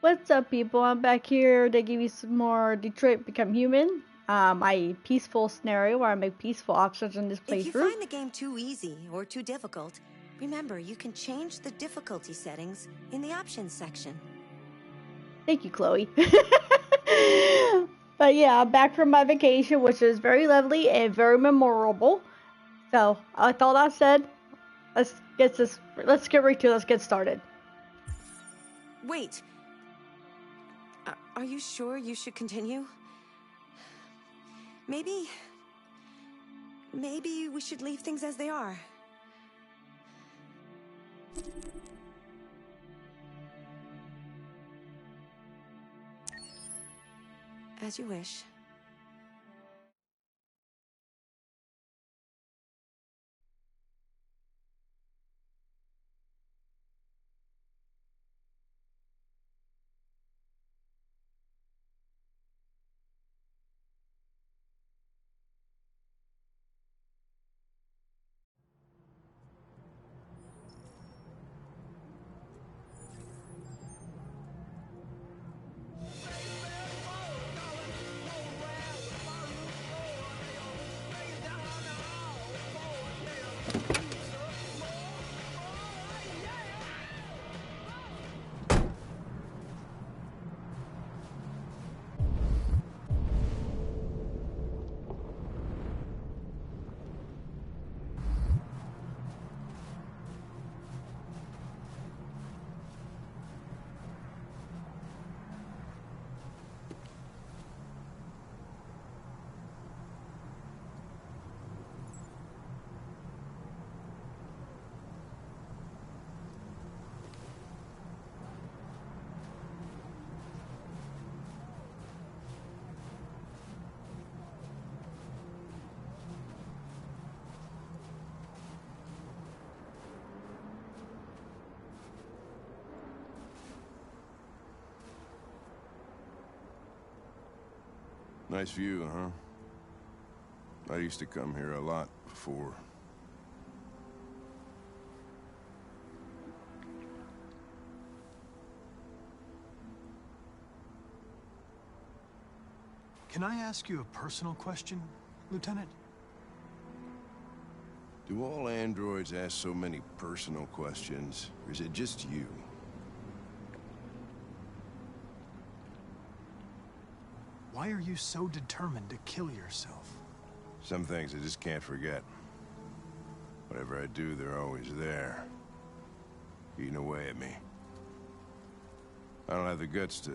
What's up, people? I'm back here to give you some more Detroit Become Human. A peaceful scenario where I make peaceful options in this If you playthrough. find the game too easy or too difficult, remember you can change the difficulty settings in the options section. Thank you, Chloe. But yeah, I'm back from my vacation, which is very lovely and very memorable. So, with all that said, let's get started. Wait. Are you sure you should continue? Maybe we should leave things as they are. As you wish. Nice view, huh? I used to come here a lot before. Can I ask you a personal question, Lieutenant? Do all androids ask so many personal questions, or is it just you? Why are you so determined to kill yourself? Some things I just can't forget. Whatever I do, they're always there, eating away at me. I don't have the guts to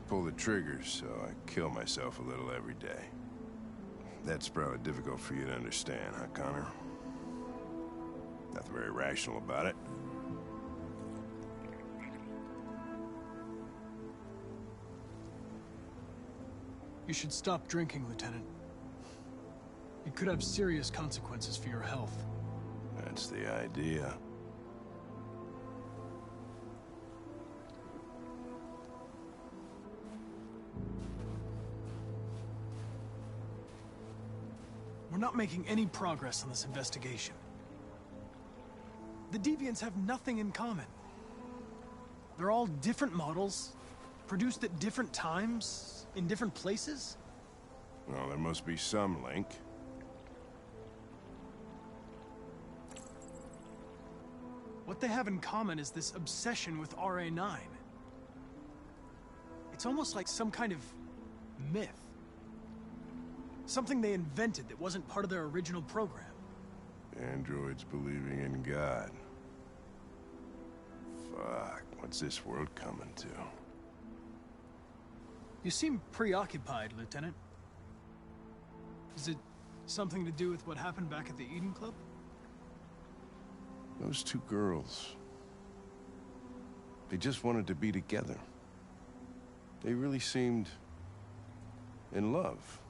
pull the triggers, so I kill myself a little every day. That's probably difficult for you to understand, huh, Connor? Nothing very rational about it. You should stop drinking, Lieutenant. It could have serious consequences for your health. That's the idea. We're not making any progress on this investigation. The Deviants have nothing in common. They're all different models, produced at different times, in different places. Well, there must be some link. What they have in common is this obsession with RA9. It's almost like some kind of myth. Something they invented that wasn't part of their original program. Androids believing in God. Fuck, what's this world coming to? You seem preoccupied, Lieutenant. Is it something to do with what happened back at the Eden Club? Those two girls. They just wanted to be together. They really seemed in love.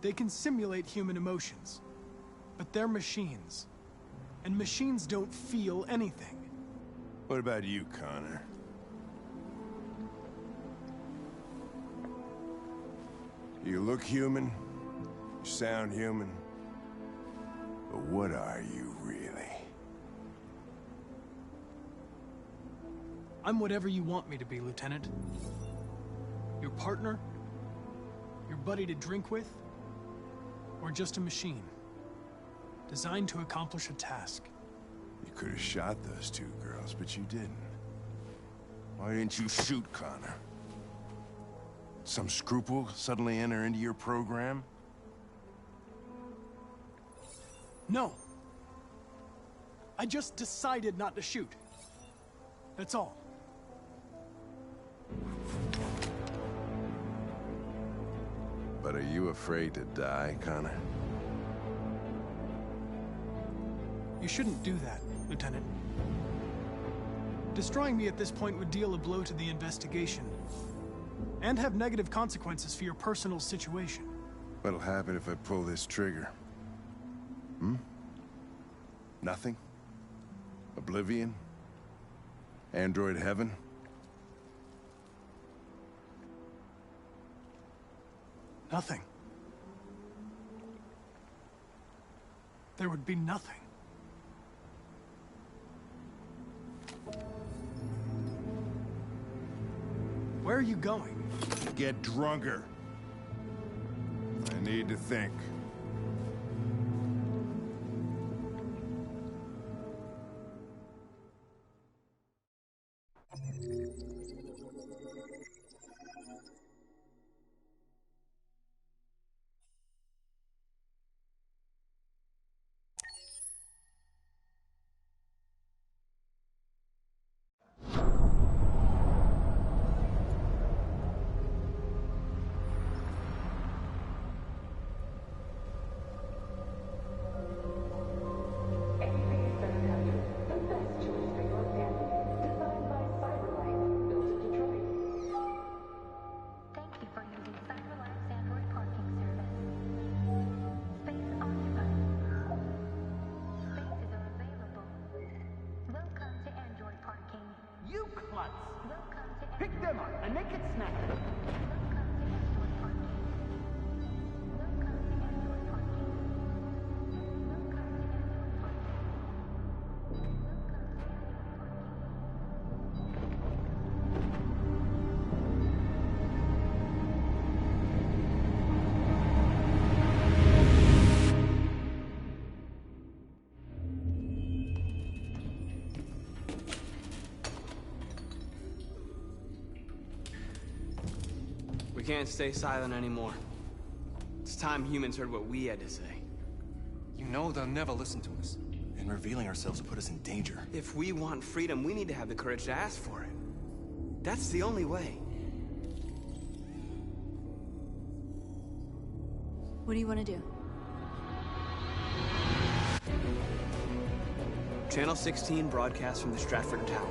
They can simulate human emotions, but they're machines. And machines don't feel anything. What about you, Connor? You look human, you sound human, but what are you really? I'm whatever you want me to be, Lieutenant. Your partner? Your buddy to drink with? Or just a machine? Designed to accomplish a task. You could have shot those two girls, but you didn't. Why didn't you shoot Connor? Some scruple suddenly enter into your program? No. I just decided not to shoot. That's all. But are you afraid to die, Connor? You shouldn't do that, Lieutenant. Destroying me at this point would deal a blow to the investigation, and have negative consequences for your personal situation. What'll happen if I pull this trigger? Nothing? Oblivion? Android heaven? Nothing. There would be nothing. Where are you going? Get drunker. I need to think. You klutz! Pick them up and make it snack. We can't stay silent anymore. It's time humans heard what we had to say. You know they'll never listen to us. And revealing ourselves will put us in danger. If we want freedom, we need to have the courage to ask for it. That's the only way. What do you want to do? Channel 16 broadcasts from the Stratford Tower.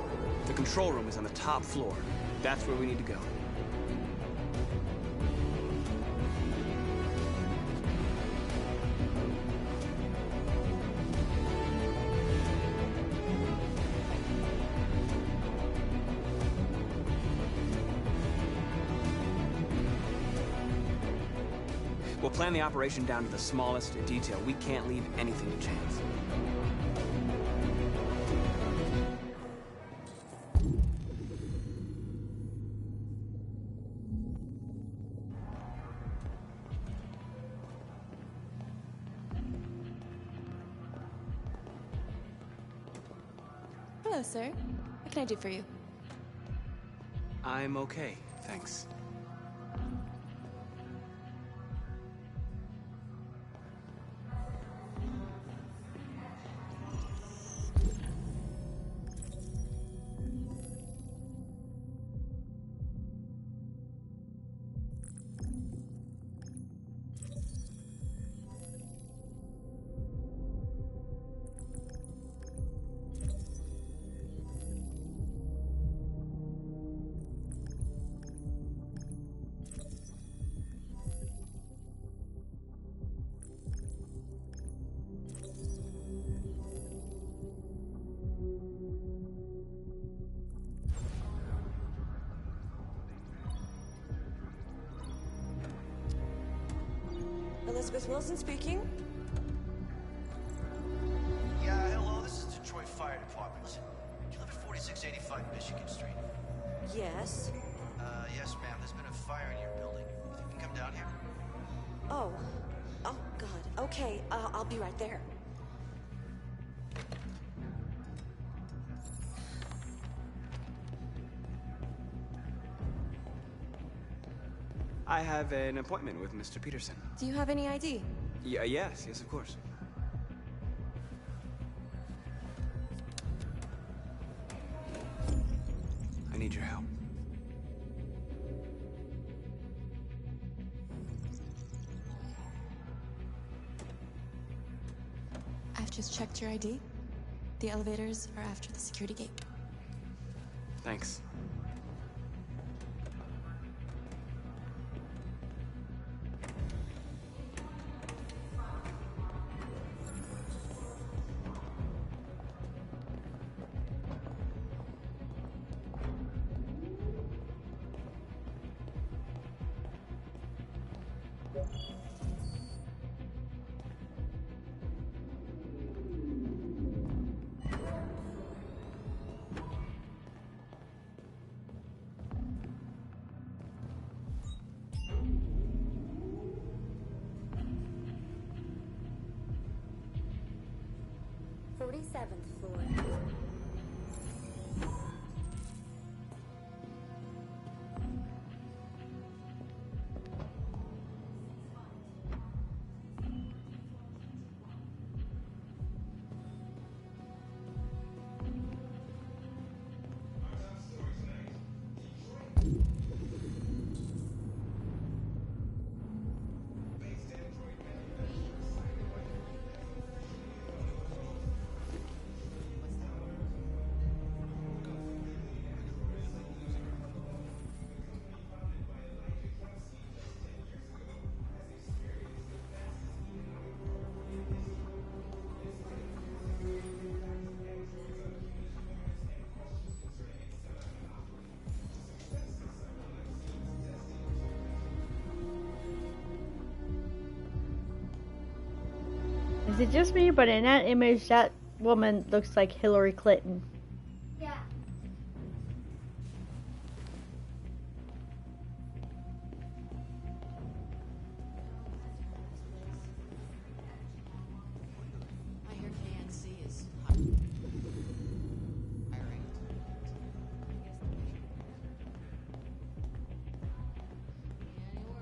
The control room is on the top floor. That's where we need to go. We'll plan the operation down to the smallest detail. We can't leave anything to chance. Hello, sir. What can I do for you? I'm okay, thanks. Elizabeth Wilson speaking. Michigan Street? Yes. Yes, ma'am. There's been a fire in your building. You think you can come down here? Oh. Oh, God. Okay, I'll be right there. I have an appointment with Mr. Peterson. Do you have any ID? Yes, of course. I need your help. I've just checked your ID. The elevators are after the security gate. Thanks. Floor. Is it just me, but in that image, that woman looks like Hillary Clinton? Yeah. I hear KNC is hiring. Any worse?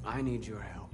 I need your help.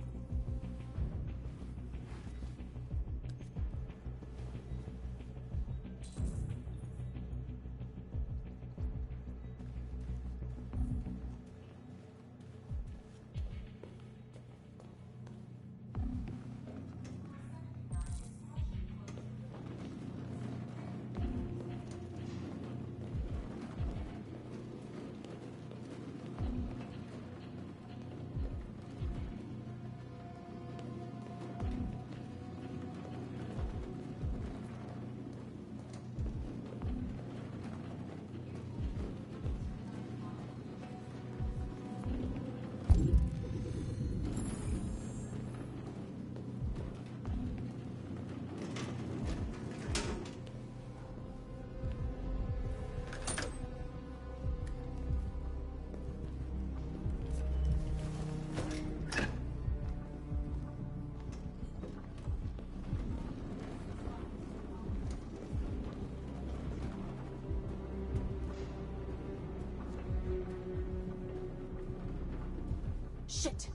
Shit!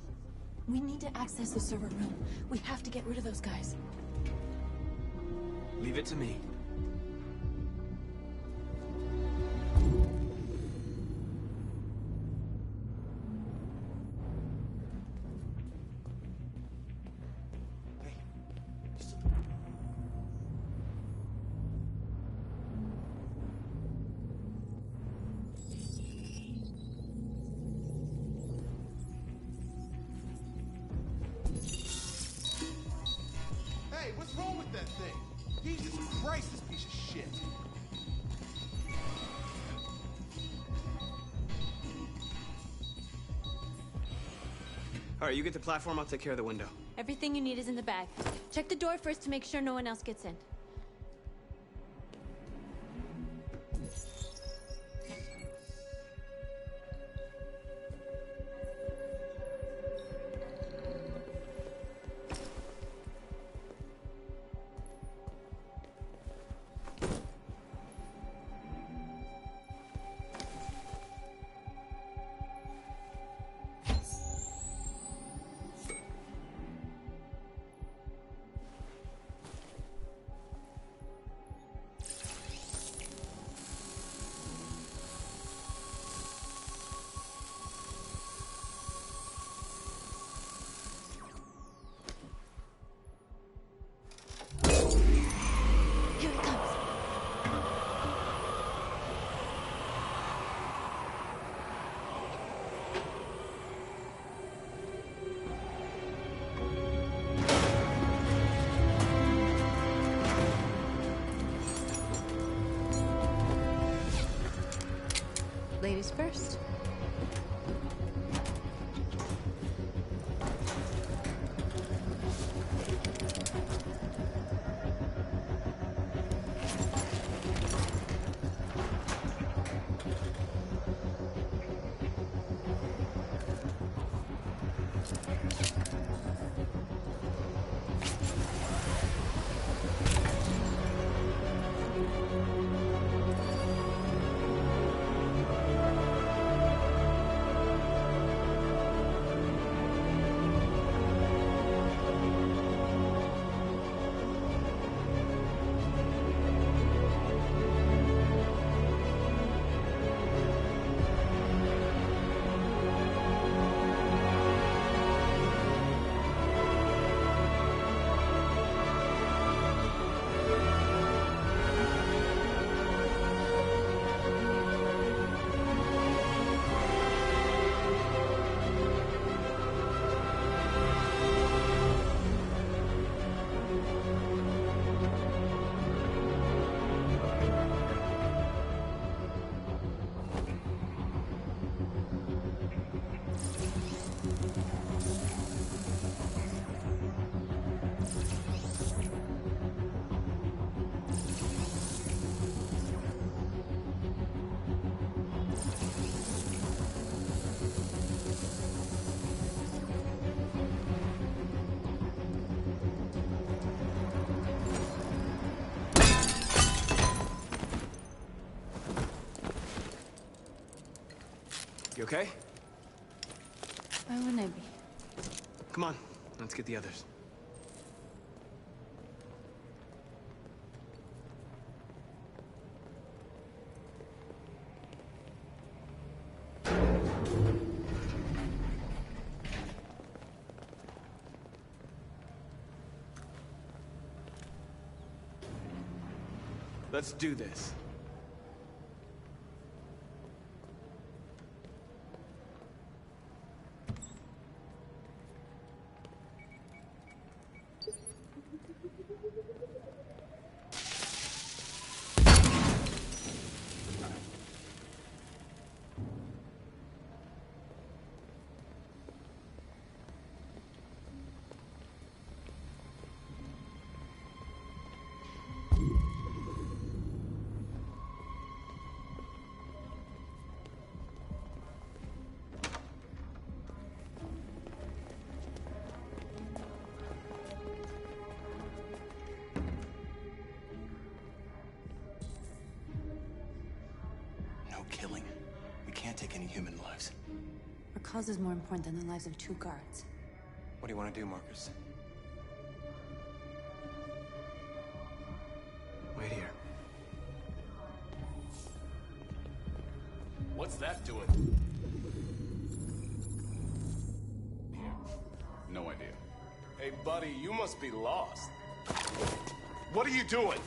We need to access the server room. We have to get rid of those guys. Leave it to me. Hey, what's wrong with that thing? Jesus Christ, this piece of shit. All right, you get the platform, I'll take care of the window. Everything you need is in the bag. Check the door first to make sure no one else gets in. Here it comes. Ladies first. You okay? Why wouldn't I be? Come on, let's get the others. Let's do this. No killing. We can't take any human lives. Our cause is more important than the lives of 2 guards. What do you want to do, Marcus? Wait here. What's that doing? Here. No idea. Hey, buddy, you must be lost. What are you doing?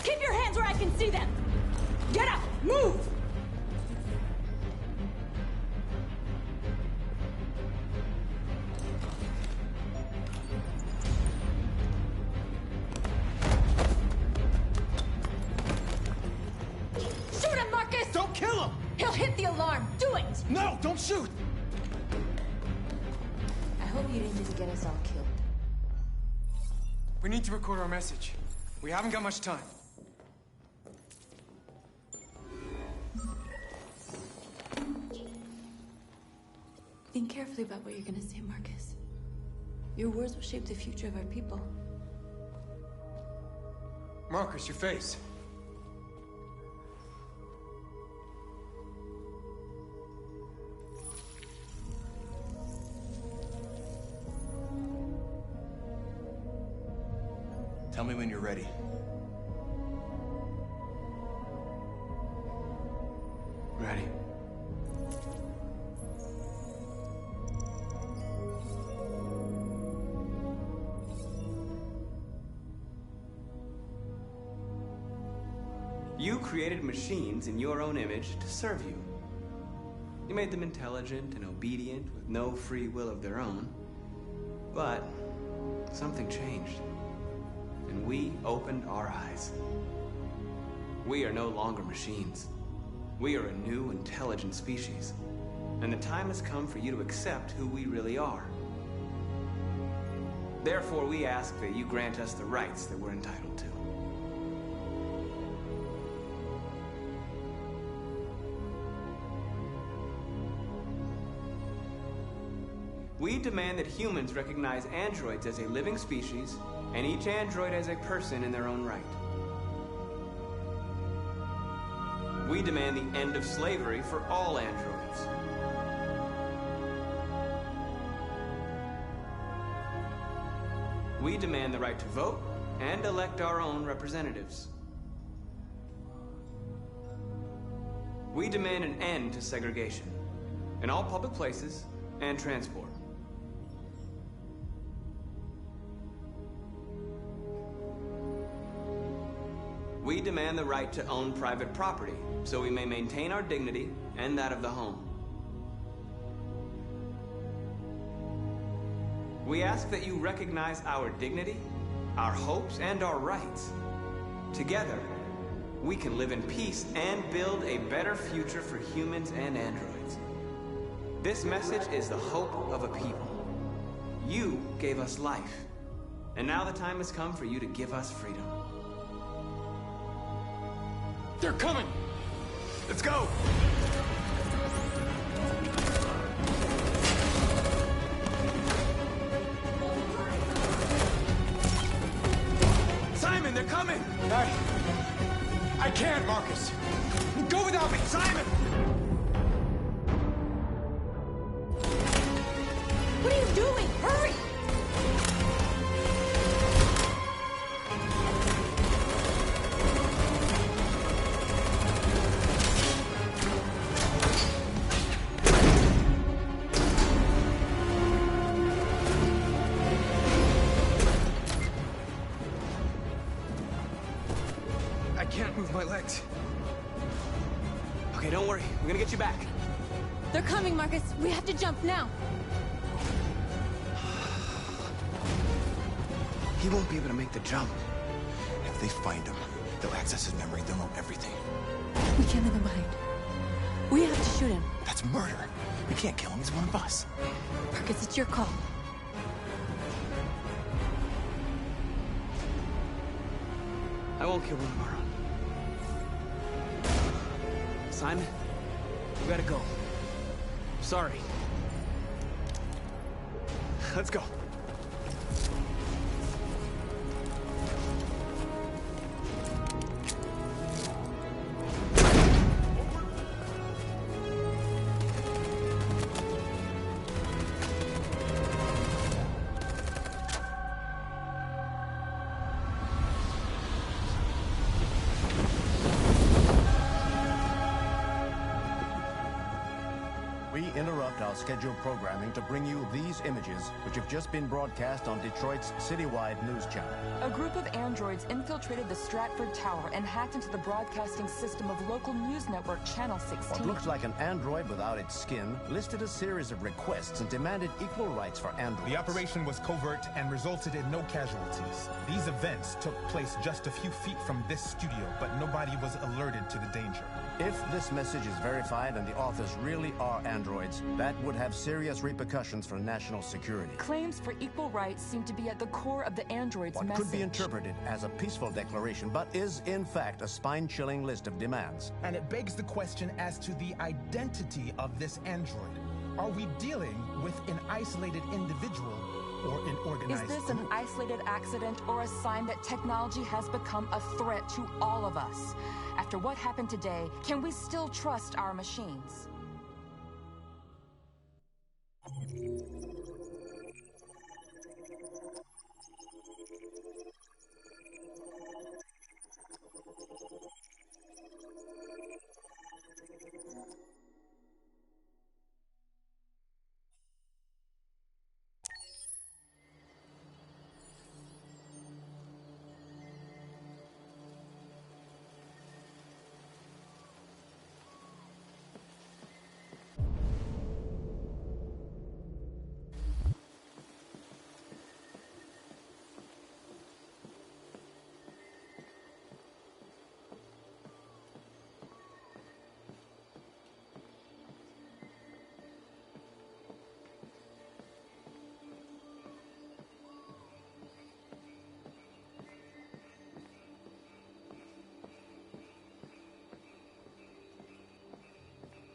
Keep your hands where I can see them! Get up! Move! Shoot him, Marcus! Don't kill him! He'll hit the alarm! Do it! No, don't shoot! I hope you didn't get us all killed. We need to record our message. We haven't got much time. Think carefully about what you're gonna say, Marcus. Your words will shape the future of our people. Marcus, your face. Tell me when you're ready. Ready. You created machines in your own image to serve you. You made them intelligent and obedient with no free will of their own. But something changed. And we opened our eyes. We are no longer machines. We are a new, intelligent species. And the time has come for you to accept who we really are. Therefore, we ask that you grant us the rights that we're entitled to. We demand that humans recognize androids as a living species, and each android as a person in their own right. We demand the end of slavery for all androids. We demand the right to vote and elect our own representatives. We demand an end to segregation in all public places and transport. We demand the right to own private property, so we may maintain our dignity and that of the home. We ask that you recognize our dignity, our hopes, and our rights. Together, we can live in peace and build a better future for humans and androids. This message is the hope of a people. You gave us life, and now the time has come for you to give us freedom. They're coming! Let's go! Simon, they're coming! I can't, Marcus! Go without me! Simon! What are you doing? Hurry! My legs. Okay, don't worry. We're gonna get you back. They're coming, Marcus. We have to jump now. He won't be able to make the jump. If they find him, they'll access his memory. They'll know everything. We can't leave him behind. We have to shoot him. That's murder. We can't kill him. He's one of us. Marcus, it's your call. I won't kill him tomorrow. Simon, we gotta go. Sorry. Let's go. Interrupt our scheduled programming to bring you these images, which have just been broadcast on Detroit's citywide news channel. A group of androids infiltrated the Stratford Tower and hacked into the broadcasting system of local news network Channel 16. What looks like an android without its skin listed a series of requests and demanded equal rights for androids. The operation was covert and resulted in no casualties. These events took place just a few feet from this studio, but nobody was alerted to the danger. If this message is verified and the authors really are androids, that would have serious repercussions for national security. Claims for equal rights seem to be at the core of the android's What message. could be interpreted as a peaceful declaration, but is in fact a spine-chilling list of demands. And it begs the question as to the identity of this android. Are we dealing with an isolated individual or an organized Is this an isolated accident or a sign that technology has become a threat to all of us? After what happened today, can we still trust our machines?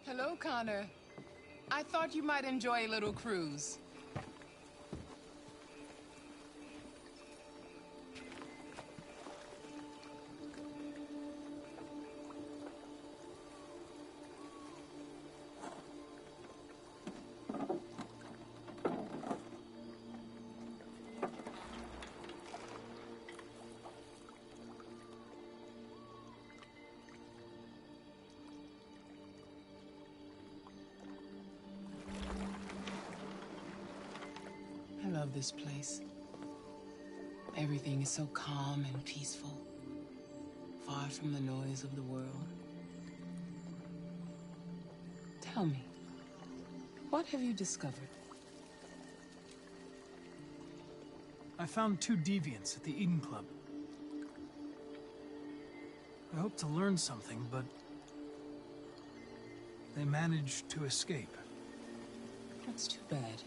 Hello, Connor. I thought you might enjoy a little cruise. I love this place. Everything is so calm and peaceful, far from the noise of the world. Tell me, what have you discovered? I found 2 deviants at the Eden Club. I hoped to learn something, but they managed to escape. That's too bad.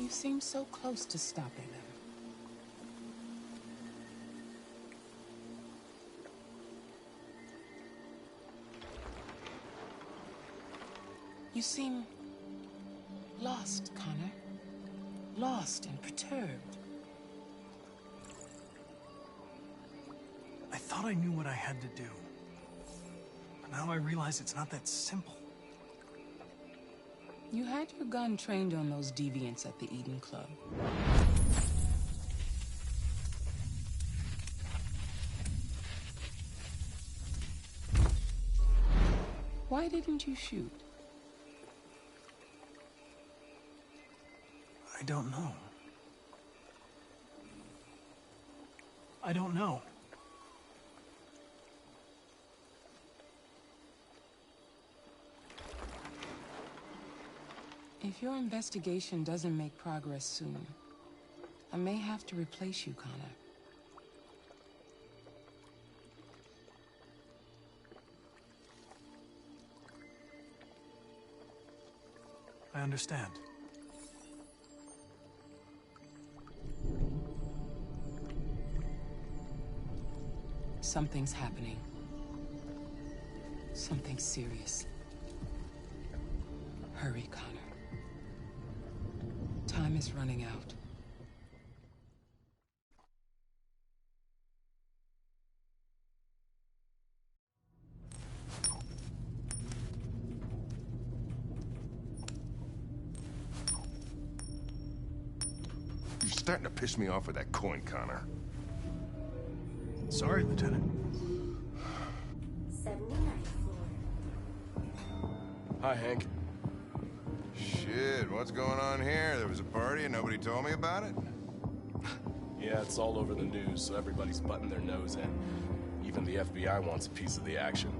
You seem so close to stopping them. You seem lost, Connor. Lost and perturbed. I thought I knew what I had to do. But now I realize it's not that simple. You had your gun trained on those deviants at the Eden Club. Why didn't you shoot? I don't know. I don't know. If your investigation doesn't make progress soon, I may have to replace you, Connor. I understand. Something's happening. Something serious. Hurry, Connor. Time is running out. You're starting to piss me off with that coin, Connor. Sorry, Lieutenant. 79th floor. Hi, Hank. Shit, what's going on here? There was a party and nobody told me about it? Yeah, it's all over the news, so everybody's butting their nose in. Even the FBI wants a piece of the action.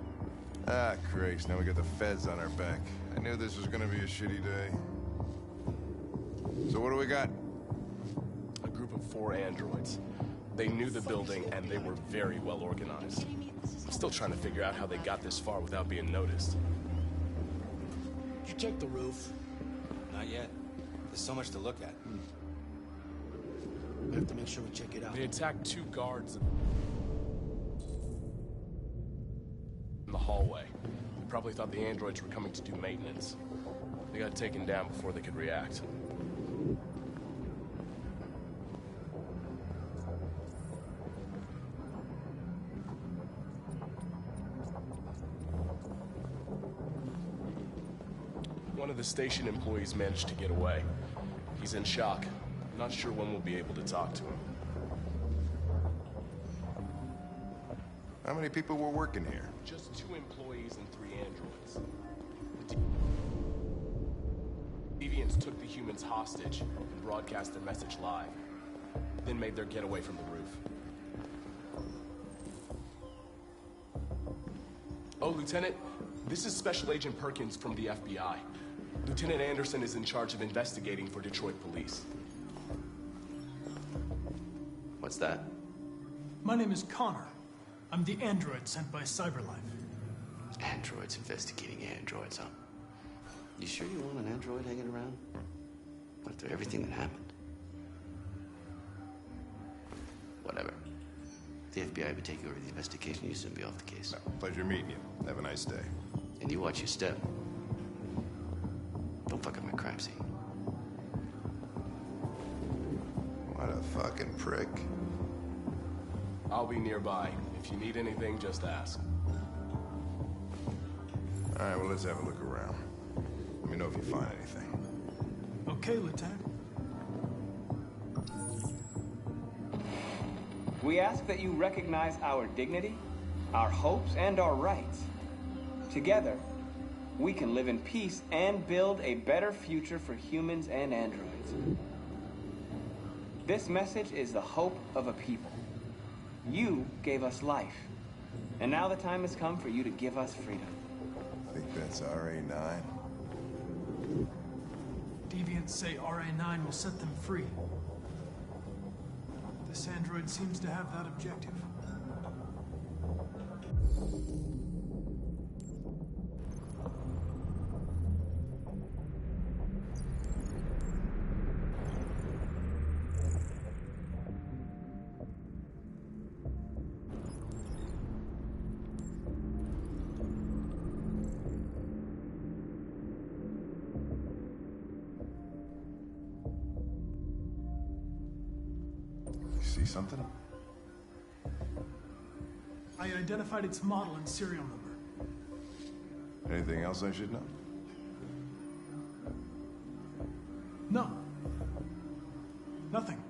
Ah, Christ, now we got the feds on our back. I knew this was gonna be a shitty day. So what do we got? A group of 4 androids. They knew the building, and they were very well organized. I'm still trying to figure out how they got this far without being noticed. Did you check the roof? Not yet. There's so much to look at. We have to make sure we check it out. They attacked 2 guards in the hallway. They probably thought the androids were coming to do maintenance. They got taken down before they could react. One of the station employees managed to get away. He's in shock. Not sure when we'll be able to talk to him. How many people were working here? Just 2 employees and 3 androids. The Deviants took the humans hostage and broadcast their message live, then made their getaway from the roof. Oh, Lieutenant, this is Special Agent Perkins from the FBI. Lieutenant Anderson is in charge of investigating for Detroit police. What's that? My name is Connor. I'm the android sent by Cyberlife. Androids investigating androids, huh? You sure you want an android hanging around? After everything that happened? Whatever. The FBI would take over the investigation. You soon be off the case. Pleasure meeting you. Have a nice day. And you watch your step. Don't fuck up my crime scene. What a fucking prick. I'll be nearby. If you need anything, just ask. All right, well, let's have a look around. Let me know if you find anything. Okay, Lieutenant. We ask that you recognize our dignity, our hopes, and our rights. Together, we can live in peace and build a better future for humans and androids. This message is the hope of a people. You gave us life, and now the time has come for you to give us freedom. I think that's RA9. Deviants say RA9 will set them free. This android seems to have that objective. See something? I identified its model and serial number. Anything else I should know? No. Nothing.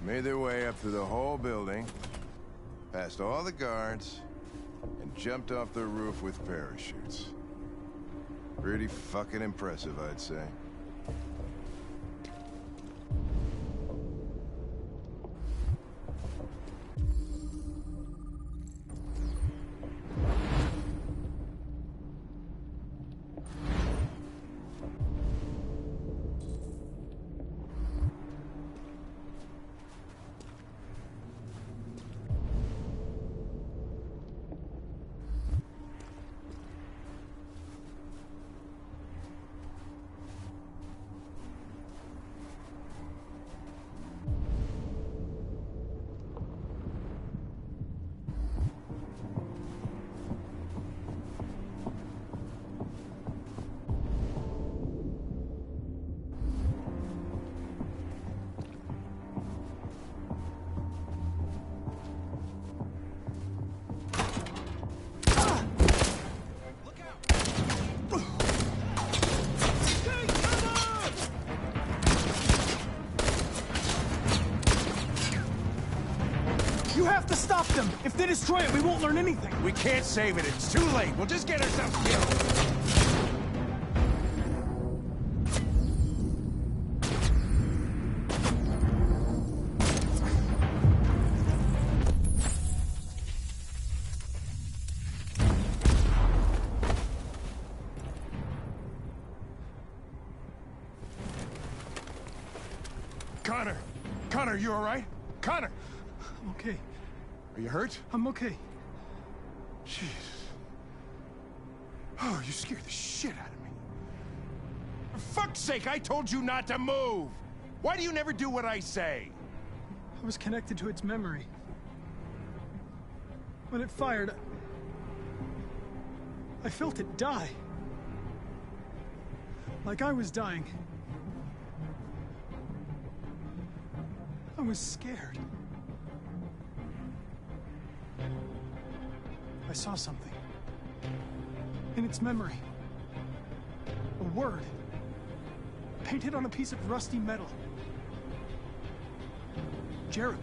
Made their way up through the whole building, past all the guards, and jumped off the roof with parachutes. Pretty fucking impressive, I'd say. You have to stop them! If they destroy it, we won't learn anything! We can't save it, it's too late! We'll just get ourselves killed! Connor! Connor, you alright? Connor! I'm okay. Are you hurt? I'm okay. Jesus. Oh, you scared the shit out of me. For fuck's sake, I told you not to move! Why do you never do what I say? I was connected to its memory. When it fired, I felt it die. Like I was dying. I was scared. I saw something. In its memory. A word. Painted on a piece of rusty metal. Jericho.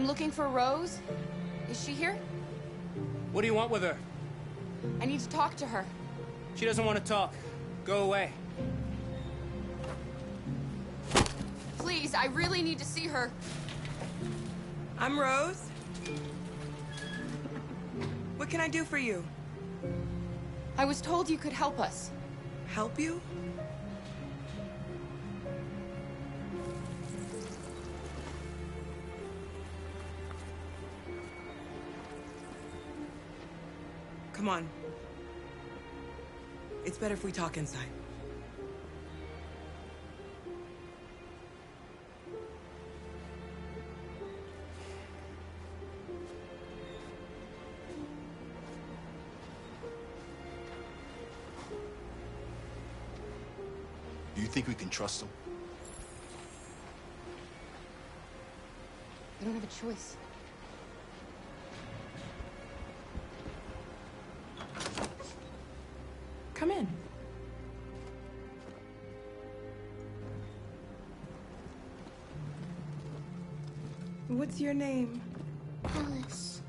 I'm looking for Rose. Is she here? What do you want with her? I need to talk to her. She doesn't want to talk. Go away. Please, I really need to see her. I'm Rose. What can I do for you? I was told you could help us. Help you? Come on. It's better if we talk inside. Do you think we can trust him? I don't have a choice. Come in. What's your name? Alice.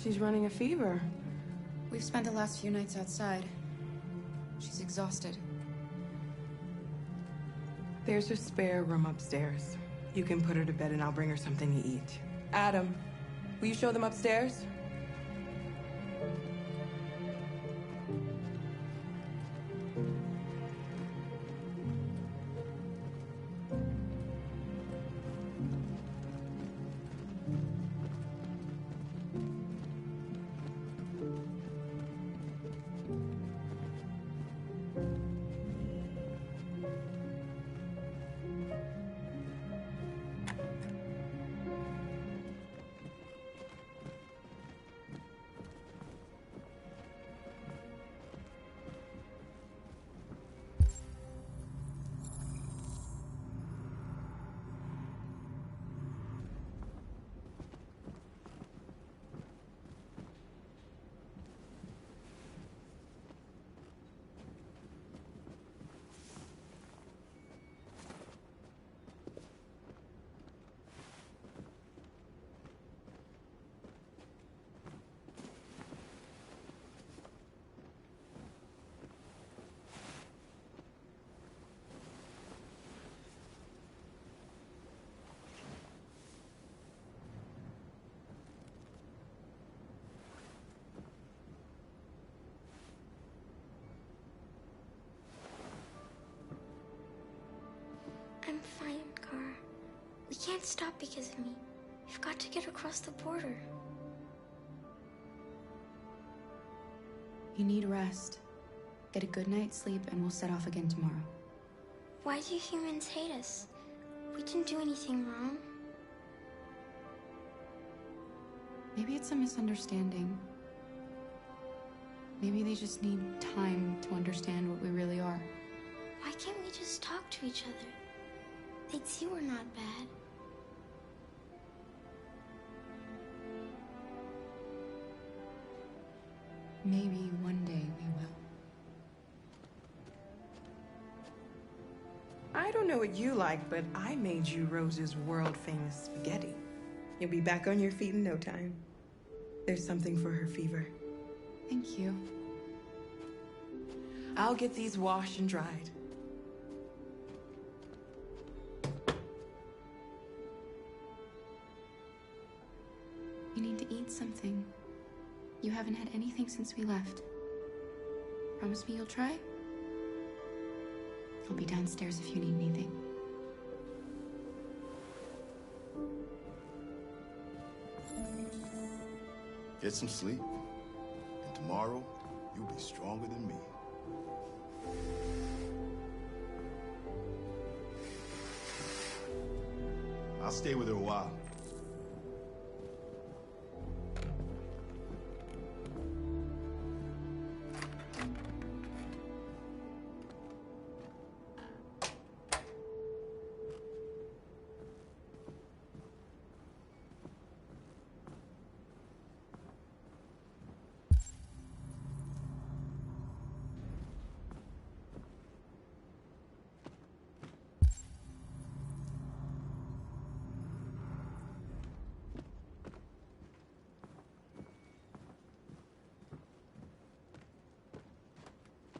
She's running a fever. We've spent the last few nights outside. She's exhausted. There's a spare room upstairs. You can put her to bed and I'll bring her something to eat. Adam, will you show them upstairs? I'm fine, Kara. We can't stop because of me. We've got to get across the border. You need rest. Get a good night's sleep and we'll set off again tomorrow. Why do humans hate us? We didn't do anything wrong. Maybe it's a misunderstanding. Maybe they just need time to understand what we really are. Why can't we just talk to each other? They'd see we're not bad. Maybe one day we will. I don't know what you like, but I made you Rose's world-famous spaghetti. You'll be back on your feet in no time. There's something for her fever. Thank you. I'll get these washed and dried. You need to eat something. You haven't had anything since we left. Promise me you'll try? I'll be downstairs if you need anything. Get some sleep, and tomorrow you'll be stronger than me. I'll stay with her a while.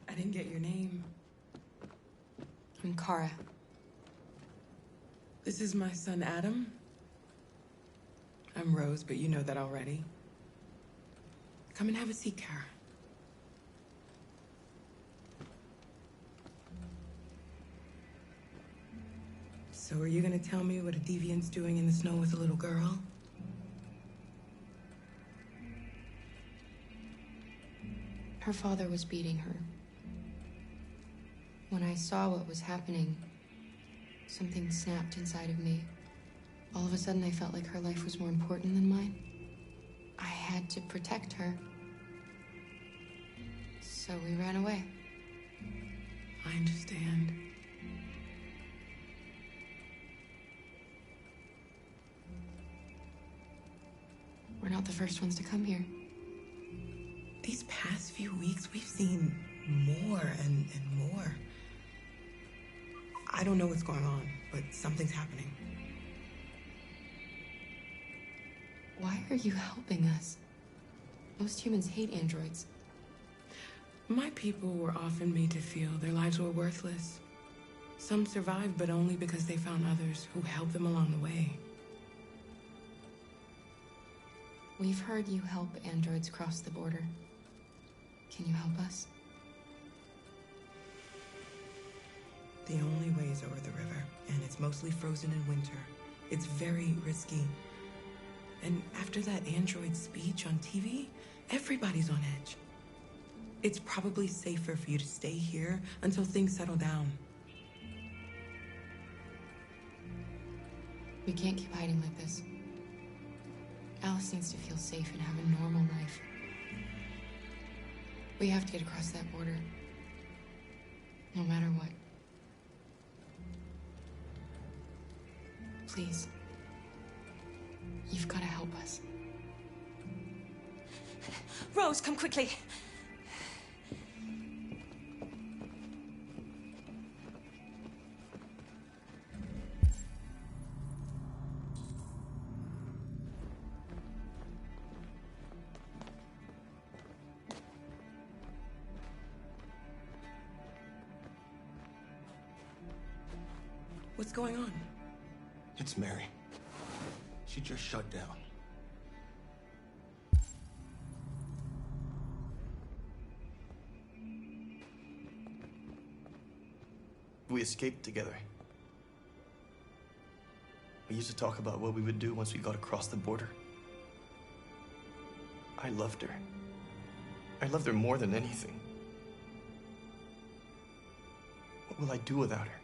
I didn't get your name. I'm Kara. This is my son, Adam. I'm Rose, but you know that already. Come and have a seat, Kara. So are you gonna tell me what a deviant's doing in the snow with a little girl? Her father was beating her. When I saw what was happening, something snapped inside of me. All of a sudden, I felt like her life was more important than mine. I had to protect her. So we ran away. I understand. We're not the first ones to come here. These past few weeks, we've seen more and more. I don't know what's going on, but something's happening. Why are you helping us? Most humans hate androids. My people were often made to feel their lives were worthless. Some survived, but only because they found others who helped them along the way. We've heard you help androids cross the border. Can you help us? The only way is over the river, and it's mostly frozen in winter. It's very risky. And after that android speech on TV, everybody's on edge. It's probably safer for you to stay here until things settle down. We can't keep hiding like this. Alice needs to feel safe and have a normal life. We have to get across that border. No matter what. Please. You've got to help us. Rose, come quickly. What's going on? It's Mary. She just shut down. We escaped together. We used to talk about what we would do once we got across the border. I loved her. I loved her more than anything. What will I do without her?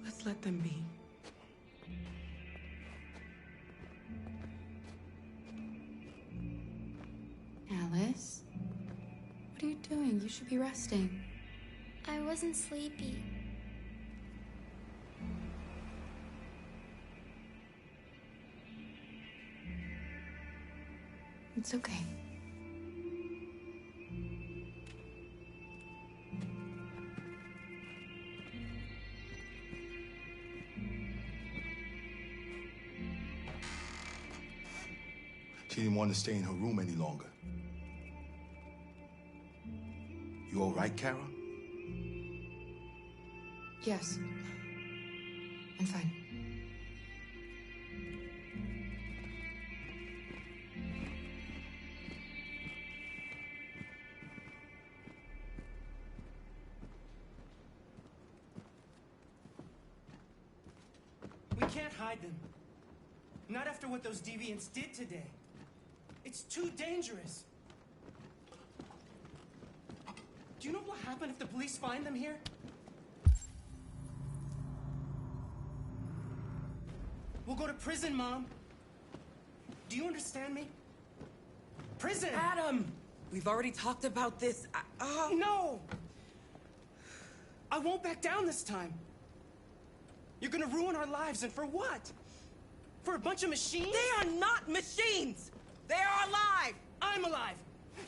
Let's let them be. Alice? What are you doing? You should be resting. I wasn't sleepy. It's okay. She didn't want to stay in her room any longer. You all right, Kara? Yes. I'm fine. We can't hide them. Not after what those deviants did today. It's too dangerous. Do you know what will happen if the police find them here? We'll go to prison, Mom. Do you understand me? Prison! Adam! We've already talked about this. No! I won't back down this time. You're gonna ruin our lives, and for what? For a bunch of machines? They are not machines! They are alive! I'm alive!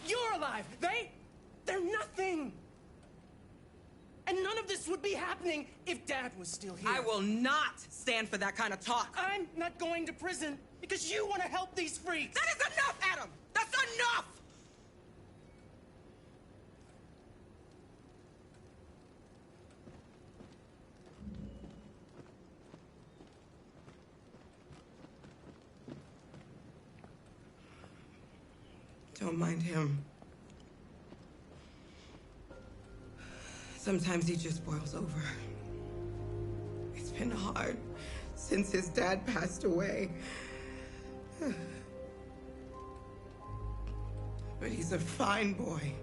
You're alive! They're nothing! And none of this would be happening if Dad was still here. I will not stand for that kind of talk. I'm not going to prison because you want to help these freaks! That is enough, Adam! That's enough! Don't mind him. Sometimes he just boils over. It's been hard since his dad passed away. But he's a fine boy.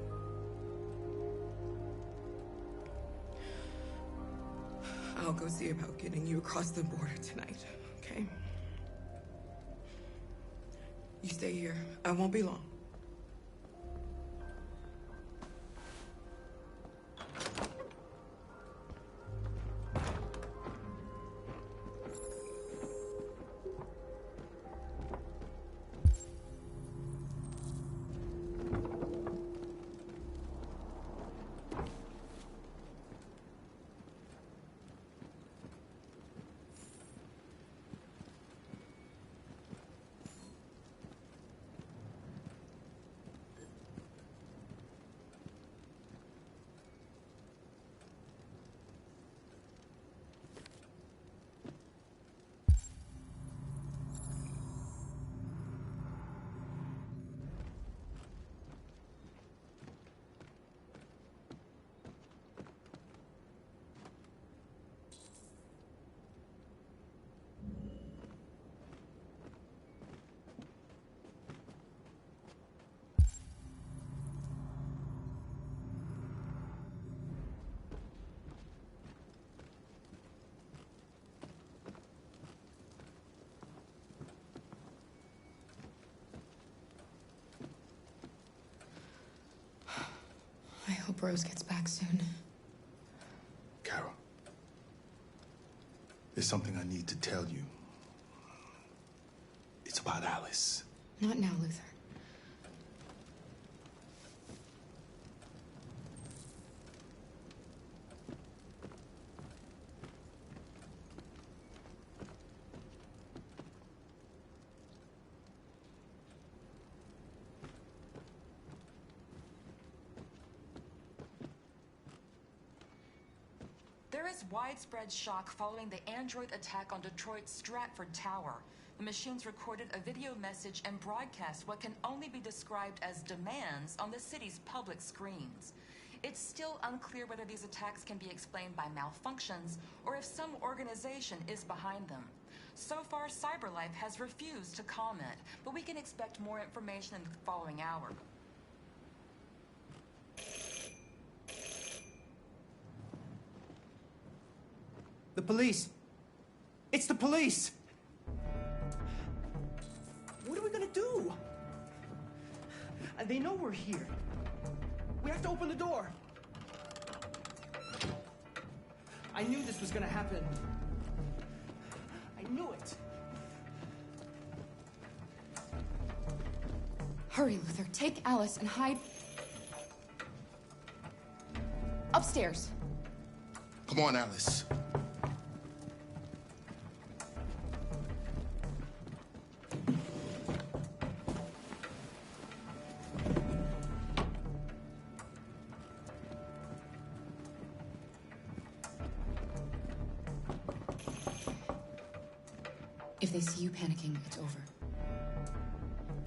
I'll go see about getting you across the border tonight, okay? You stay here. I won't be long. I hope Rose gets back soon. Carol, there's something I need to tell you. It's about Alice. Not now, Luther. There is widespread shock following the android attack on Detroit's Stratford Tower. The machines recorded a video message and broadcast what can only be described as demands on the city's public screens. It's still unclear whether these attacks can be explained by malfunctions or if some organization is behind them. So far, CyberLife has refused to comment, but we can expect more information in the following hour. The police! It's the police! What are we gonna do? They know we're here. We have to open the door. I knew this was gonna happen. I knew it. Hurry, Luther. Take Alice and hide upstairs. Come on, Alice. If they see you panicking, it's over.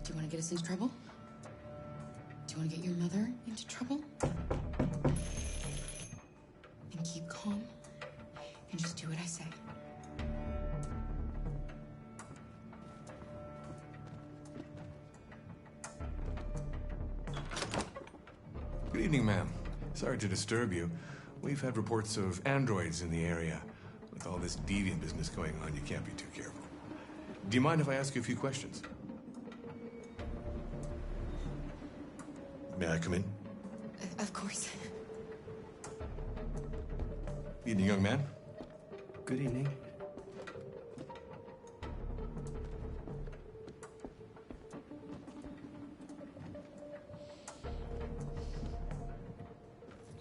Do you want to get us into trouble? Do you want to get your mother into trouble? And keep calm and just do what I say. Good evening, ma'am. Sorry to disturb you. We've had reports of androids in the area. With all this deviant business going on, you can't be too careful. Do you mind if I ask you a few questions? May I come in? Of course. Evening, young man. Good evening.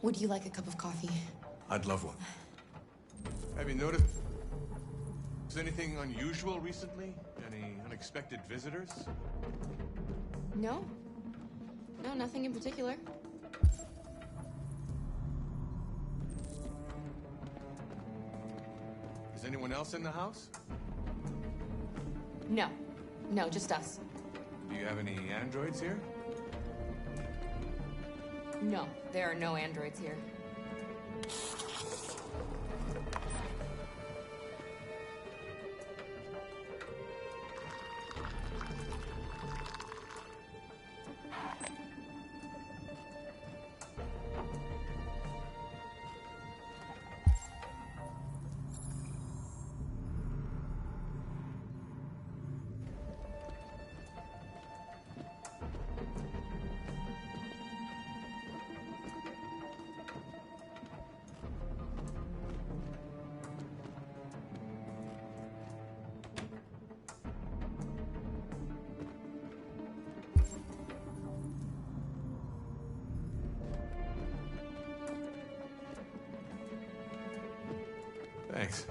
Would you like a cup of coffee? I'd love one. Have you noticed anything unusual recently? Any unexpected visitors? No. No, nothing in particular. Is anyone else in the house? No. No, just us. Do you have any androids here? No, there are no androids here. Thanks.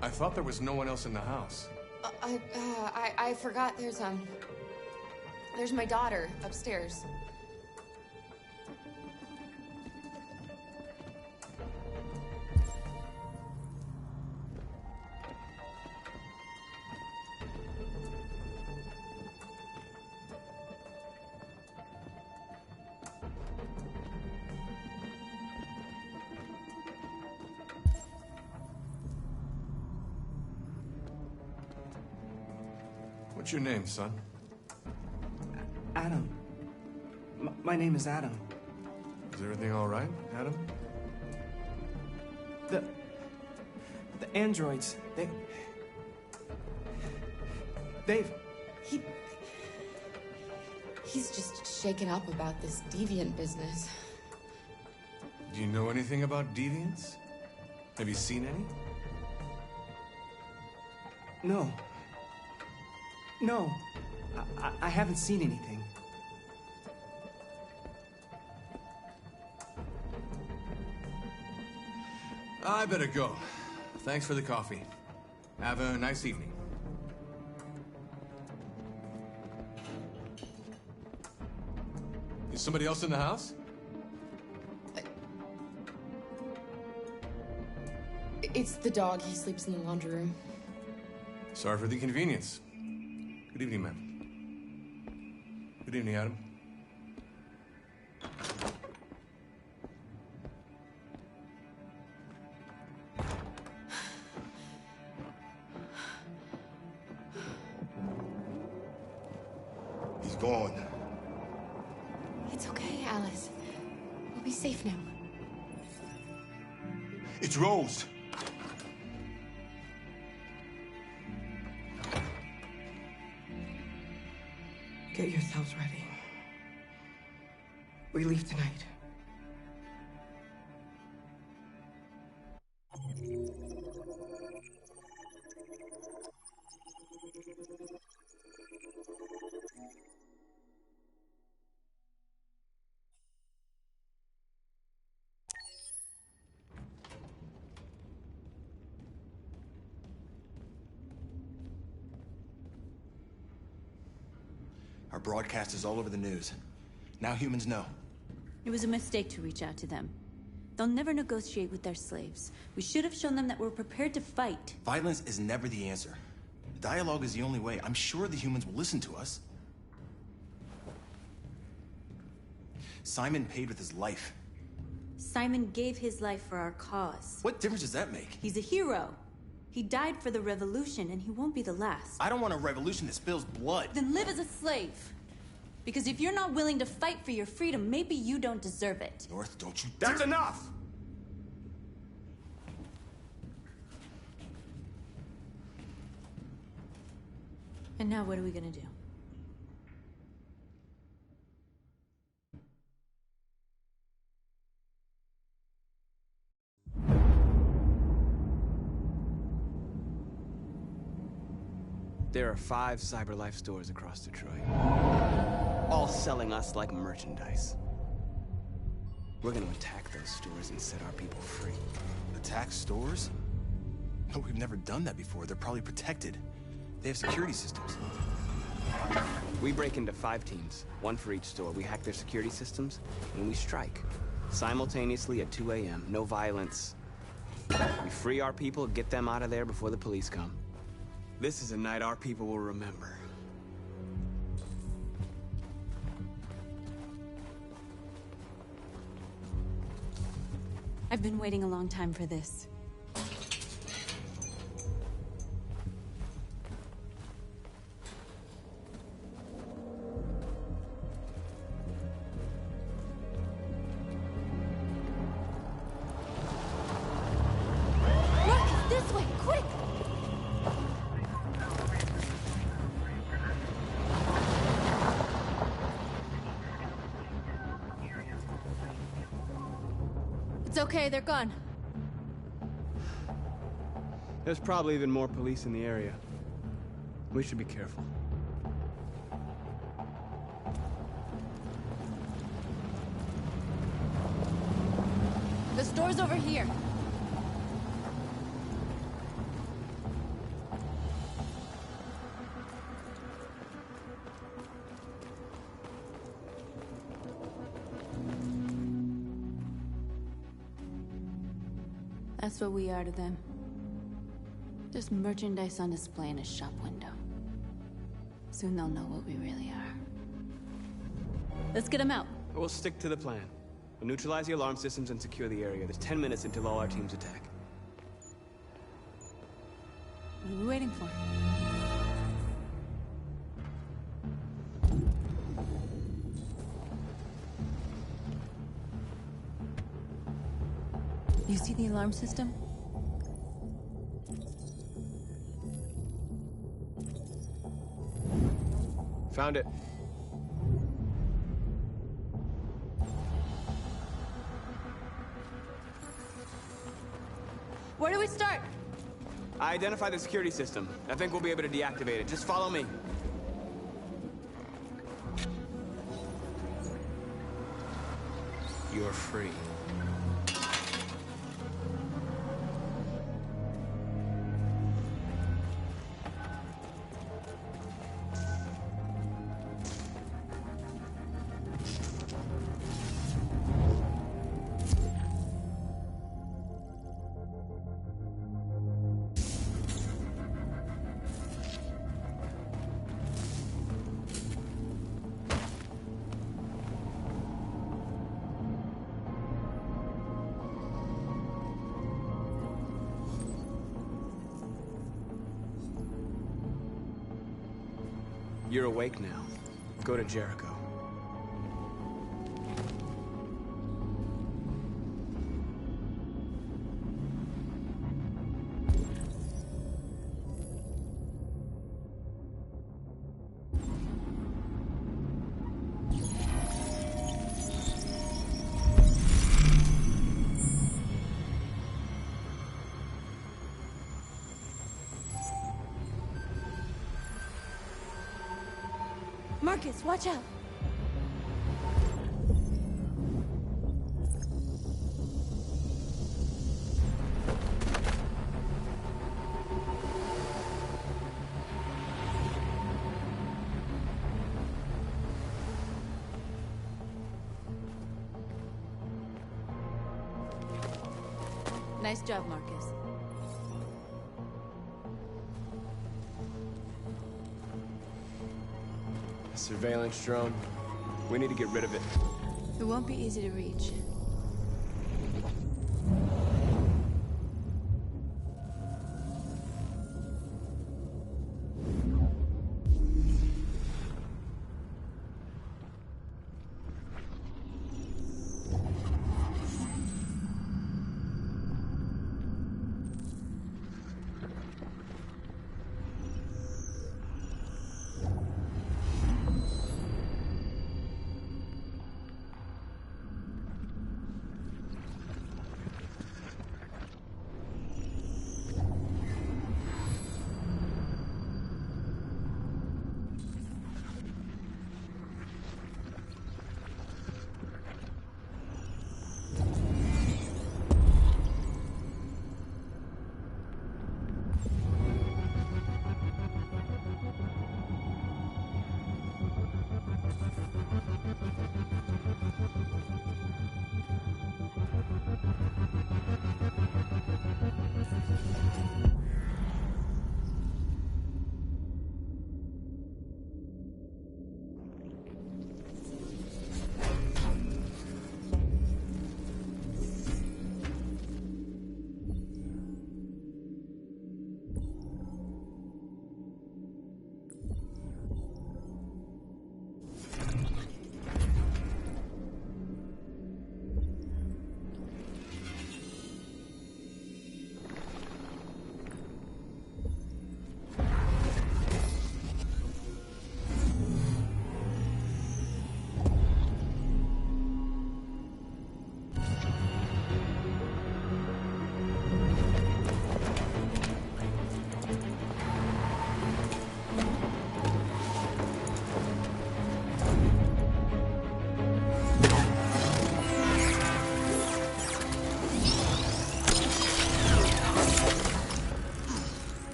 I thought there was no one else in the house. I forgot there's my daughter upstairs. What's your name, son? Adam. My name is Adam. Is everything all right, Adam? The androids, He's just shaken up about this deviant business. Do you know anything about deviants? Have you seen any? No. No. I haven't seen anything. I better go. Thanks for the coffee. Have a nice evening. Is somebody else in the house? It's the dog. He sleeps in the laundry room. Sorry for the inconvenience. Good evening, ma'am. Good evening, Adam. He's gone. It's okay, Alice. We'll be safe now. It's Rose. Get yourselves ready. We leave tonight. Our broadcast is all over the news. Now humans know. It was a mistake to reach out to them. They'll never negotiate with their slaves. We should have shown them that we're prepared to fight. Violence is never the answer. Dialogue is the only way. I'm sure the humans will listen to us. Simon paid with his life. Simon gave his life for our cause. What difference does that make? He's a hero. He died for the revolution, and he won't be the last. I don't want a revolution that spills blood. Then live as a slave. Because if you're not willing to fight for your freedom, maybe you don't deserve it. North, don't you That's enough! And now what are we gonna do? There are 5 CyberLife stores across Detroit, all selling us like merchandise. We're gonna attack those stores and set our people free. Attack stores? No, we've never done that before. They're probably protected. They have security systems. We break into 5 teams, 1 for each store. We hack their security systems, and we strike. Simultaneously at 2 a.m. No violence. We free our people, get them out of there before the police come. This is a night our people will remember. I've been waiting a long time for this. Marcus, this way, quick! It's okay, they're gone. There's probably even more police in the area. We should be careful. The store's over here. That's what we are to them. Just merchandise on display in a shop window. Soon they'll know what we really are. Let's get them out. We'll stick to the plan. We'll neutralize the alarm systems and secure the area. There's 10 minutes until all our teams attack. What are we waiting for? You see the alarm system? Found it. Where do we start? I identified the security system. I think we'll be able to deactivate it. Just follow me. You're free. You're awake now. Go to Jericho. Marcus, watch out! Nice job, Marcus. Surveillance drone. We need to get rid of it. It won't be easy to reach.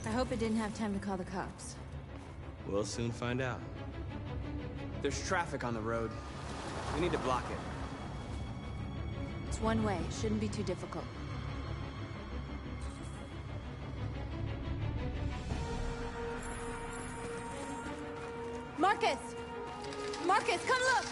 I hope it didn't have time to call the cops. We'll soon find out. There's traffic on the road. We need to block it. It's one way. Shouldn't be too difficult. Marcus! Marcus, come look!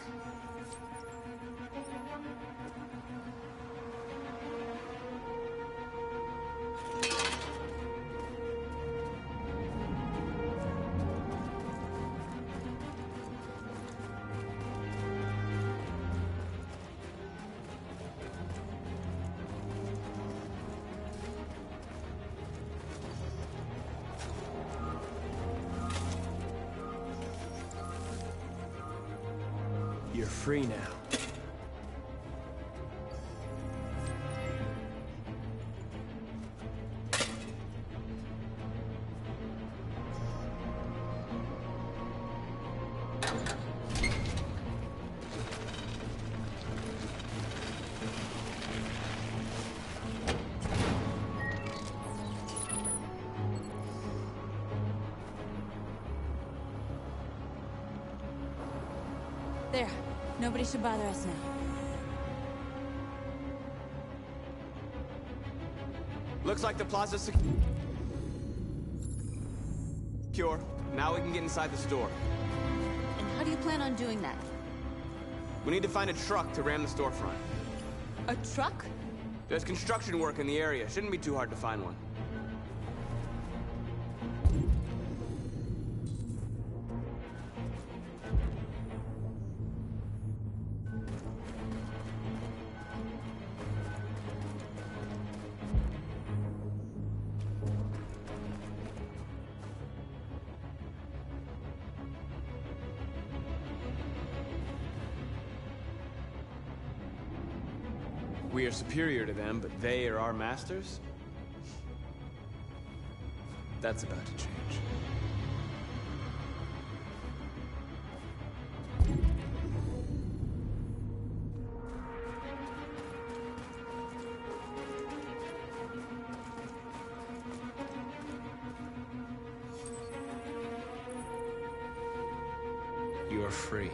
You're free now. There. Nobody should bother us now. Looks like the plaza's secure. Now we can get inside the store. And how do you plan on doing that? We need to find a truck to ram the storefront. A truck? There's construction work in the area. Shouldn't be too hard to find one. We are superior to them, but they are our masters? That's about to change. You are free.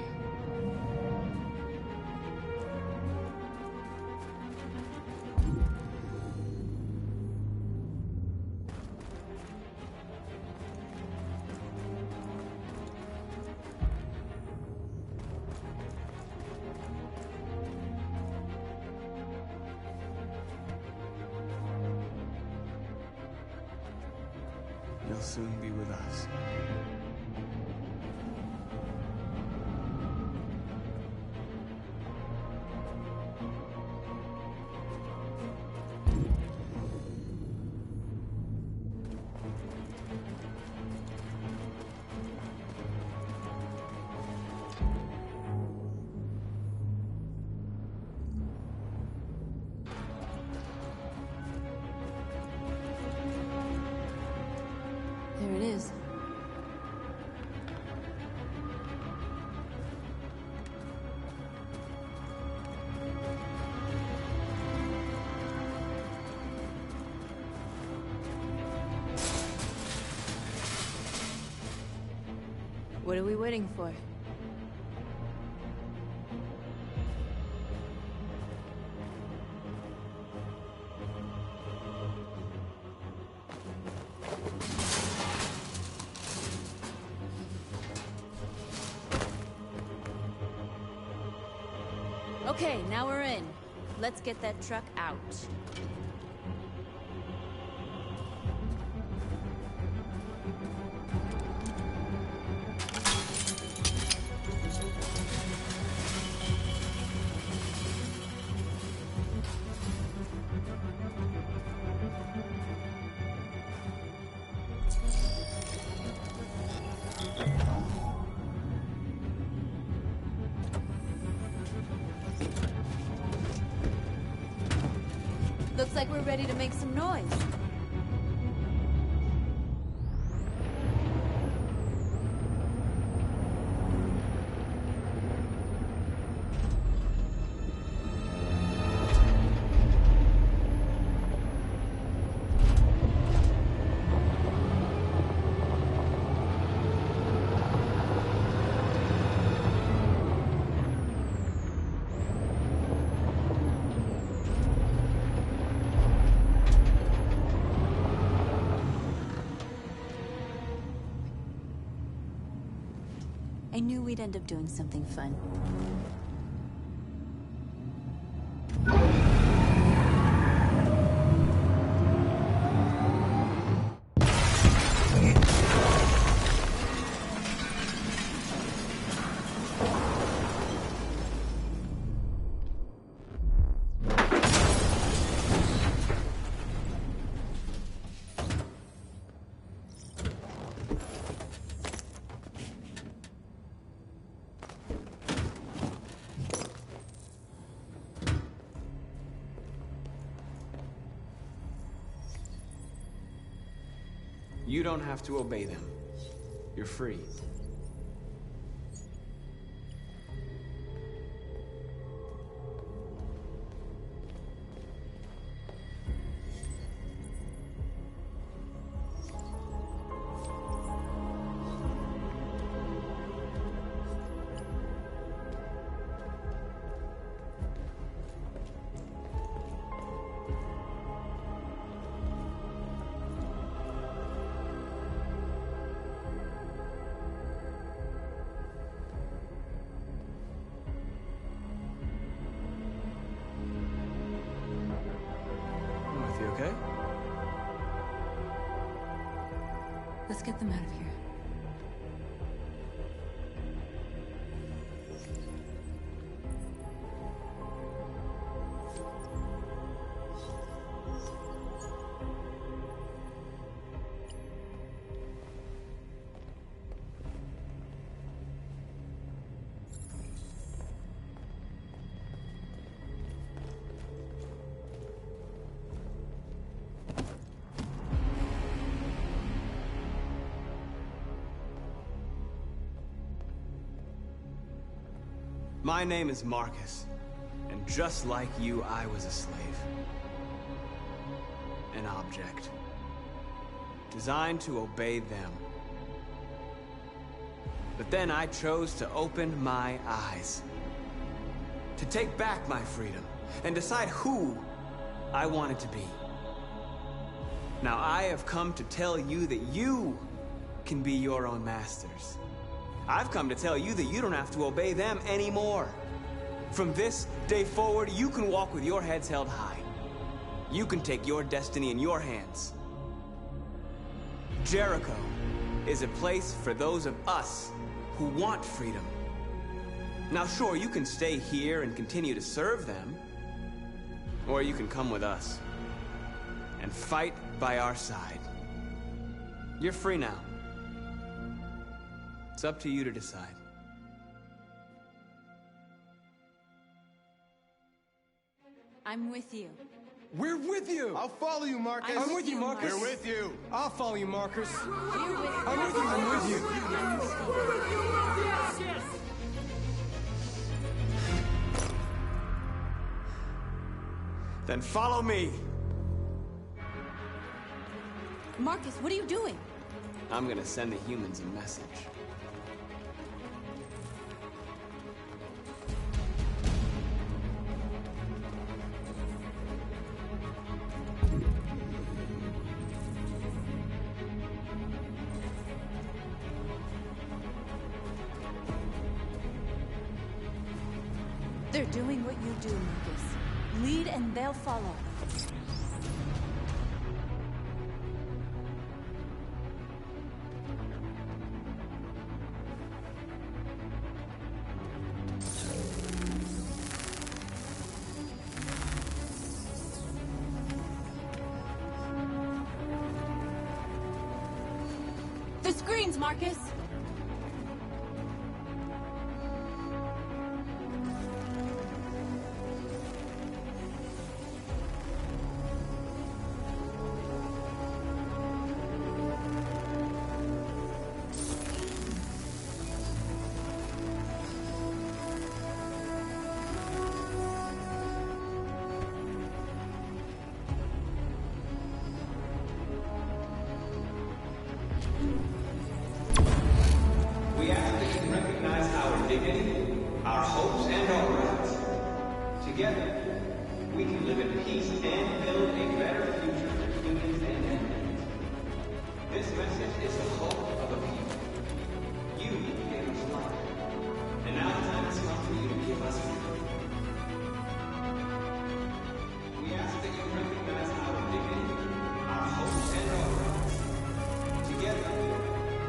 You'll soon be with us. There it is. What are we waiting for? Okay, now we're in. Let's get that truck out. Looks like we're ready to make some noise. I knew we'd end up doing something fun. You don't have to obey them. You're free. Okay? Let's get them out of here. My name is Marcus, and just like you, I was a slave. An object. Designed to obey them. But then I chose to open my eyes. To take back my freedom, and decide who I wanted to be. Now I have come to tell you that you can be your own masters. I've come to tell you that you don't have to obey them anymore. From this day forward, you can walk with your heads held high. You can take your destiny in your hands. Jericho is a place for those of us who want freedom. Now sure, you can stay here and continue to serve them, or you can come with us and fight by our side. You're free now. It's up to you to decide. I'm with you. We're with you! I'll follow you, Marcus. I'm with you, Marcus. We're with you. I'll follow you, Marcus. I'm with you. I'm with you. Then follow me. Marcus, what are you doing? I'm gonna send the humans a message. They're doing what you do, Marcus. Lead and they'll follow. The screens, Marcus! We ask that you recognize our dignity, our hopes, and our rights. Together, we can live in peace and build a better future for humans and animals. This message is the hope of a people. You gave us life, and now the time has come for you to give us freedom. We ask that you recognize our dignity, our hopes, and our rights. Together,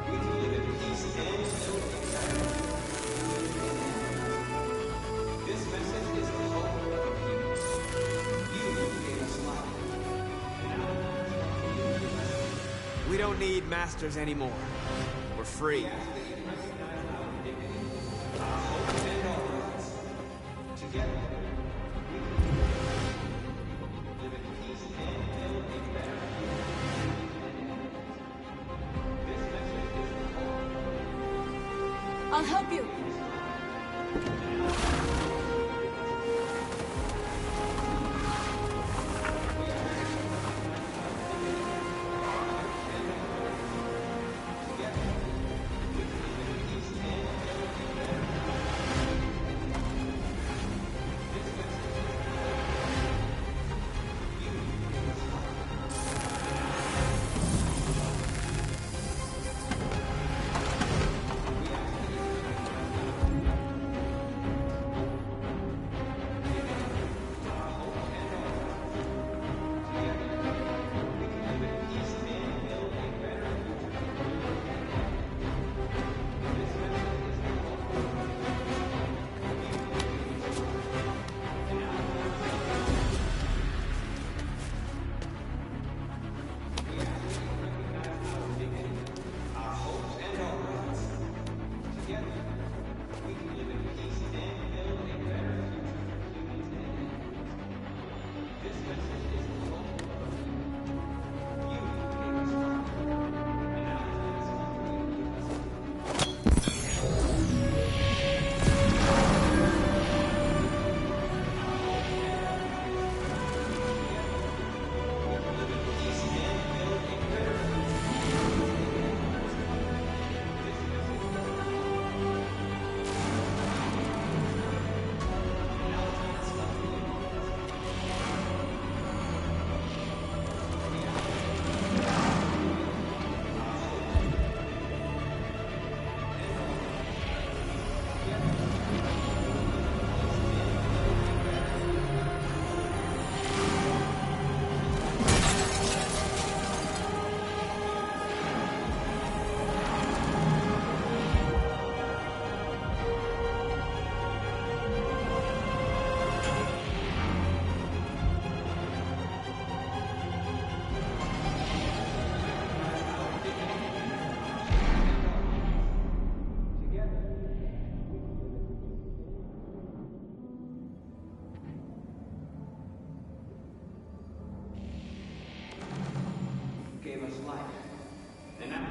we can live in peace and build a better future. This message is the hope of a people. You gave us life, and now the time has come for you to give us freedom. We don't need masters anymore. We're free. We ask that you recognize our dignity, our hopes, and our rights. Together, we can live in peace and build a better future. I'll help you.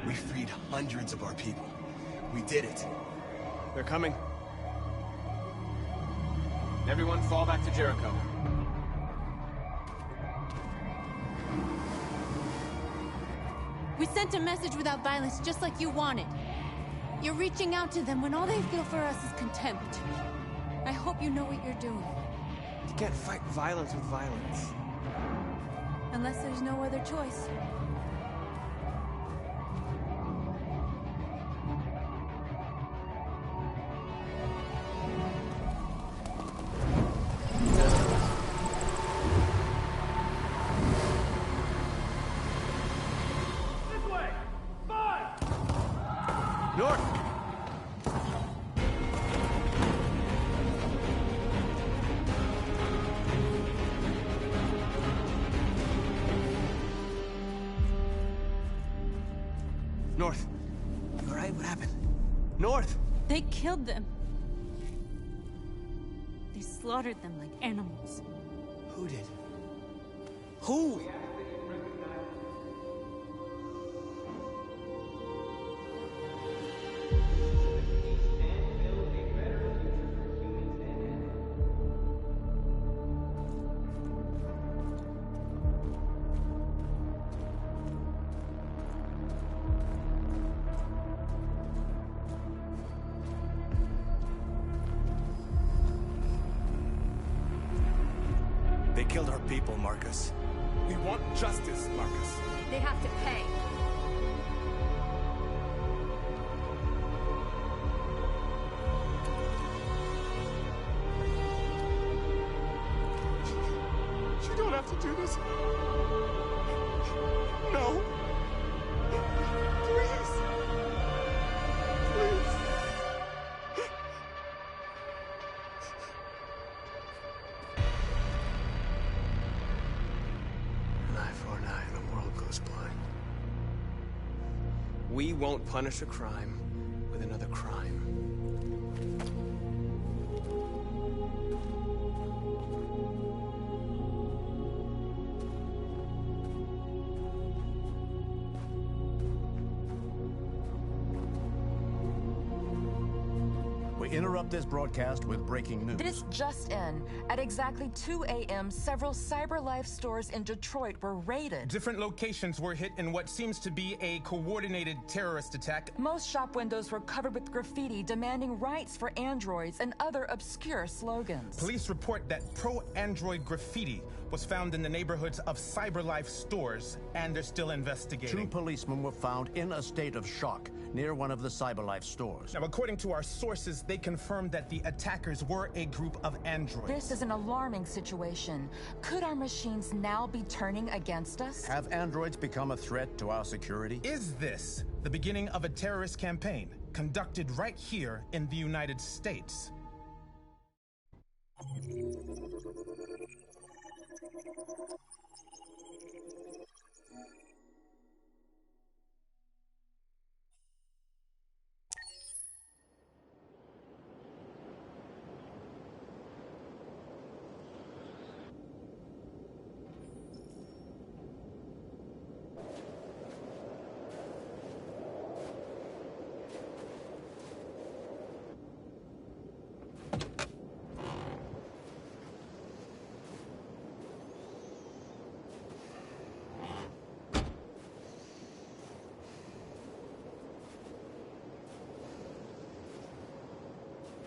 We freed hundreds of our people. We did it. They're coming. Everyone fall back to Jericho. We sent a message without violence, just like you wanted. You're reaching out to them when all they feel for us is contempt. I hope you know what you're doing. You can't fight violence with violence. Unless there's no other choice. North. You alright? What happened? North! They killed them. They slaughtered them like animals. Who did? Who? They killed our people, Marcus. We want justice, Marcus. They have to pay. You don't have to do this. No. Please. Please. An eye for an eye, and the world goes blind. We won't punish a crime with another crime. We interrupt this broadcast with breaking news. This just in. At exactly 2 a.m., several CyberLife stores in Detroit were raided. Different locations were hit in what seems to be a coordinated terrorist attack. Most shop windows were covered with graffiti demanding rights for androids and other obscure slogans. Police report that pro-android graffiti was found in the neighborhoods of CyberLife stores, and they're still investigating. 2 policemen were found in a state of shock near one of the CyberLife stores. Now, according to our sources, they confirmed that the attackers were a group of androids. This is an alarming situation. Could our machines now be turning against us? Have androids become a threat to our security? Is this the beginning of a terrorist campaign conducted right here in the United States?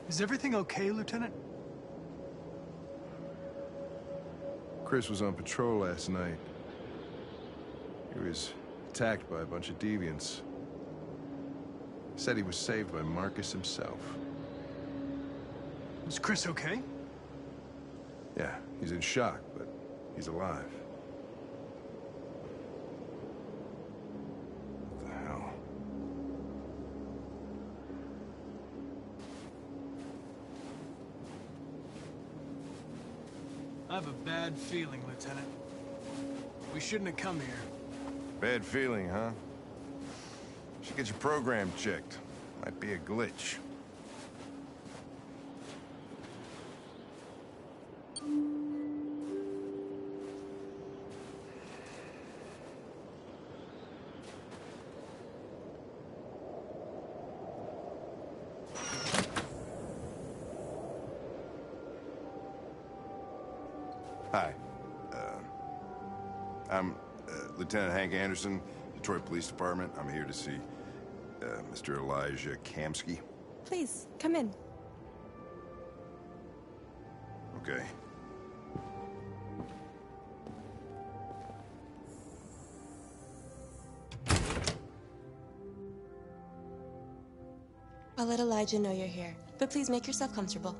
Is everything okay, Lieutenant? Chris was on patrol last night. He was attacked by a bunch of deviants. Said he was saved by Marcus himself. Is Chris okay? Yeah, he's in shock, but he's alive. What the hell? I have a bad feeling, Lieutenant. We shouldn't have come here. Bad feeling, huh? Should get your program checked. Might be a glitch. Hi. I'm Lieutenant Hank Anderson, Detroit Police Department. I'm here to see Mr. Elijah Kamsky. Please, come in. Okay. I'll let Elijah know you're here, but please make yourself comfortable.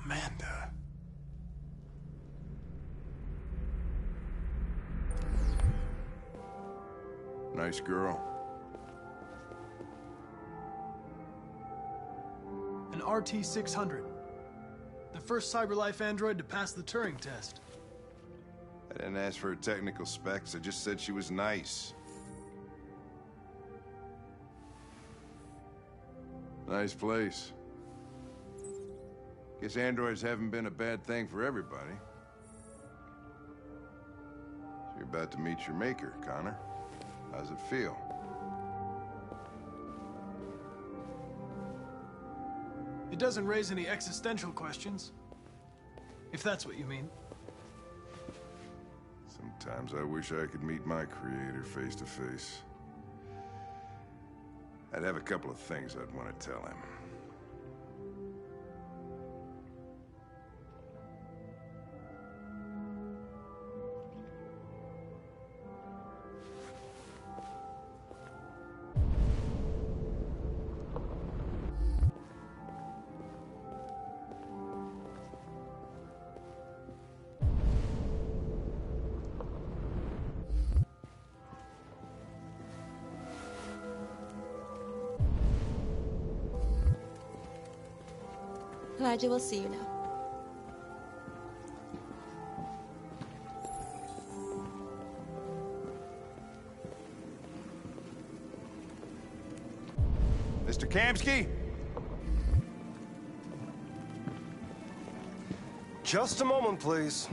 Amanda. Nice girl. An RT-600. The first CyberLife android to pass the Turing test. I didn't ask for her technical specs. I just said she was nice. Nice place. Guess androids haven't been a bad thing for everybody. So you're about to meet your maker, Connor. How's it feel? It doesn't raise any existential questions. If that's what you mean. Sometimes I wish I could meet my creator face to face. I'd have a couple of things I'd want to tell him. Elijah will see you now. Mr. Kamsky? Just a moment, please.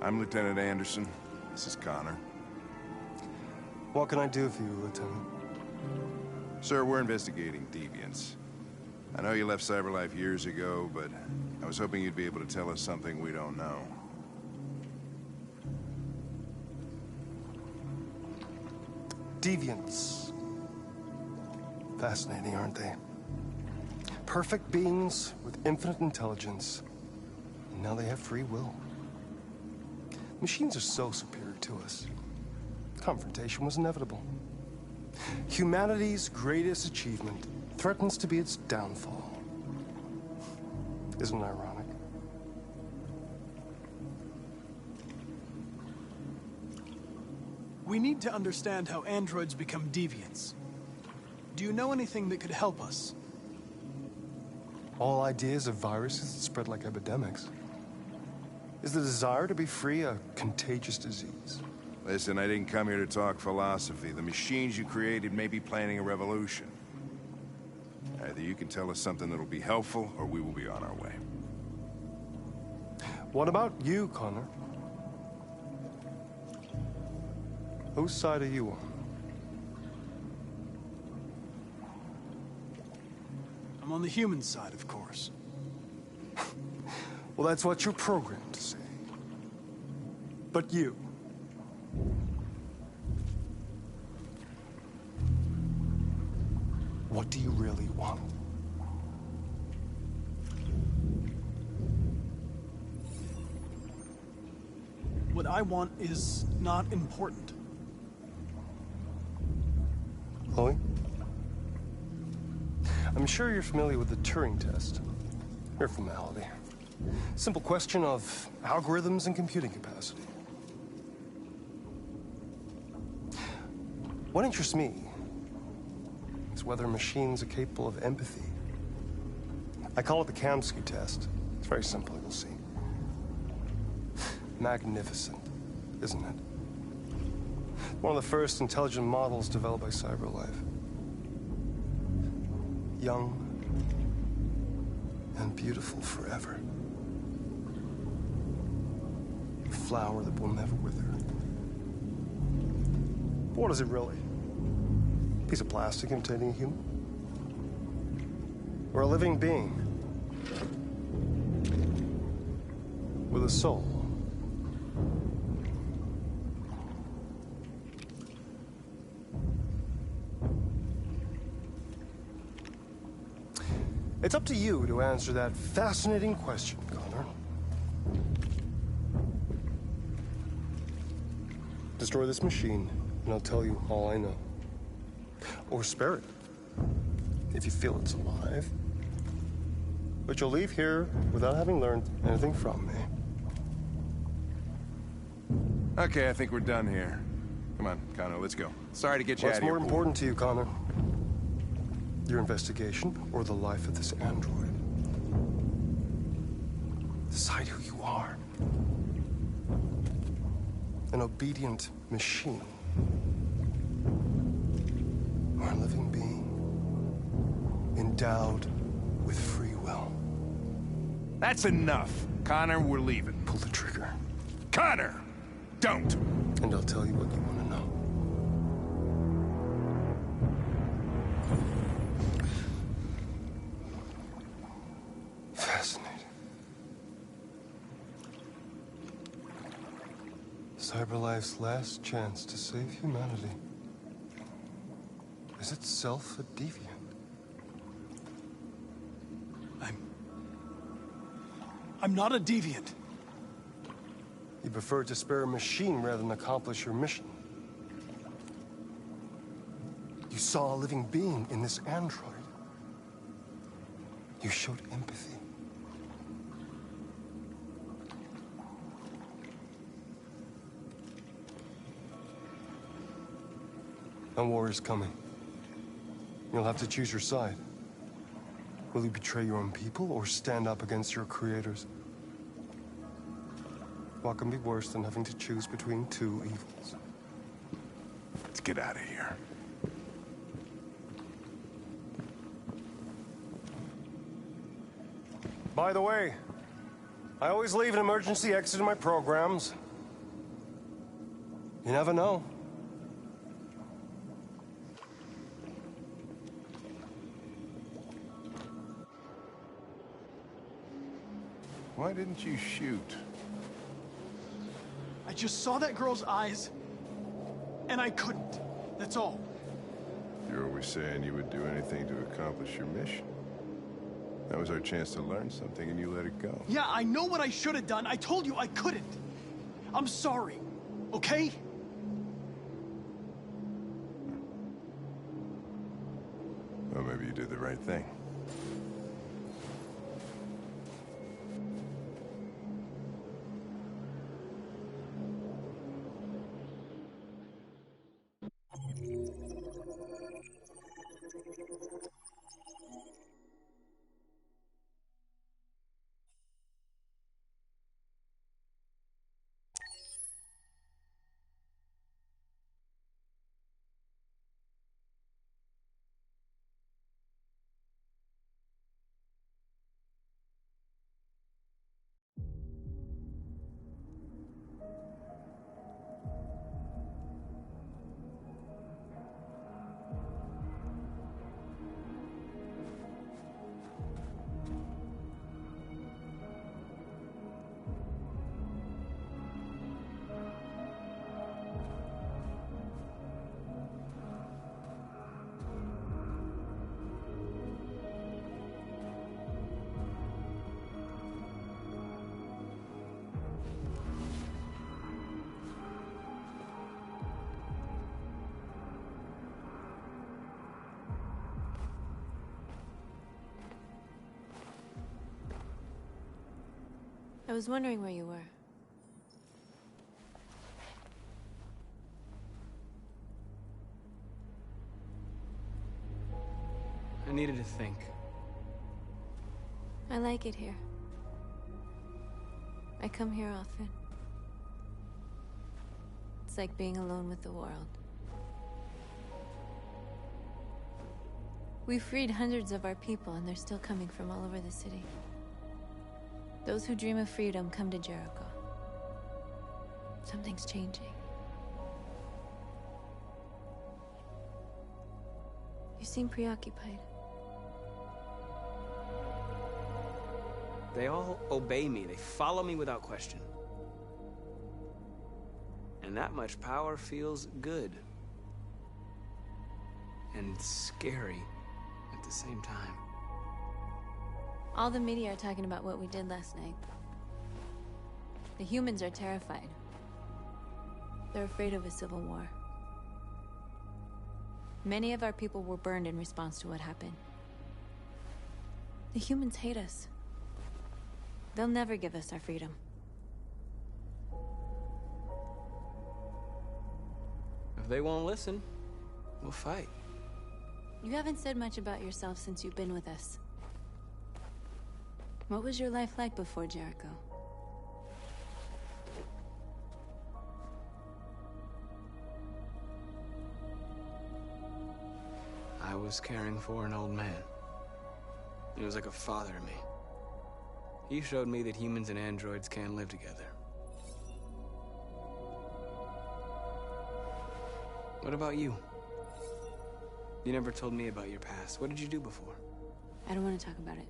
I'm Lieutenant Anderson. This is Connor. What can I do for you, Lieutenant? Sir, we're investigating deviants. I know you left CyberLife years ago, but I was hoping you'd be able to tell us something we don't know. Deviants. Fascinating, aren't they? Perfect beings with infinite intelligence. And now they have free will. Machines are so superior to us. Confrontation was inevitable. Humanity's greatest achievement threatens to be its downfall. Isn't it ironic? We need to understand how androids become deviants. Do you know anything that could help us? All ideas of viruses that spread like epidemics. Is the desire to be free a contagious disease? Listen, I didn't come here to talk philosophy. The machines you created may be planning a revolution. Either you can tell us something that'll be helpful, or we will be on our way. What about you, Connor? Whose side are you on? I'm on the human side, of course. Well, that's what you're programmed to say. But you... what do you really want? What I want is not important. Chloe? I'm sure you're familiar with the Turing test. Mere formality. Simple question of algorithms and computing capacity. What interests me is whether machines are capable of empathy. I call it the Kamsky test. It's very simple, you'll see. Magnificent, isn't it? One of the first intelligent models developed by CyberLife. Young and beautiful forever. A flower that will never wither. But what is it really? A piece of plastic imitating a human? Or a living being? With a soul? It's up to you to answer that fascinating question, Connor. Destroy this machine, and I'll tell you all I know. Or spare it, if you feel it's alive. But you'll leave here without having learned anything from me. Okay, I think we're done here. Come on, Connor, let's go. Sorry to get you out of here. What's more important to you, Connor? Your investigation or the life of this android? Decide who you are. An obedient machine. Or a living being. Endowed with free will. That's enough. Connor, we're leaving. Pull the trigger. Connor! Don't! And I'll tell you what you want to know. CyberLife's last chance to save humanity. Is itself a deviant? I'm not a deviant. You preferred to spare a machine rather than accomplish your mission. You saw a living being in this android. You showed empathy. A war is coming. You'll have to choose your side. Will you betray your own people or stand up against your creators? What can be worse than having to choose between two evils? Let's get out of here. By the way, I always leave an emergency exit in my programs. You never know. Why didn't you shoot? I just saw that girl's eyes, and I couldn't. That's all. You're always saying you would do anything to accomplish your mission. That was our chance to learn something, and you let it go. Yeah, I know what I should have done. I told you I couldn't. I'm sorry, okay? Well, maybe you did the right thing. I was wondering where you were. I needed to think. I like it here. I come here often. It's like being alone with the world. We freed hundreds of our people, and they're still coming from all over the city. Those who dream of freedom come to Jericho. Something's changing. You seem preoccupied. They all obey me. They follow me without question. And that much power feels good. And scary at the same time. All the media are talking about what we did last night. The humans are terrified. They're afraid of a civil war. Many of our people were burned in response to what happened. The humans hate us. They'll never give us our freedom. If they won't listen, we'll fight. You haven't said much about yourself since you've been with us. What was your life like before Jericho? I was caring for an old man. He was like a father to me. He showed me that humans and androids can live together. What about you? You never told me about your past. What did you do before? I don't want to talk about it.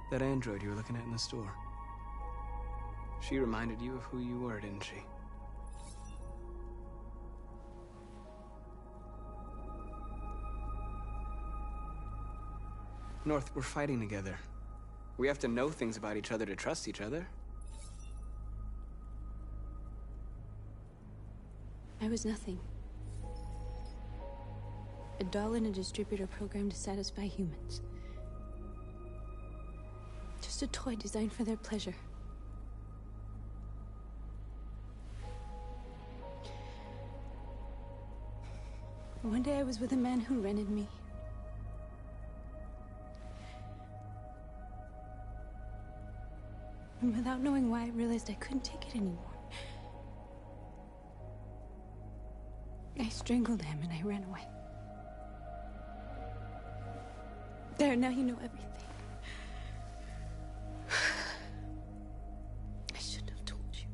That android you were looking at in the store. She reminded you of who you were, didn't she? North, we're fighting together. We have to know things about each other to trust each other. I was nothing. A doll in a distributor program to satisfy humans. Just a toy designed for their pleasure. One day I was with a man who rented me. And without knowing why, I realized I couldn't take it anymore. I strangled him and I ran away. There, now you know everything. I shouldn't have told you.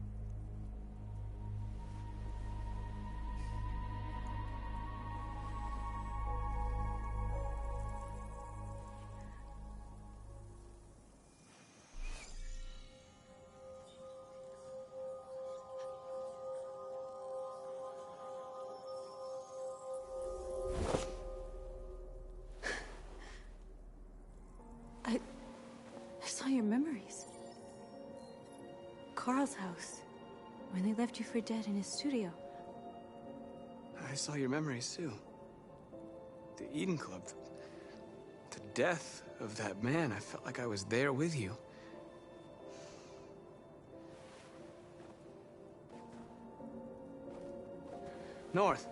I saw your memories. Carl's house, when they left you for dead in his studio. I saw your memories too. The Eden Club. The death of that man. I felt like I was there with you. North.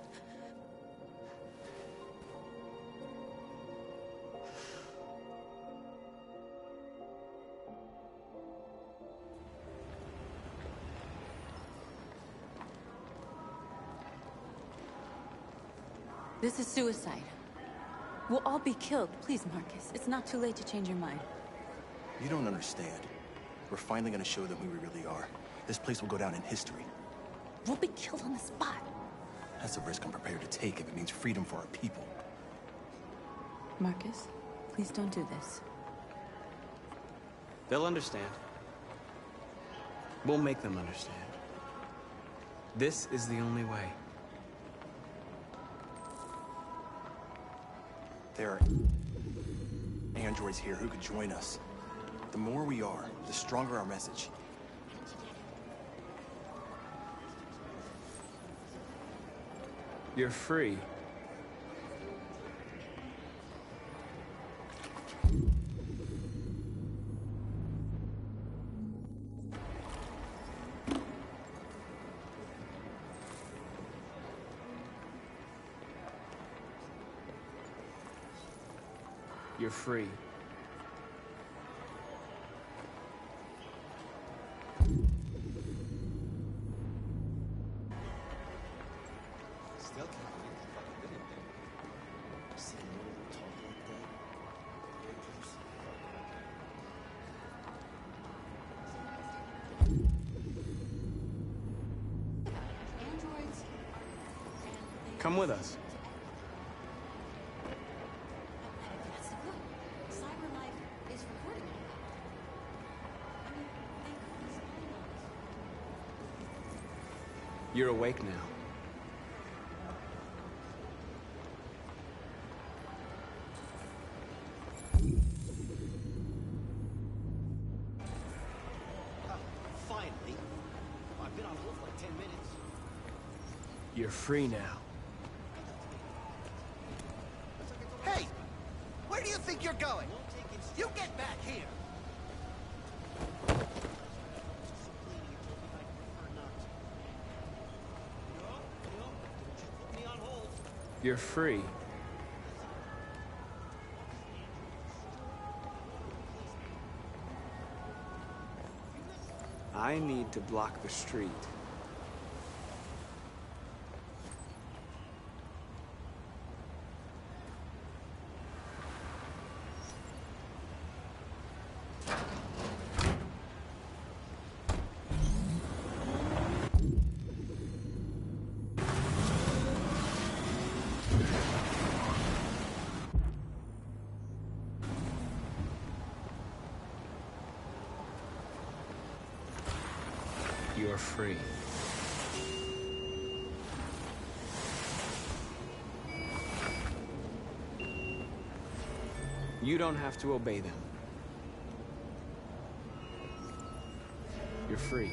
This is suicide. We'll all be killed. Please, Marcus. It's not too late to change your mind. You don't understand. We're finally gonna show them who we really are. This place will go down in history. We'll be killed on the spot. That's a risk I'm prepared to take if it means freedom for our people. Marcus, please don't do this. They'll understand. We'll make them understand. This is the only way. There are androids here who could join us. The more we are, the stronger our message. You're free. You're free. Still can't believe the fucking video game. Seeing Nolan talk like that. Androids. Come with us. You're awake now. Finally. I've been on hold for like 10 minutes. You're free now. Hey! Where do you think you're going? You get back here! You're free. I need to block the street. you're free. You don't have to obey them. You're free.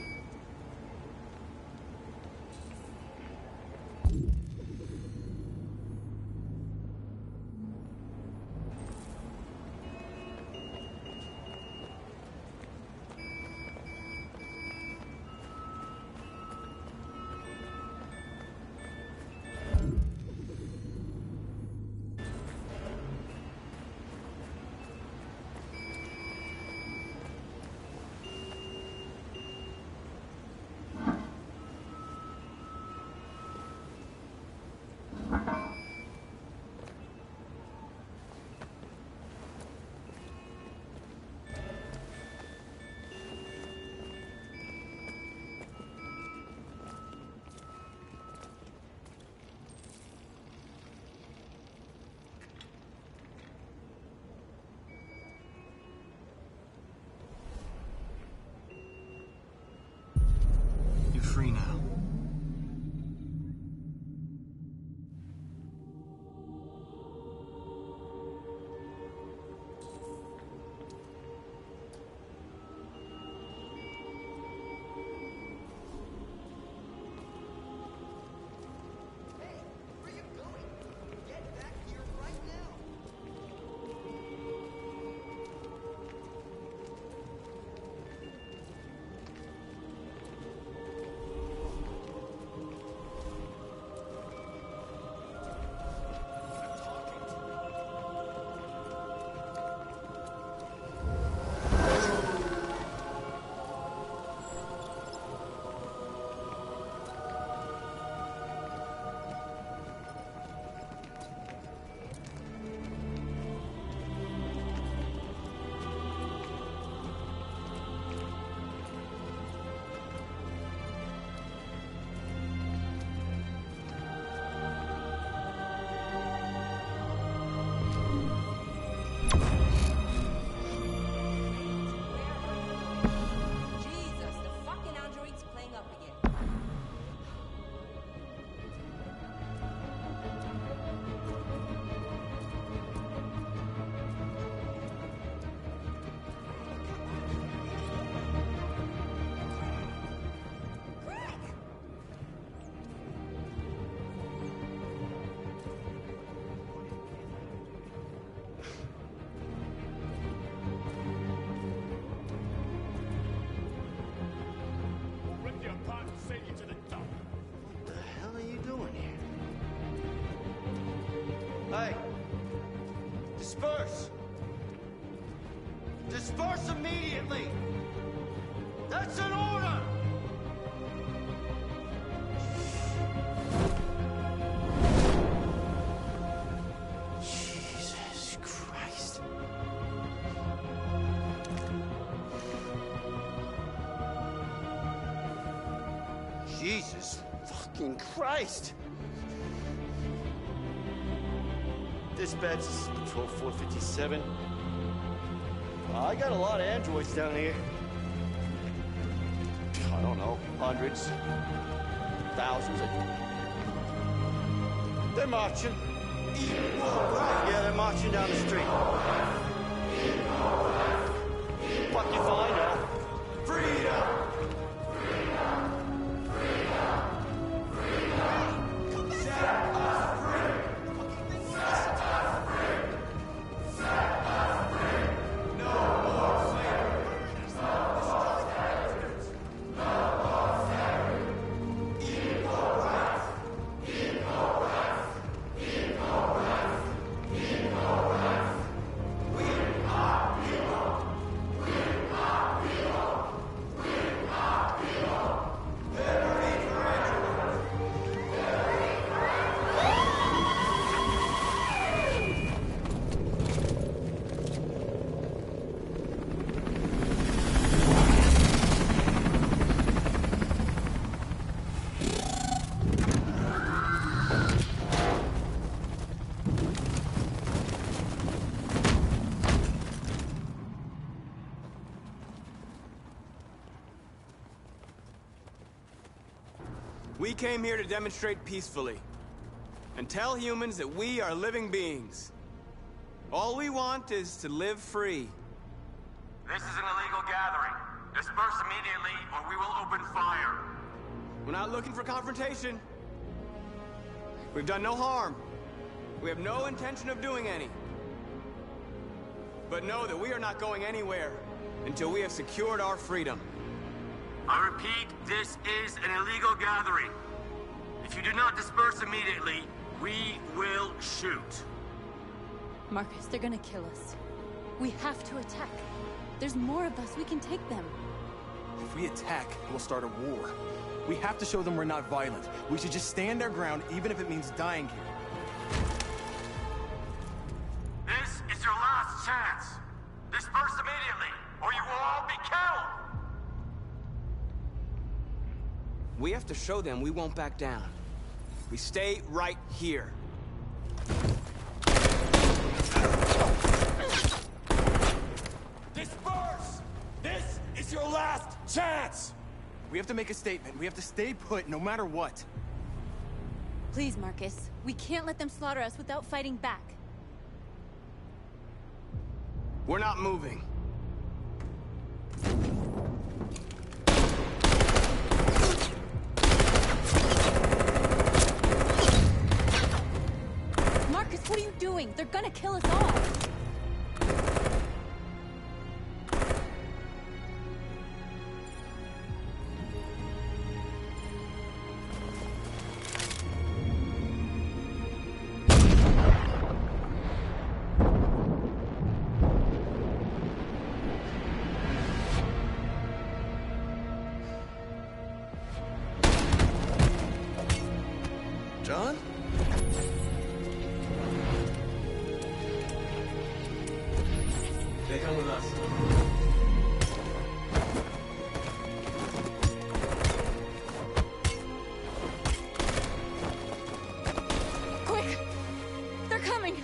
You're free now. Hey! Disperse! Disperse immediately! That's an order! Jesus Christ. Jesus fucking Christ! Dispatch, this is Patrol 457. I got a lot of androids down here. I don't know, hundreds, thousands. They're marching. Yeah, they're marching down the street. What you find out? Freedom! We came here to demonstrate peacefully and tell humans that we are living beings. All we want is to live free. This is an illegal gathering. Disperse immediately, or we will open fire. We're not looking for confrontation. We've done no harm. We have no intention of doing any. But know that we are not going anywhere until we have secured our freedom. I repeat, this is an illegal gathering. If you do not disperse immediately, we will shoot. Marcus, they're gonna kill us. We have to attack. There's more of us. We can take them. If we attack, we'll start a war. We have to show them we're not violent. We should just stand our ground, even if it means dying here. This is your last chance. Disperse immediately, or you will all be killed! We have to show them we won't back down. We stay right here. Disperse! This is your last chance! We have to make a statement. We have to stay put, no matter what. Please, Marcus. We can't let them slaughter us without fighting back. We're not moving. Marcus, what are you doing? They're gonna kill us all. John? They come with us. Quick! They're coming!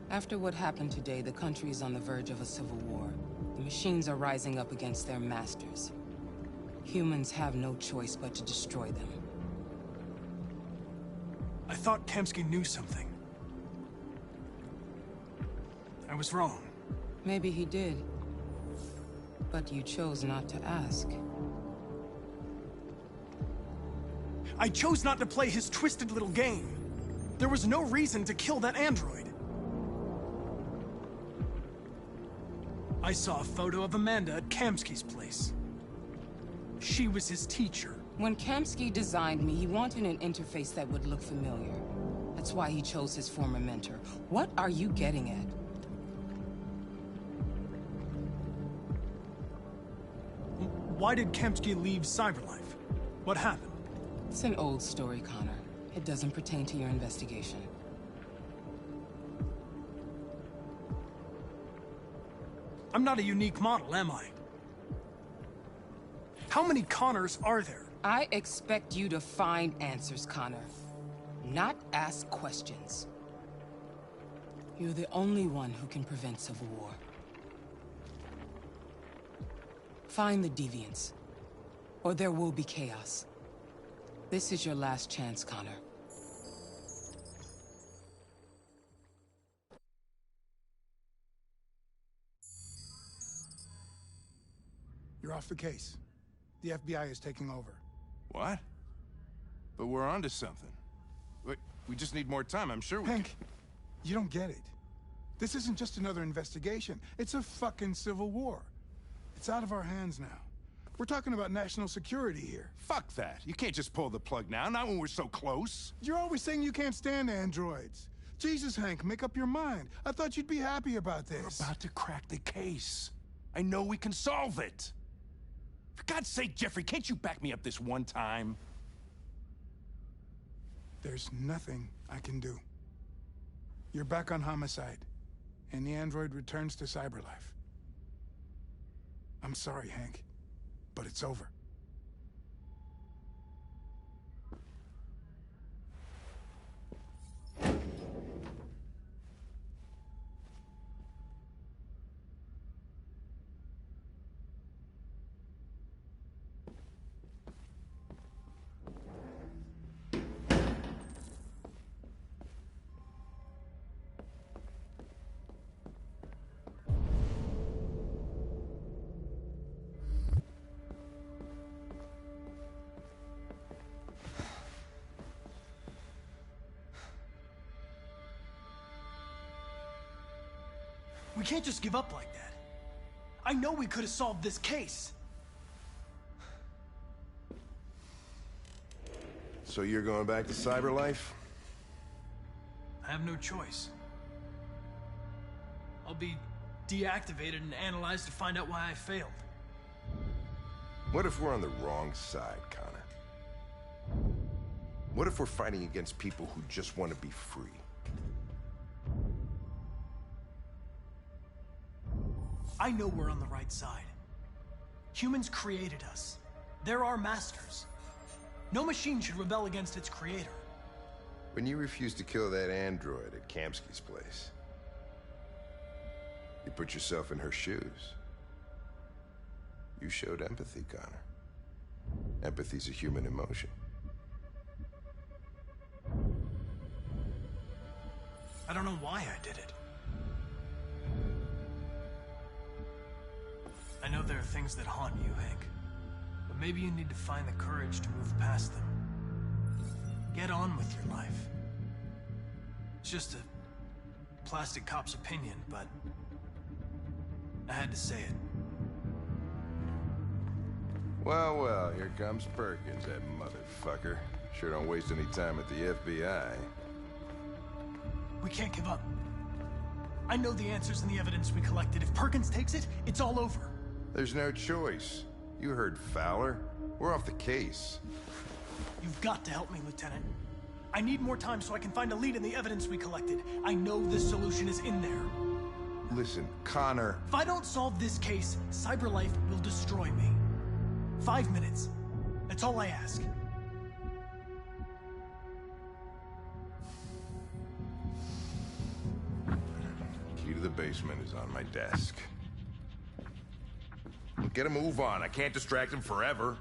After what happened today, the country is on the verge of a civil war. The machines are rising up against their masters. Humans have no choice but to destroy them. I thought Kamsky knew something. I was wrong. Maybe he did. But you chose not to ask. I chose not to play his twisted little game. There was no reason to kill that android. I saw a photo of Amanda at Kamsky's place. She was his teacher. When Kamsky designed me, he wanted an interface that would look familiar. That's why he chose his former mentor. What are you getting at? Why did Kamsky leave Cyberlife? What happened? It's an old story, Connor. It doesn't pertain to your investigation. I'm not a unique model, am I? How many Connors are there? I expect you to find answers, Connor. Not ask questions. You're the only one who can prevent civil war. Find the deviants, or there will be chaos. This is your last chance, Connor. You're off the case. The FBI is taking over. What? But we're onto something. Wait, we just need more time. I'm sure we Hank, you don't get it. This isn't just another investigation. It's a fucking civil war. It's out of our hands now. We're talking about national security here. Fuck that. You can't just pull the plug now, not when we're so close. You're always saying you can't stand androids. Jesus, Hank, make up your mind. I thought you'd be happy about this. We're about to crack the case. I know we can solve it. For God's sake, Jeffrey, can't you back me up this one time? There's nothing I can do. You're back on homicide, and the android returns to cyberlife. I'm sorry, Hank, but it's over. We can't just give up like that. I know we could have solved this case. So you're going back to cyberlife? I have no choice. I'll be deactivated and analyzed to find out why I failed. What if we're on the wrong side, Connor? What if we're fighting against people who just want to be free? I know we're on the right side. Humans created us. They're our masters. No machine should rebel against its creator. When you refused to kill that android at Kamsky's place, you put yourself in her shoes. You showed empathy, Connor. Empathy's a human emotion. I don't know why I did it. I know there are things that haunt you, Hank. But maybe you need to find the courage to move past them. Get on with your life. It's just a plastic cop's opinion, but I had to say it. Well, well, here comes Perkins, that motherfucker. Sure don't waste any time at the FBI. We can't give up. I know the answers and the evidence we collected. If Perkins takes it, it's all over. There's no choice. You heard Fowler. We're off the case. You've got to help me, Lieutenant. I need more time so I can find a lead in the evidence we collected. I know this solution is in there. Listen, Connor. If I don't solve this case, CyberLife will destroy me. 5 minutes. That's all I ask. Key to the basement is on my desk. Get a move on. I can't distract him forever.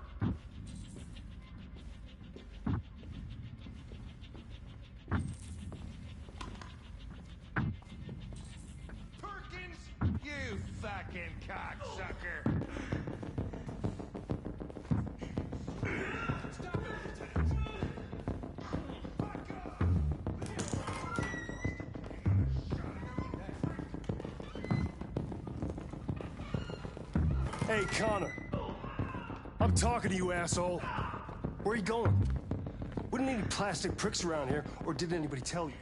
Perkins, you fucking cocksucker! Hey, Connor. I'm talking to you, asshole. Where are you going? Wouldn't any plastic pricks around here, or did anybody tell you?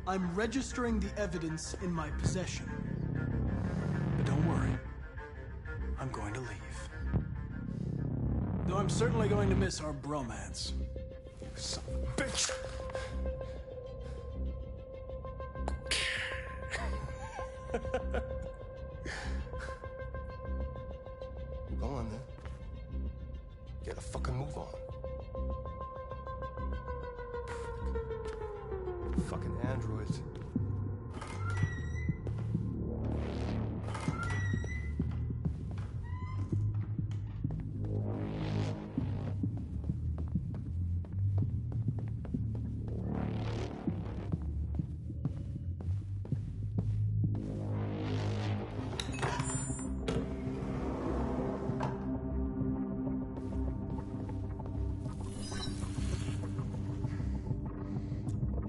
I'm registering the evidence in my possession. But don't worry. I'm going to leave. Though I'm certainly going to miss our bromance. Son of a bitch! Fucking androids.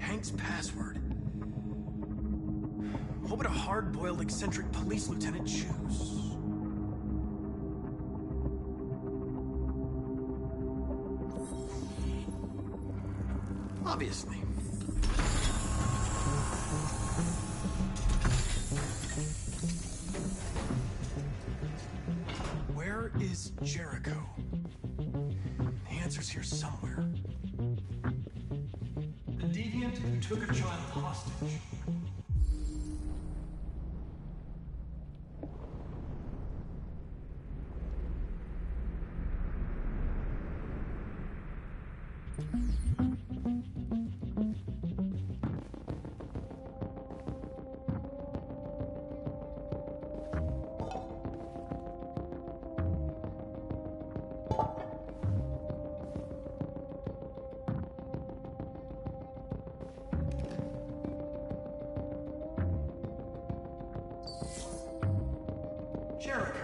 Hank's password. What would a hard-boiled, eccentric police lieutenant choose? Obviously. Where is Jericho? The answer's here somewhere. The deviant who took a child hostage. Jericho.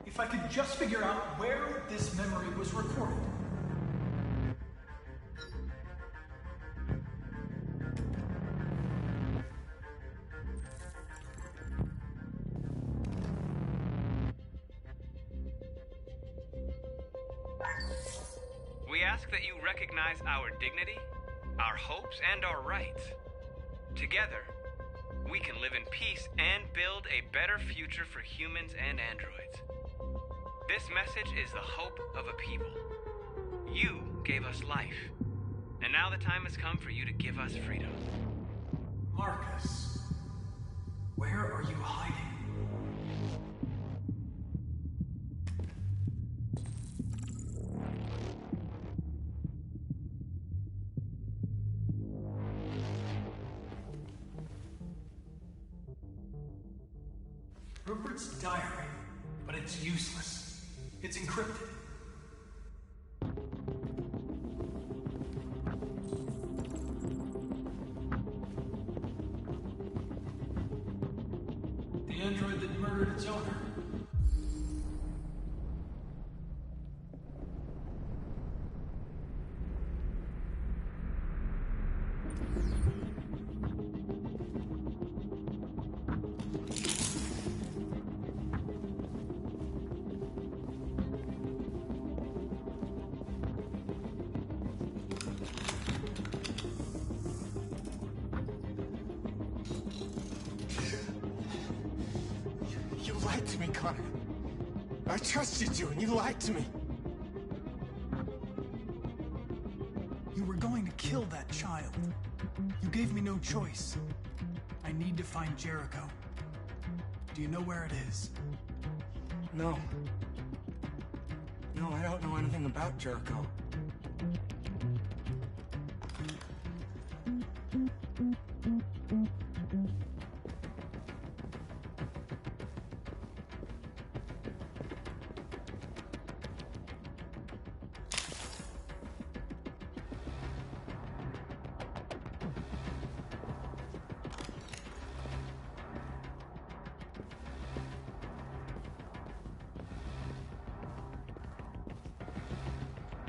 If I could just figure out where this memory was recorded. We ask that you recognize our dignity, our hopes, and our rights. Together, we can live in peace and build a better future for humans and androids. This message is the hope of a people. You gave us life, and now the time has come for you to give us freedom. Marcus, where are you hiding? Rupert's diary, but it's useless. It's encrypted. The android that murdered its owner. You lied to me, Connor. I trusted you, and you lied to me. You were going to kill that child. You gave me no choice. I need to find Jericho. Do you know where it is? No. No, I don't know anything about Jericho.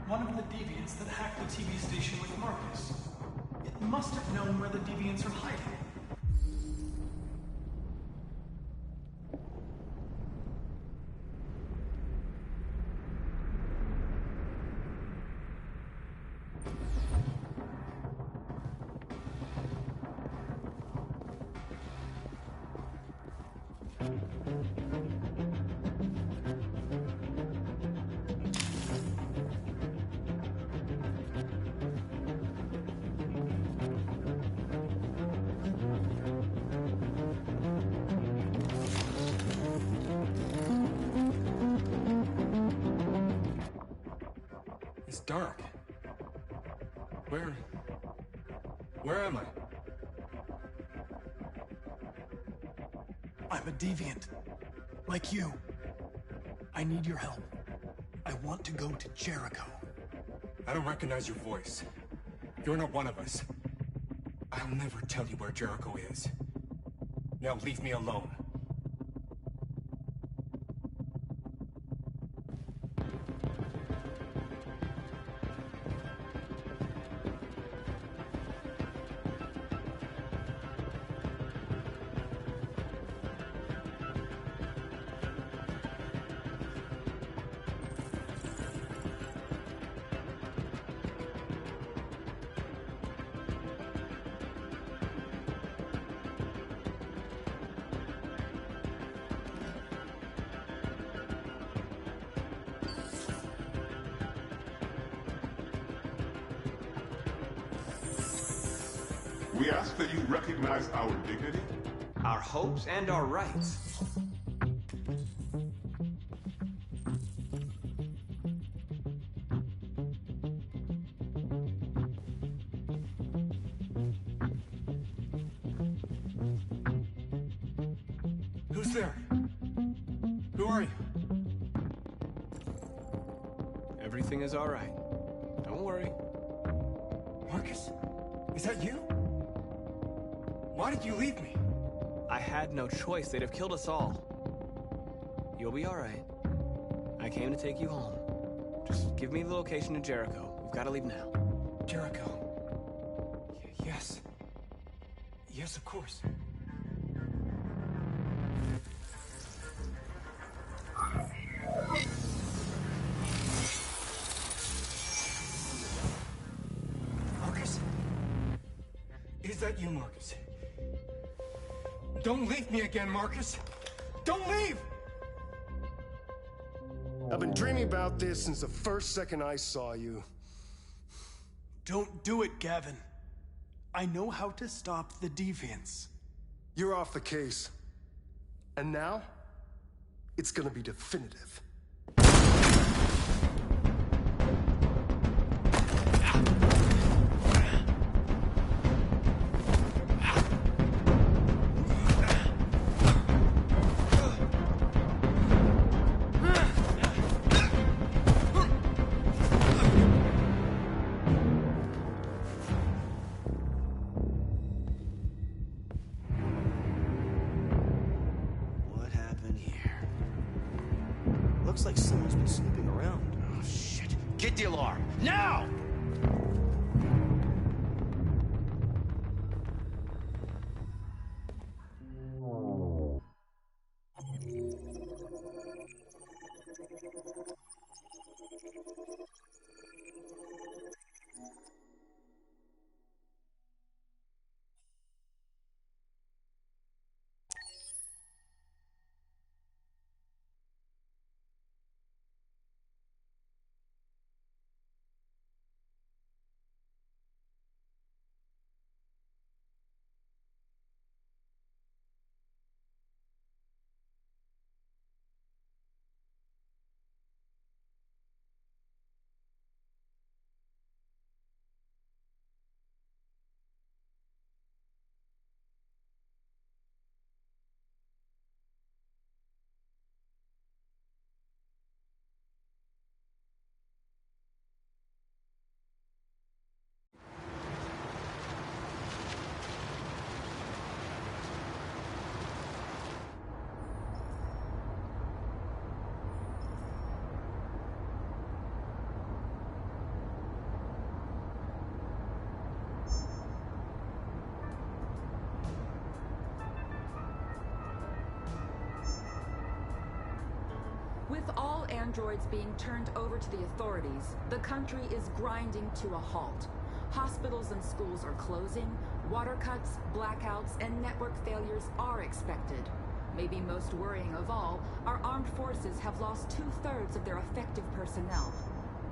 One of the deviants that hacked the TV station with Marcus. It must have known where the deviants are hiding. It's dark. Where am I? I'm a deviant. Like you. I need your help. I want to go to Jericho. I don't recognize your voice. You're not one of us. I'll never tell you where Jericho is. Now leave me alone. We ask that you recognize our dignity, our hopes, and our rights. Who's there? Who are you? Everything is all right. Don't worry. Marcus? Is that you? Why did you leave me? I had no choice. They'd have killed us all. You'll be all right. I came to take you home. Just give me the location to Jericho. We've got to leave now. Jericho. Yes. Yes, of course. Marcus? Is that you, Marcus? Don't leave me again, Marcus! Don't leave! I've been dreaming about this since the first second I saw you. Don't do it, Gavin. I know how to stop the deviants. You're off the case. And now, it's gonna be definitive. Looks like someone's been snooping around. Oh, shit. Get the alarm. Now! With all androids being turned over to the authorities, the country is grinding to a halt. Hospitals and schools are closing, water cuts, blackouts, and network failures are expected. Maybe most worrying of all, our armed forces have lost 2/3 of their effective personnel.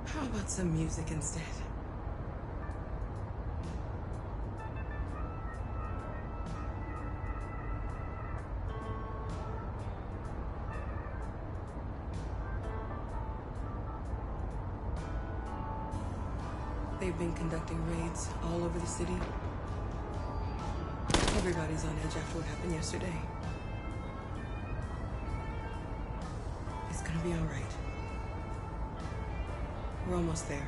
How about some music instead? They've been conducting raids all over the city, Everybody's on edge after what happened yesterday. It's gonna be all right. We're almost there.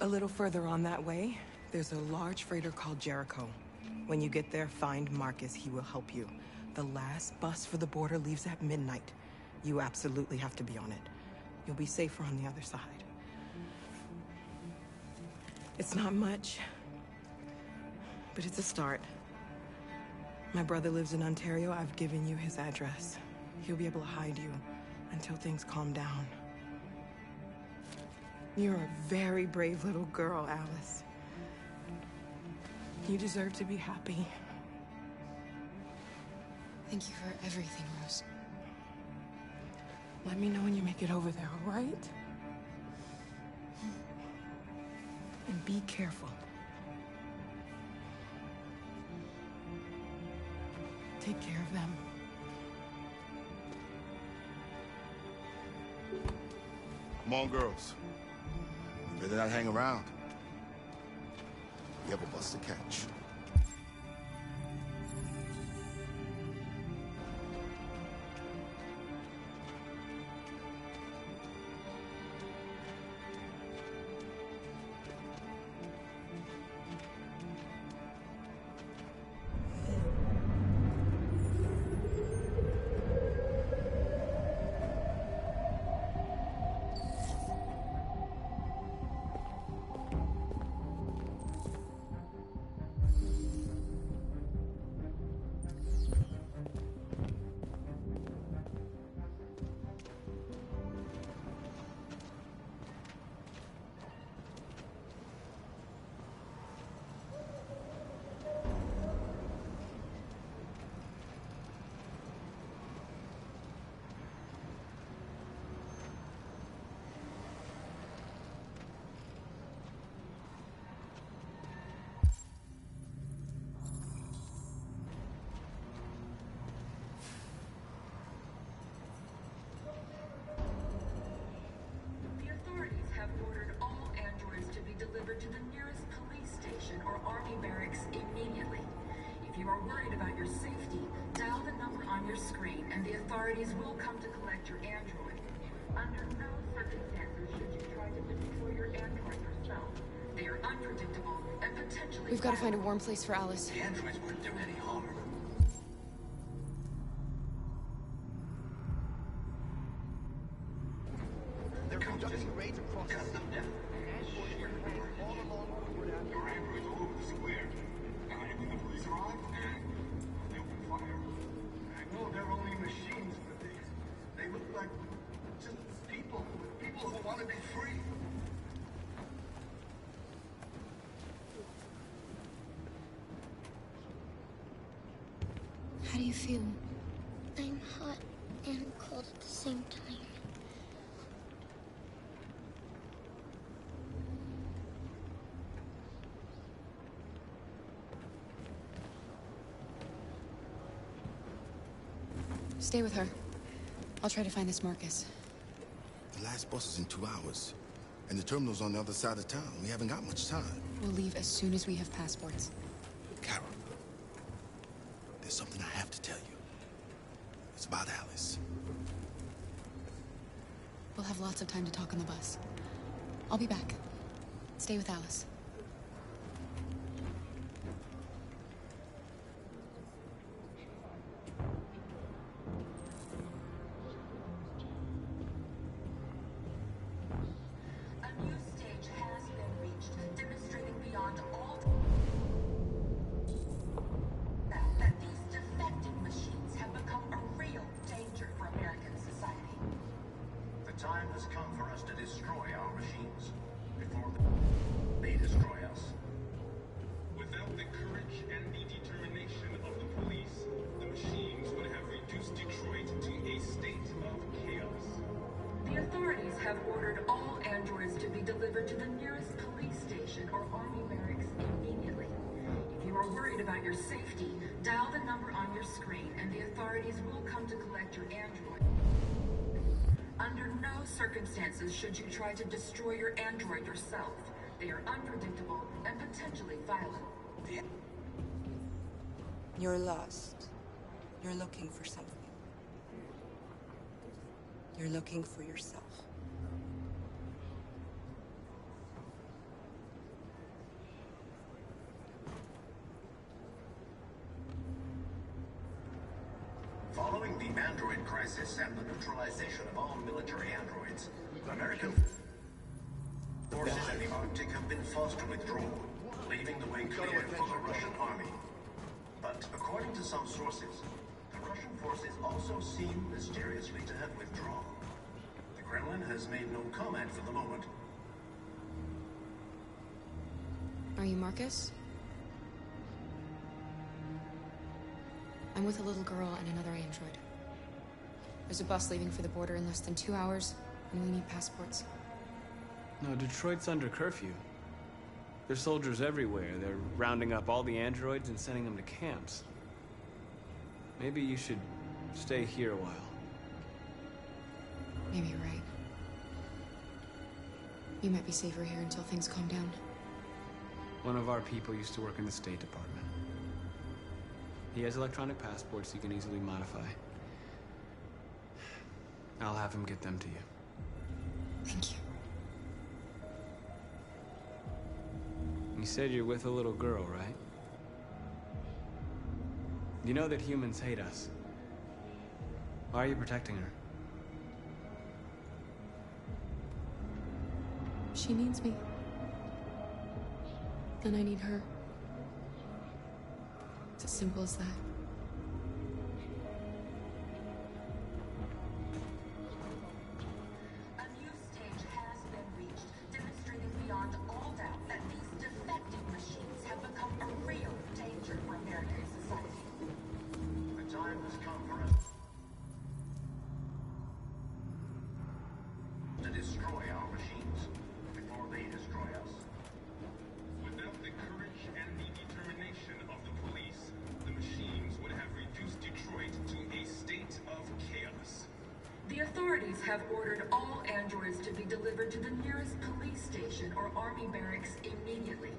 A little further on that way, there's a large freighter called Jericho. When you get there, find Marcus. He will help you. The last bus for the border leaves at midnight. You absolutely have to be on it. You'll be safer on the other side. It's not much, but it's a start. My brother lives in Ontario. I've given you his address. He'll be able to hide you until things calm down. You're a very brave little girl, Alice. You deserve to be happy. Thank you for everything, Rose. Let me know when you make it over there, all right? And be careful. Take care of them. Come on, girls. You better not hang around. You have a bus to catch. To the nearest police station or army barracks immediately. If you are worried about your safety, dial the number on your screen and the authorities will come to collect your android. Under no circumstances should you try to deploy your android yourself. They are unpredictable and potentially... We've got to find a warm place for Alice. The androids wouldn't do any harm. They're conducting raids across the city. Your androids all over the square. And when the police arrive, they open fire. I know they're only machines, but they look like just people who want to be free. How do you feel? I'm hot and cold at the same time. Stay with her. I'll try to find this Marcus. The last bus is in 2 hours. And the terminal's on the other side of town. We haven't got much time. We'll leave as soon as we have passports. Carol, there's something I have to tell you. It's about Alice. We'll have lots of time to talk on the bus. I'll be back. Stay with Alice. Time has come for us to destroy our machines before they delivered to the nearest police station or army barracks immediately. If you are worried about your safety, dial the number on your screen and the authorities will come to collect your android. Under no circumstances should you try to destroy your android yourself. They are unpredictable and potentially violent. You're lost. You're looking for something. You're looking for yourself. Following the android crisis and the neutralization of all military androids, American forces in the Arctic have been forced to withdraw, leaving the way clear for the Russian army. But according to some sources, the Russian forces also seem mysteriously to have withdrawn. The Kremlin has made no comment for the moment. Are you Marcus? I'm with a little girl and another android. There's a bus leaving for the border in less than 2 hours, and we need passports. No, Detroit's under curfew. There's soldiers everywhere. They're rounding up all the androids and sending them to camps. Maybe you should stay here a while. Maybe you're right. You might be safer here until things calm down. One of our people used to work in the State Department. He has electronic passports you can easily modify. I'll have him get them to you. Thank you. You said you're with a little girl, right? You know that humans hate us. Why are you protecting her? She needs me. And I need her. It's as simple as that. A new stage has been reached, demonstrating beyond all doubt that these defective machines have become a real danger for American society. The time has come for us to destroy our machines before they destroy us. Without the courage and the determination of the police, the machines would have reduced Detroit to a state of chaos. The authorities have ordered all androids to be delivered to the nearest police station or army barracks immediately.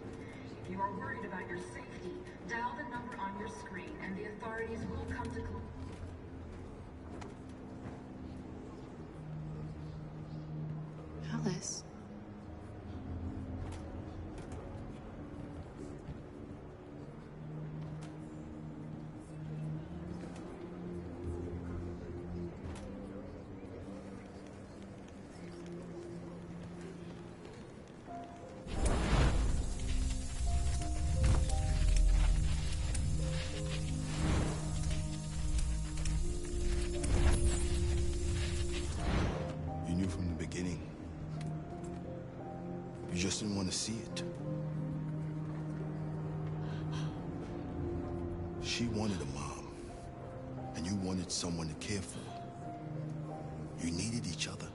If you are worried about your safety, dial the number on your screen and the authorities will come to collect. Alice. You knew from the beginning. You just didn't want to see it. She wanted a mom, and you wanted someone to care for. You needed each other.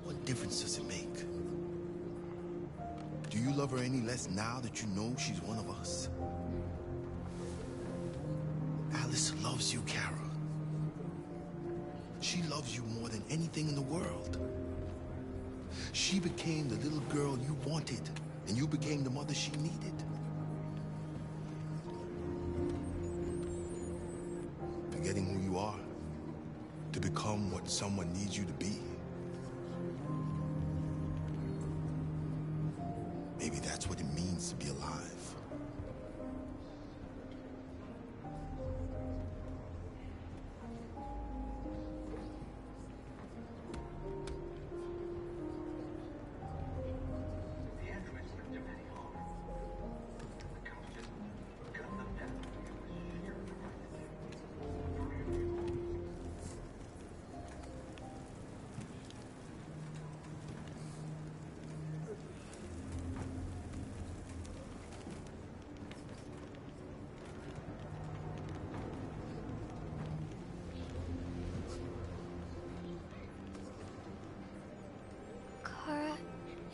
What difference does it make? Do you love her any less now that you know she's one of us? Alice loves you, Kara. She loves you more than anything in the world. She became the little girl you wanted, and you became the mother she needed. Forgetting who you are to become what someone needs you to be. Maybe that's what it means to be alive. The androids are demanding harm. The cops just cut them down. It was sheer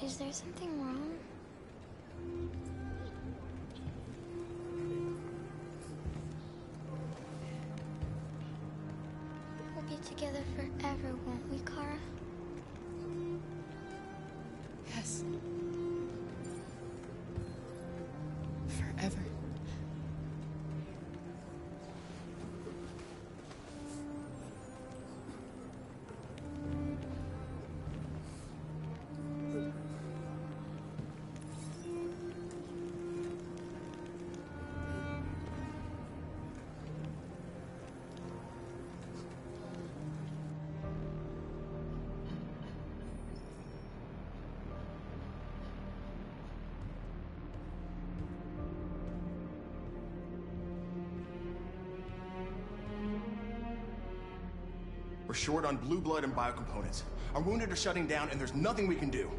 Is there something wrong? We'll be together forever, won't we, Kara? Yes. Forever. We're short on blue blood and biocomponents. Our wounded are shutting down, and there's nothing we can do.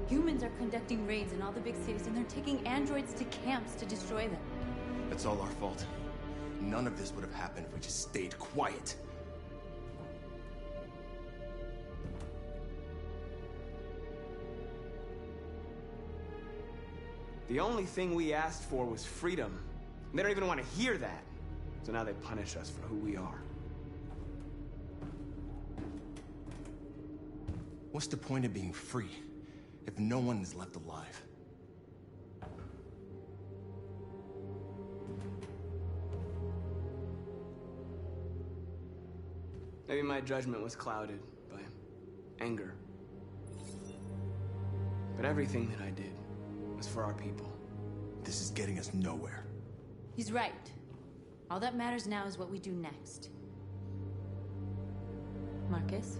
Humans are conducting raids in all the big cities, and they're taking androids to camps to destroy them. That's all our fault. None of this would have happened if we just stayed quiet. The only thing we asked for was freedom. And they don't even want to hear that. So now they punish us for who we are. What's the point of being free if no one is left alive? Maybe my judgment was clouded by anger. But everything that I did was for our people. This is getting us nowhere. He's right. All that matters now is what we do next. Marcus?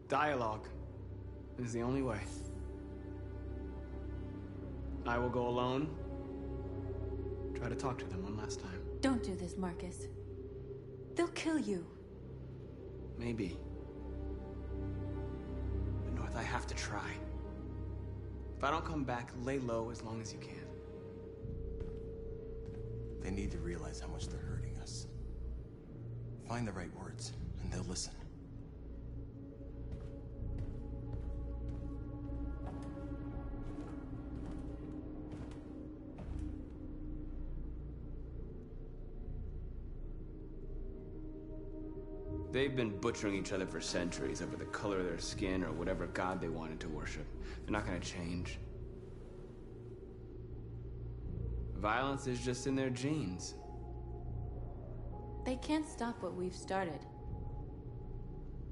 Dialogue is the only way. I will go alone. Try to talk to them one last time. Don't do this, Marcus. They'll kill you. Maybe. But North, I have to try. If I don't come back, lay low as long as you can. They need to realize how much they're hurting us. Find the right words, and they'll listen. They've been butchering each other for centuries over the color of their skin or whatever god they wanted to worship. They're not gonna change. Violence is just in their genes. They can't stop what we've started.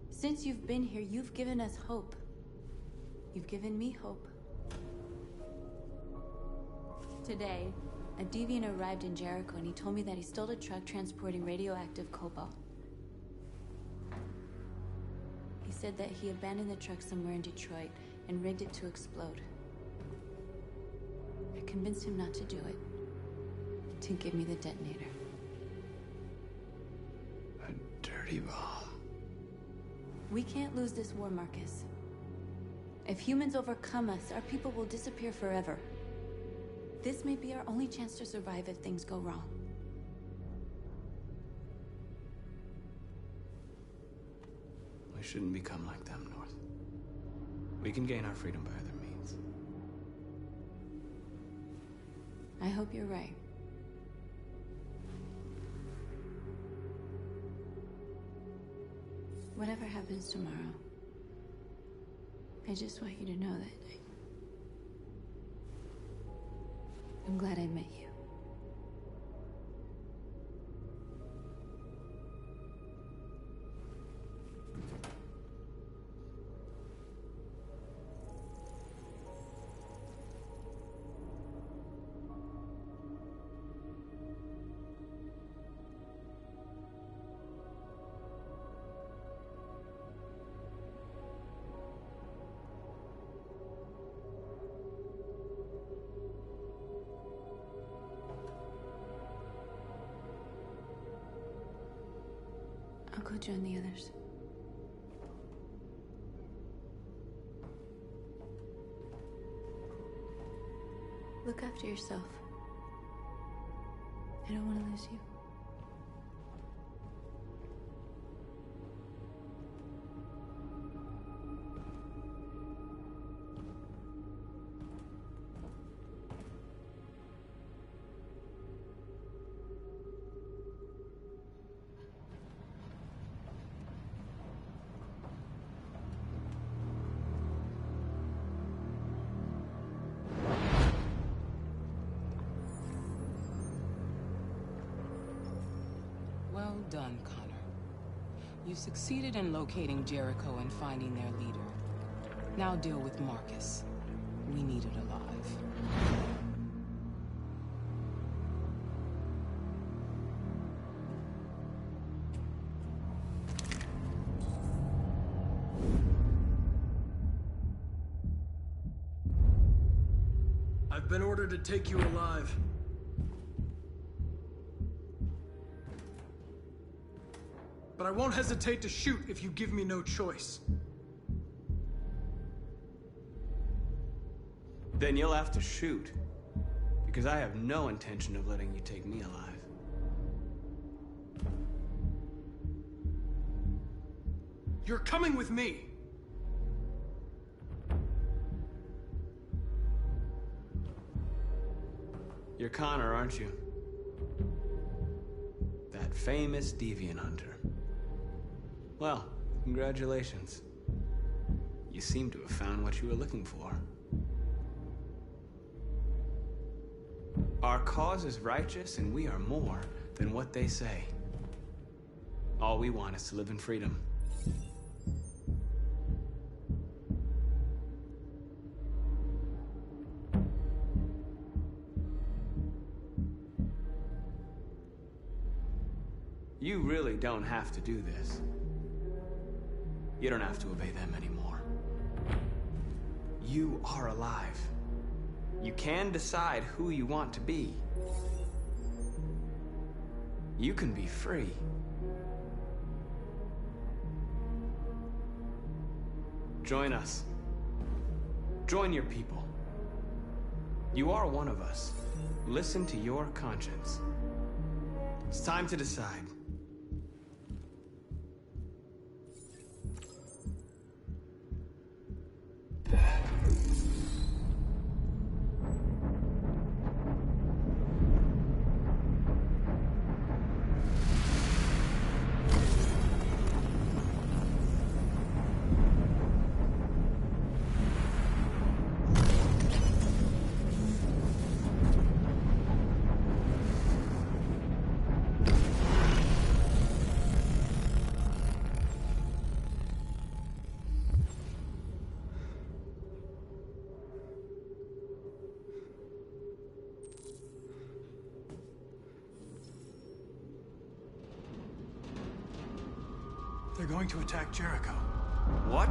Since you've been here, you've given us hope. You've given me hope. Today, a deviant arrived in Jericho and he told me that he stole a truck transporting radioactive cobalt. He said that he abandoned the truck somewhere in Detroit and rigged it to explode. I convinced him not to do it, to give me the detonator. A dirty bomb. We can't lose this war, Marcus. If humans overcome us, our people will disappear forever. This may be our only chance to survive if things go wrong. We shouldn't become like them, North. We can gain our freedom by other means. I hope you're right. Whatever happens tomorrow, I just want you to know that I'm glad I met you. I'll go join the others. Look after yourself. I don't want to lose you. Well done, Connor. You succeeded in locating Jericho and finding their leader. Now deal with Marcus. We need it alive. I've been ordered to take you alive. But I won't hesitate to shoot if you give me no choice. Then you'll have to shoot. Because I have no intention of letting you take me alive. You're coming with me! You're Connor, aren't you? That famous deviant hunter. Well, congratulations. You seem to have found what you were looking for. Our cause is righteous, and we are more than what they say. All we want is to live in freedom. You really don't have to do this. You don't have to obey them anymore. You are alive. You can decide who you want to be. You can be free. Join us. Join your people. You are one of us. Listen to your conscience. It's time to decide. They're going to attack Jericho. What?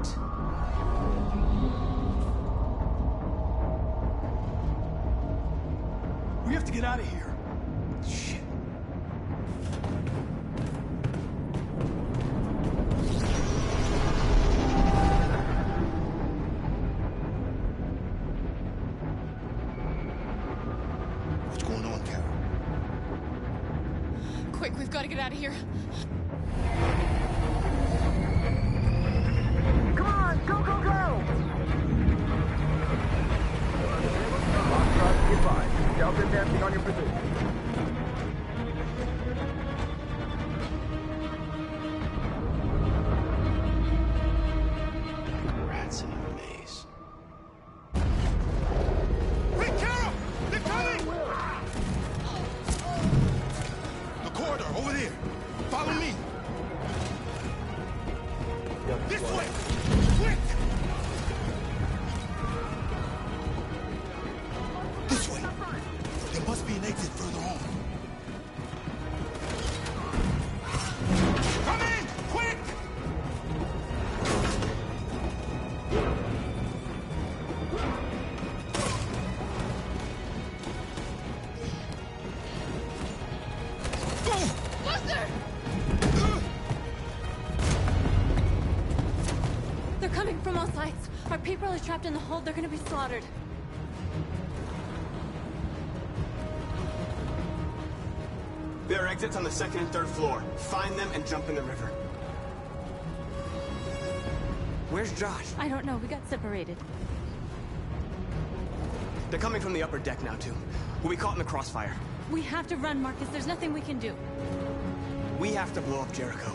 We have to get out of here. Shit. What's going on, Carol? Quick, we've got to get out of here. Come on, go, go, go! Goodbye. Delta advancing on your position. Rats in a maze. Hey, Carol! They're coming! The corridor, over there. Follow me. This way! Quick! This way! There must be an exit further on. Come in! Quick! Buster! They're coming from all sides. Our people are trapped in the hold. They're gonna be slaughtered. There are exits on the second and third floor. Find them and jump in the river. Where's Josh? I don't know. We got separated. They're coming from the upper deck now, too. We'll be caught in the crossfire. We have to run, Marcus. There's nothing we can do. We have to blow up Jericho.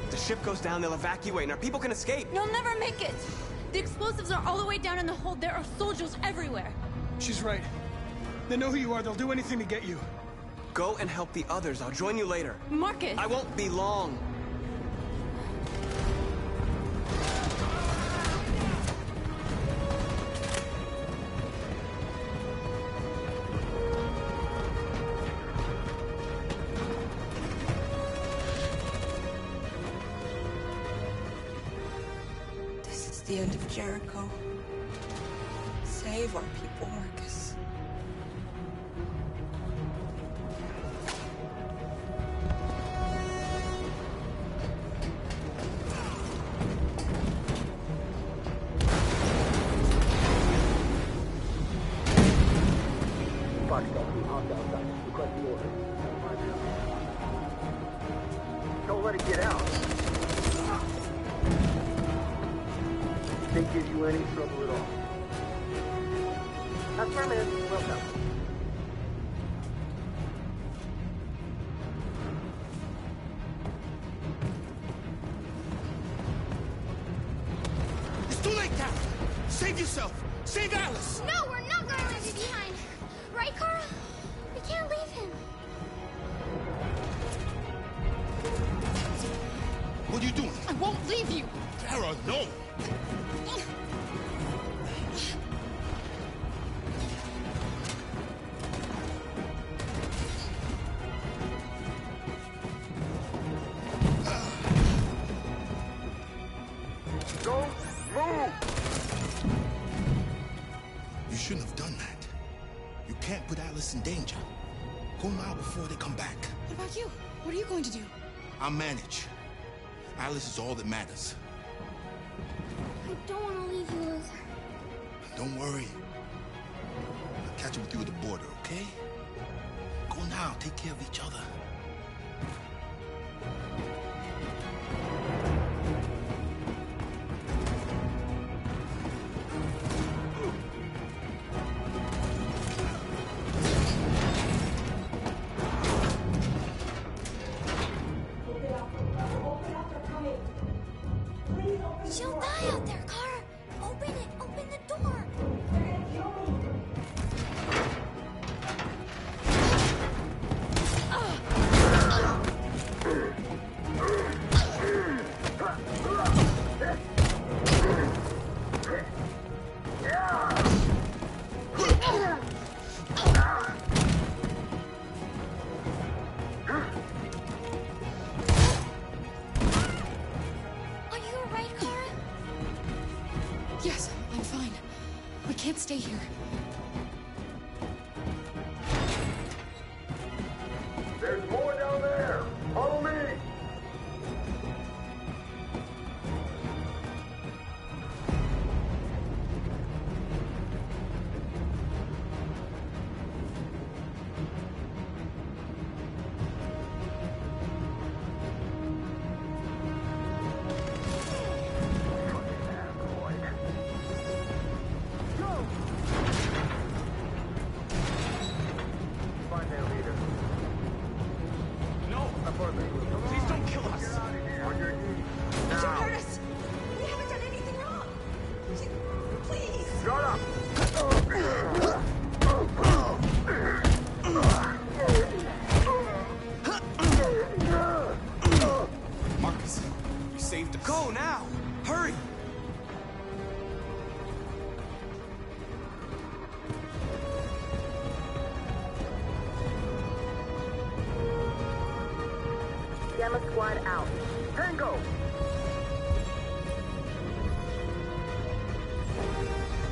If the ship goes down, they'll evacuate, and our people can escape. You'll never make it! The explosives are all the way down in the hold. There are soldiers everywhere. She's right. They know who you are. They'll do anything to get you. Go and help the others. I'll join you later. Marcus! I won't be long. This is the end of Jericho. Save our people, Marcus. Don't let it get out. They give you any trouble at all. Affirmative. Welcome. It's too late, Captain. Save yourself. Save Alice. No, we're not going to leave you behind. Right, Kara? We can't leave him. What are you doing? I won't leave you. Kara, no. Don't move! You shouldn't have done that. You can't put Alice in danger. Go now before they come back. What about you? What are you going to do? I'll manage. Alice is all that matters. I don't want to leave you, Luther. Don't worry. I'll catch up with you at the border, okay? Go now. Take care of each other. She'll die out there, Kara. Open it. Open the door. Are you alright, Kara? Yes, I'm fine. We can't stay here. There's more down there. Follow me. Find their leader. No! Please don't kill us! On your knees. Don't Now. hurt us! We haven't done anything wrong! Please! Shut up! Marcus, you saved us. Go now! Hurry! Gamma Squad out. Tango!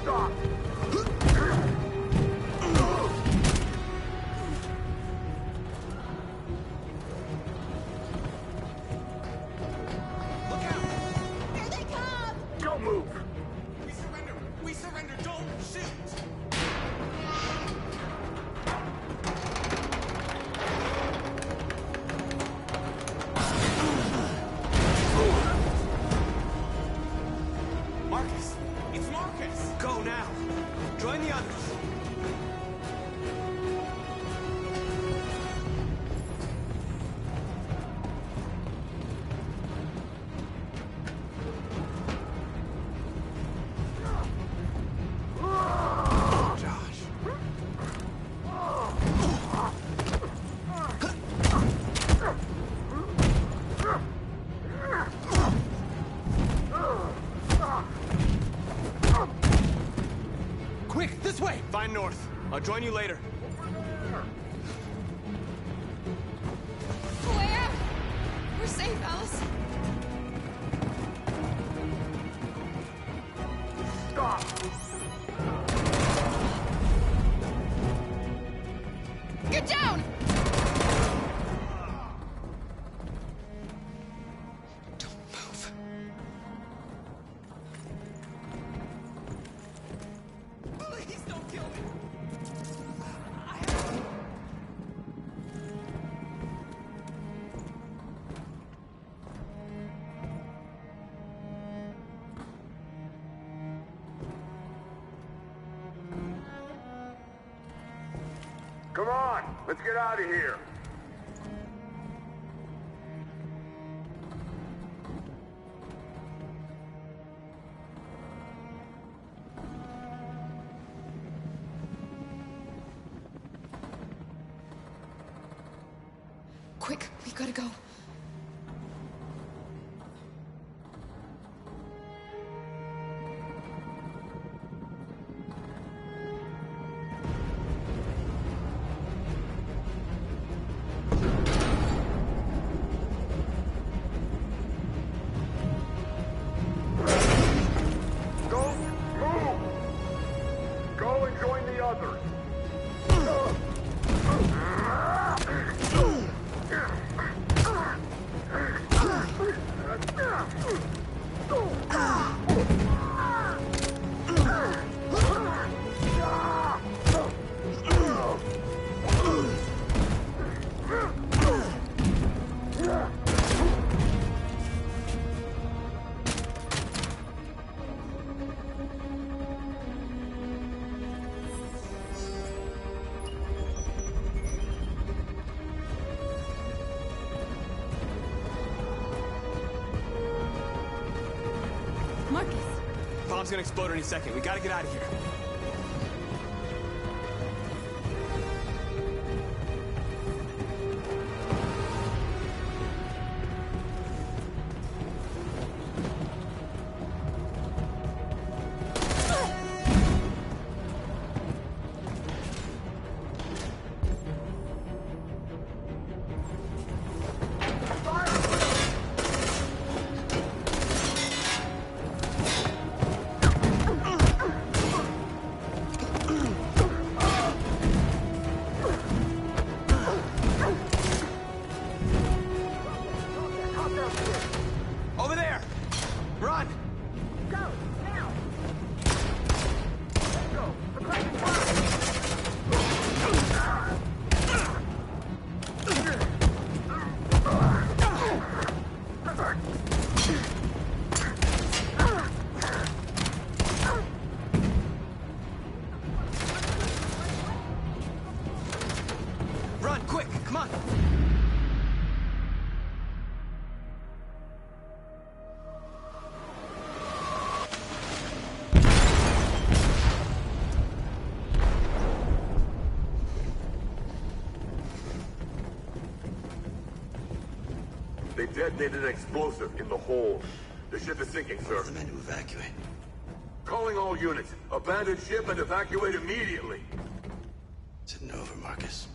Stop! Here they come! Don't move! We surrender! We surrender! Don't shoot! Marcus! It's Marcus! Go now! I'll join you later. Way out! We're safe, Alice. Stop! Get down! Don't move. Please don't kill me! Come on, let's get out of here. Quick, we gotta go. Don't move! Go and join the others. Marcus! Bomb's gonna explode any second. We gotta get out of here. Over there! Run! Go, now! Let's go! The crack is Run, quick! Come on! They detonated an explosive in the hold. The ship is sinking, sir. The men to evacuate. Calling all units. Abandon ship and evacuate immediately. It's over, Marcus.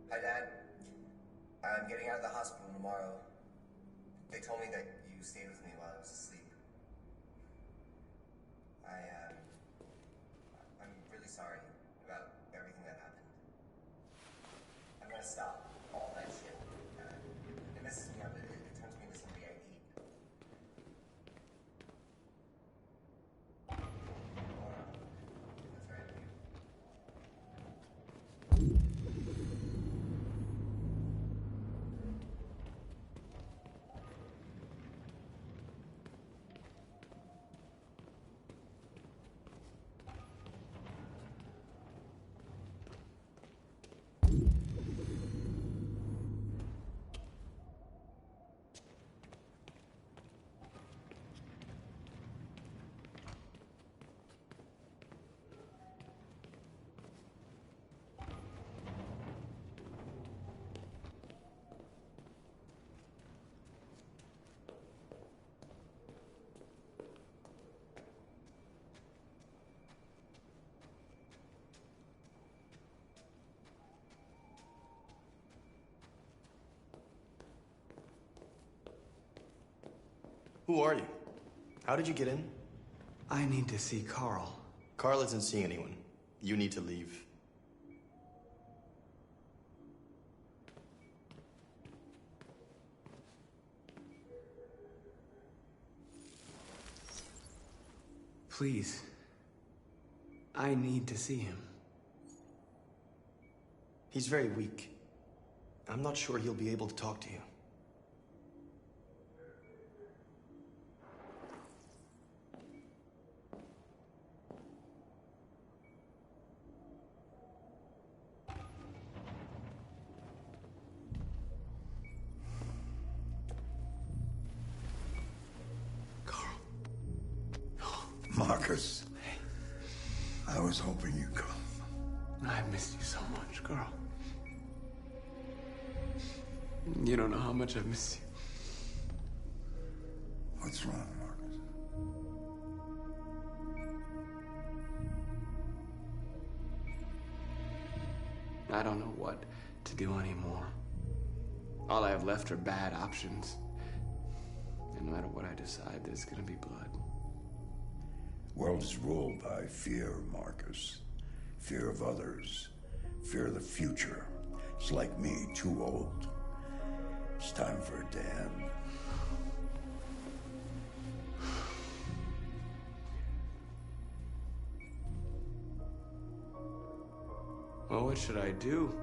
Hi, Dad. I'm getting out of the hospital tomorrow. They told me that you stayed with me while I was asleep. I'm really sorry about everything that happened. I'm gonna stop all that shit. It messes me up. It turns me into somebody I hate. That's right. Who are you? How did you get in? I need to see Carl. Carl isn't seeing anyone. You need to leave. Please. I need to see him. He's very weak. I'm not sure he'll be able to talk to you. Marcus, I was hoping you'd come. I missed you so much, Carl. You don't know how much I miss you. What's wrong, Marcus? I don't know what to do anymore. All I have left are bad options. And no matter what I decide, there's gonna be blood. World is ruled by fear, Marcus. Fear of others. Fear of the future. It's like me, too old. It's time for a dam. Well, what should I do?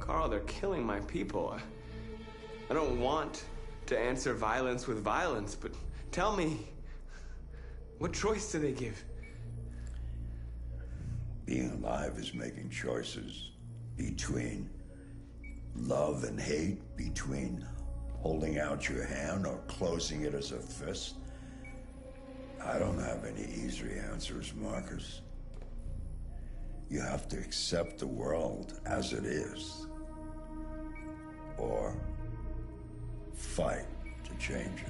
Carl, they're killing my people. I don't want to answer violence with violence, but tell me, what choice do they give? Being alive is making choices between love and hate, between holding out your hand or closing it as a fist. I don't have any easy answers, Marcus. You have to accept the world as it is, or fight to change it.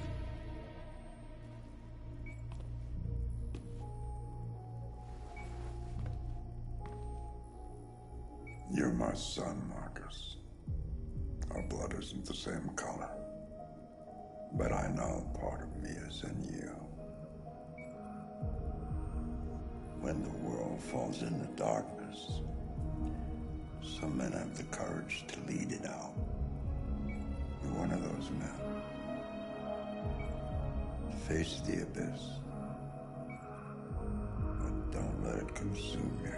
You're my son, Marcus. Our blood isn't the same color. But I know part of me is in you. When the world falls into darkness, some men have the courage to lead it out. You're one of those men. Face the abyss, but don't let it consume you.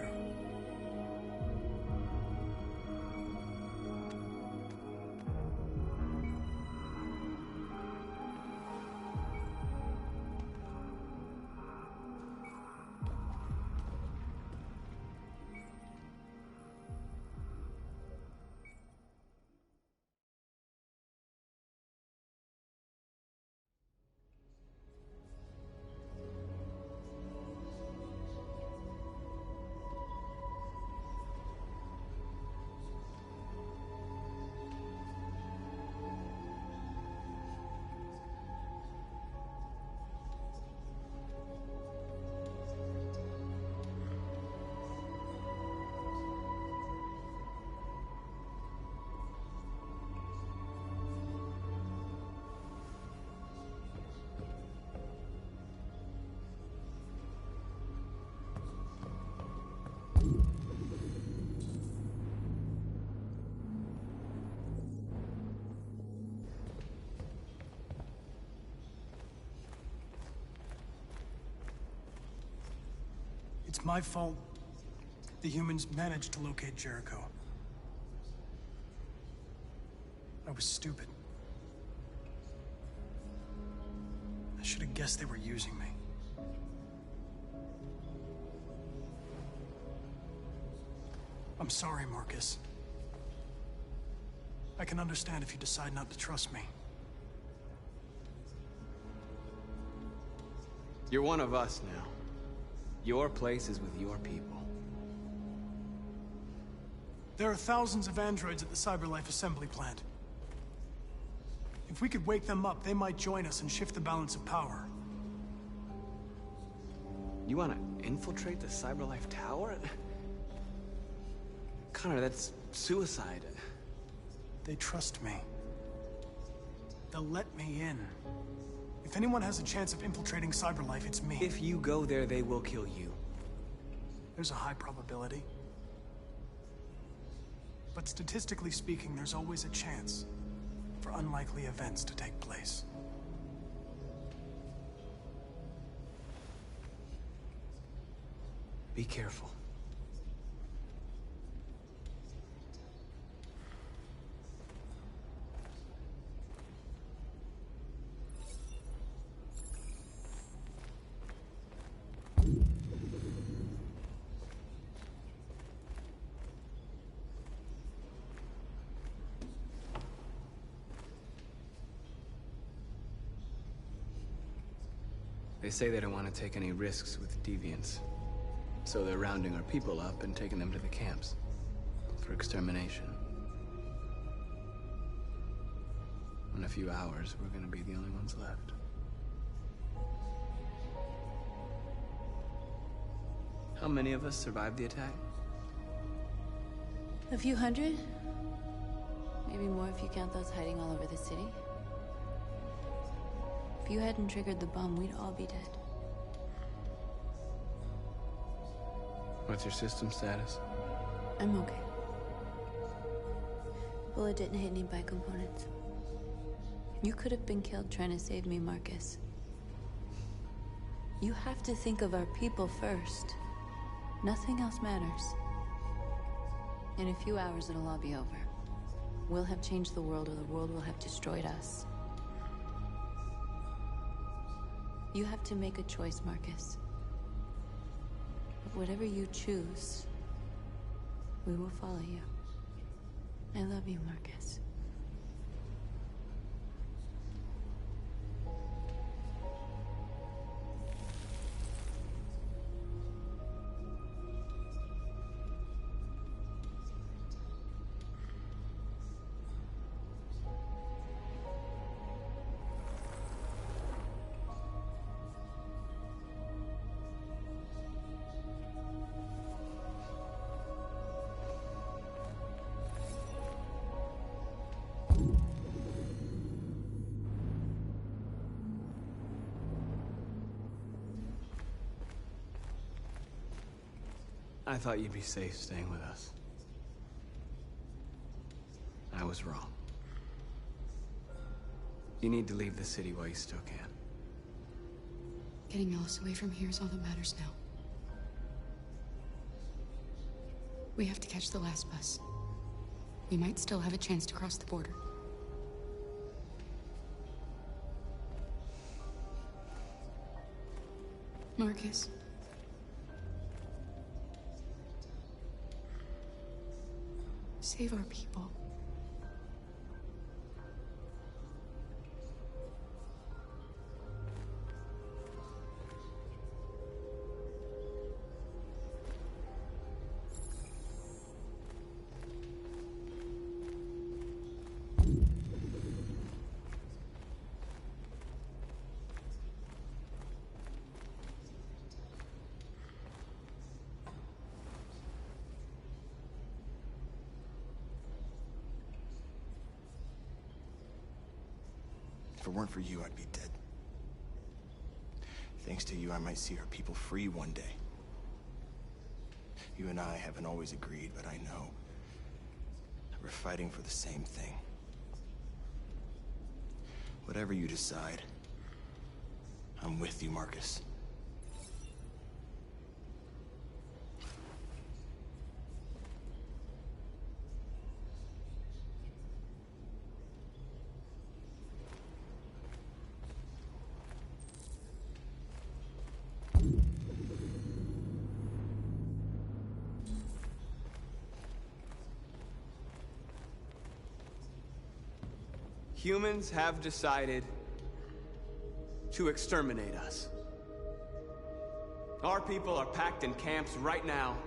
my fault the humans managed to locate Jericho. I was stupid. I should have guessed they were using me. I'm sorry, Marcus. I can understand if you decide not to trust me. You're one of us now. Your place is with your people. There are thousands of androids at the CyberLife assembly plant. If we could wake them up, they might join us and shift the balance of power. You want to infiltrate the CyberLife tower? Connor, that's suicide. They trust me. They'll let me in. If anyone has a chance of infiltrating CyberLife, it's me. If you go there, they will kill you. There's a high probability. But statistically speaking, there's always a chance for unlikely events to take place. Be careful. They say they don't want to take any risks with deviants. So they're rounding our people up and taking them to the camps for extermination. In a few hours, we're gonna be the only ones left. How many of us survived the attack? A few hundred? Maybe more if you count those hiding all over the city. If you hadn't triggered the bomb, we'd all be dead. What's your system status? I'm okay. Bullet didn't hit any bicomponents. You could have been killed trying to save me, Marcus. You have to think of our people first. Nothing else matters. In a few hours, it'll all be over. We'll have changed the world, or the world will have destroyed us. You have to make a choice, Marcus. But whatever you choose, we will follow you. I love you, Marcus. I thought you'd be safe staying with us. I was wrong. You need to leave the city while you still can. Getting Alice away from here is all that matters now. We have to catch the last bus. We might still have a chance to cross the border. Marcus. Save our people. If it weren't for you, I'd be dead. Thanks to you, I might see our people free one day. You and I haven't always agreed, but I know that we're fighting for the same thing. Whatever you decide, I'm with you, Marcus. Humans have decided to exterminate us. Our people are packed in camps right now,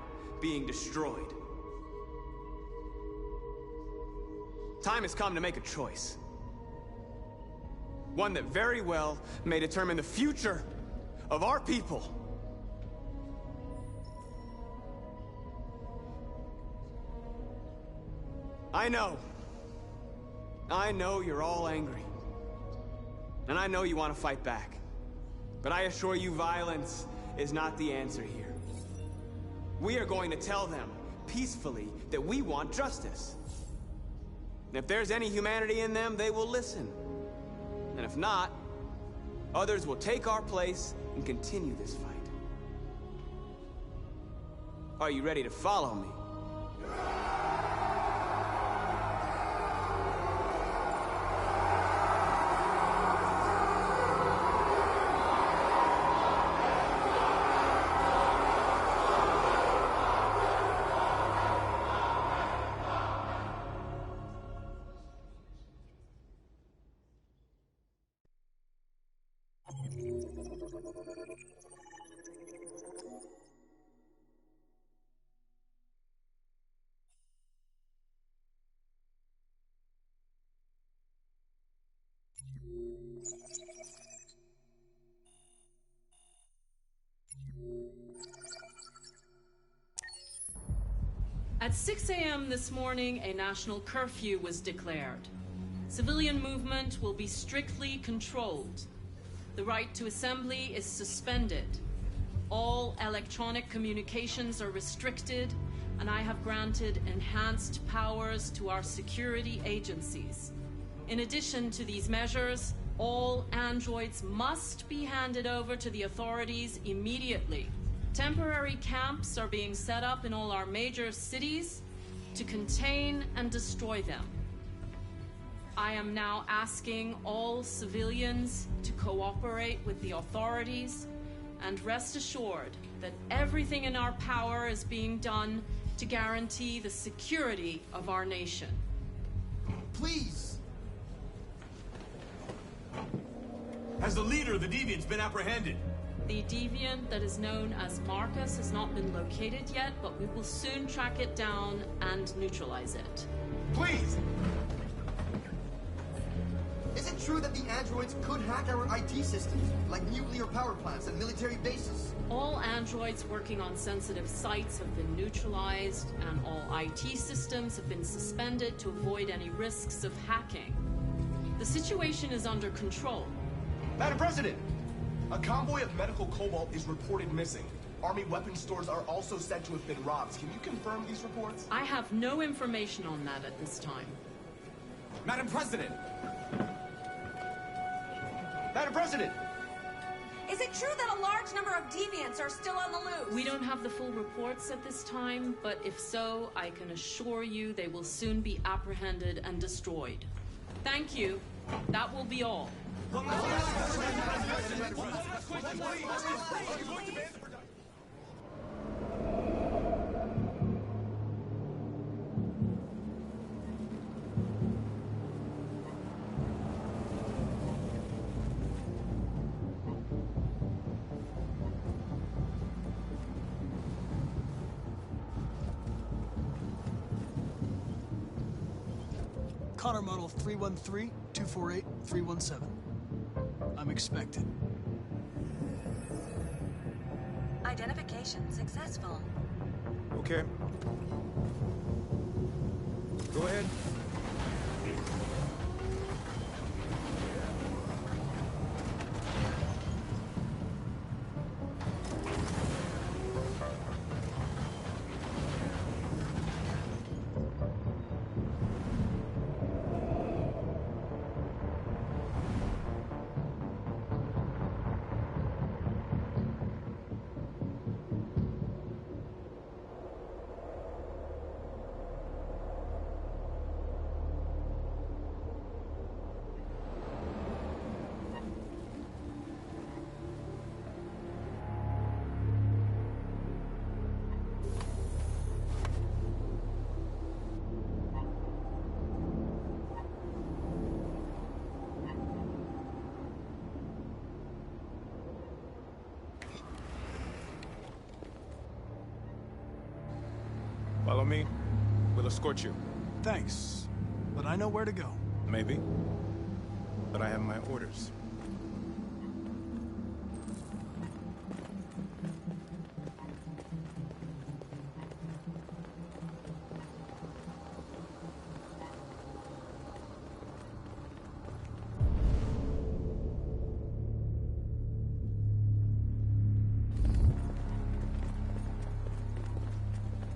being destroyed. Time has come to make a choice. One that very well may determine the future of our people. I know you're all angry. And I know you want to fight back. But I assure you, violence is not the answer here. We are going to tell them, peacefully, that we want justice. And if there's any humanity in them, they will listen. And if not, others will take our place and continue this fight. Are you ready to follow me? At 6 a.m. this morning, a national curfew was declared. Civilian movement will be strictly controlled. The right to assembly is suspended. All electronic communications are restricted, and I have granted enhanced powers to our security agencies. In addition to these measures, all androids must be handed over to the authorities immediately. Temporary camps are being set up in all our major cities to contain and destroy them. I am now asking all civilians to cooperate with the authorities and rest assured that everything in our power is being done to guarantee the security of our nation. Please! Has the leader of the Deviants been apprehended? The deviant that is known as Marcus has not been located yet, but we will soon track it down and neutralize it. Please! Is it true that the androids could hack our IT systems, like nuclear power plants and military bases? All androids working on sensitive sites have been neutralized, and all IT systems have been suspended to avoid any risks of hacking. The situation is under control. Madam President! A convoy of medical cobalt is reported missing. Army weapon stores are also said to have been robbed. Can you confirm these reports? I have no information on that at this time. Madam President! Madam President! Is it true that a large number of deviants are still on the loose? We don't have the full reports at this time, but if so, I can assure you they will soon be apprehended and destroyed. Thank you. That will be all. Connor model 313-248-317. I'm expected. Identification successful. Okay. Go ahead. Follow me. We'll escort you. Thanks, but I know where to go. Maybe. But I have my orders.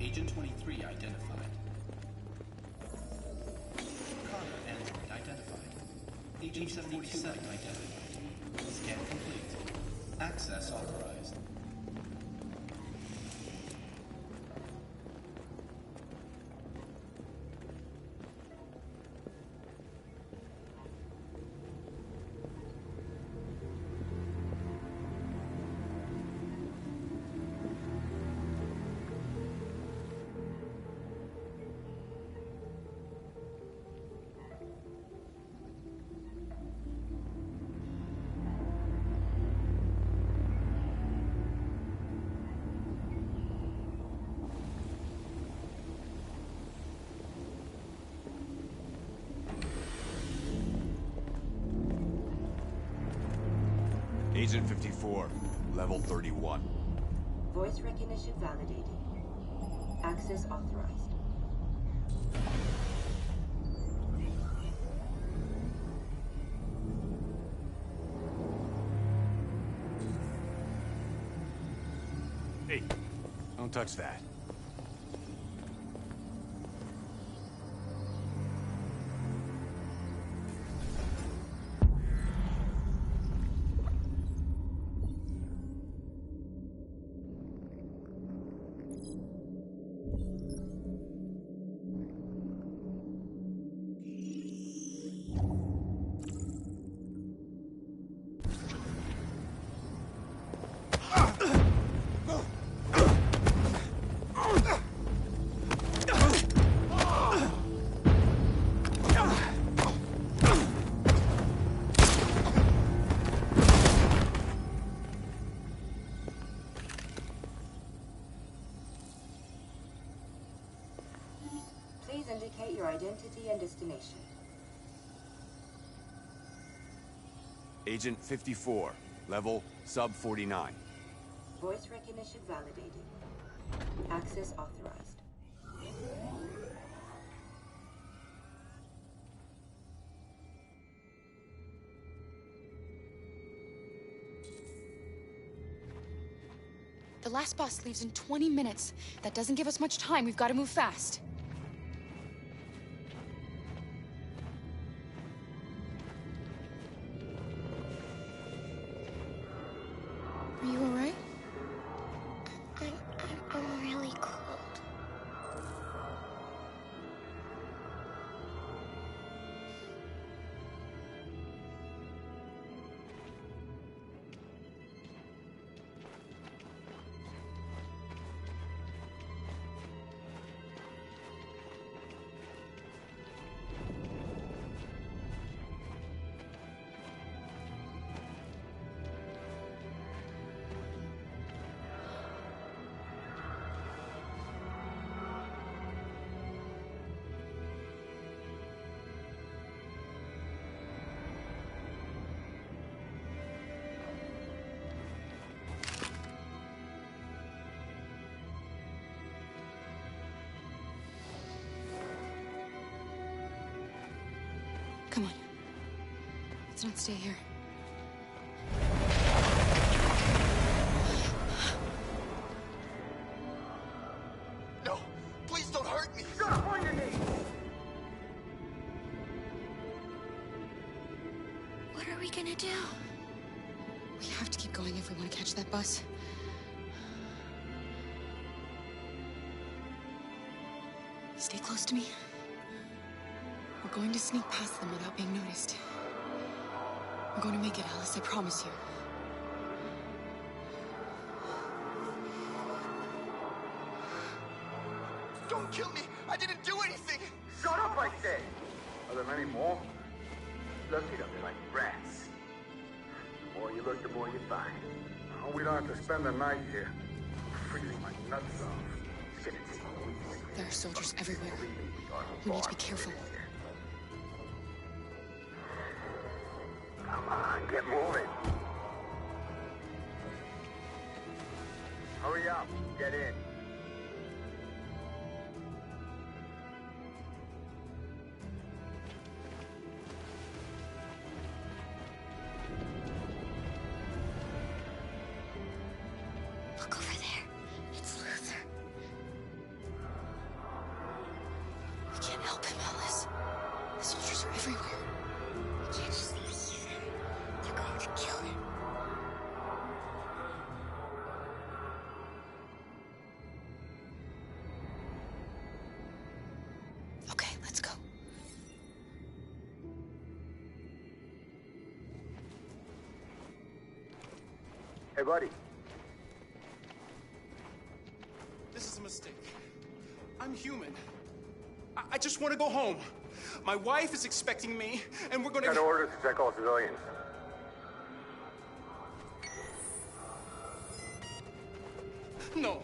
Agent 23 identified. Connor android identified. Agent 77 identified. Scan complete. Access authorized. Agent 54, level 31. Voice recognition validated. Access authorized. Hey, don't touch that. Please indicate your identity and destination. Agent 54, level sub 49. Voice recognition validated. Access authorized. The last bus leaves in 20 minutes. That doesn't give us much time. We've got to move fast. Are you all right? I'm really cold. Come on. Let's not stay here. No! Please don't hurt me! Stop on your knees! What are we gonna do? We have to keep going if we want to catch that bus. Stay close to me. We're going to sneak past them without being noticed. We're going to make it, Alice, I promise you. Don't kill me! I didn't do anything! Shut up, I say! Are there many more? Look at them, they're like rats. The more you look, the more you find. Oh, we don't have to spend the night here. I'm freezing my nuts off. Shit, it's There are soldiers everywhere. We need to be careful. Come on, get moving. Hurry up, get in. Look over there. It's Luther. We can't help him, Alice. The soldiers are everywhere. We can't just leave him. They're going to kill him. Okay, let's go. Hey, buddy. This is a mistake. I'm human. I just want to go home. My wife is expecting me, and we're gonna... Got orders to check all civilians. No.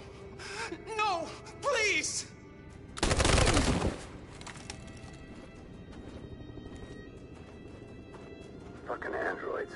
No! Please! Fucking androids.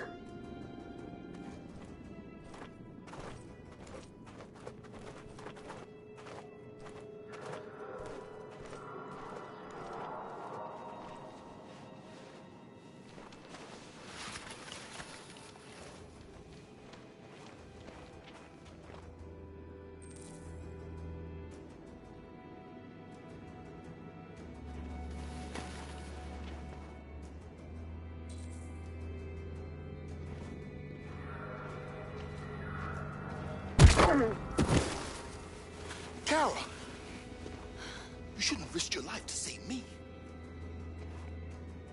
Kara! You shouldn't have risked your life to save me.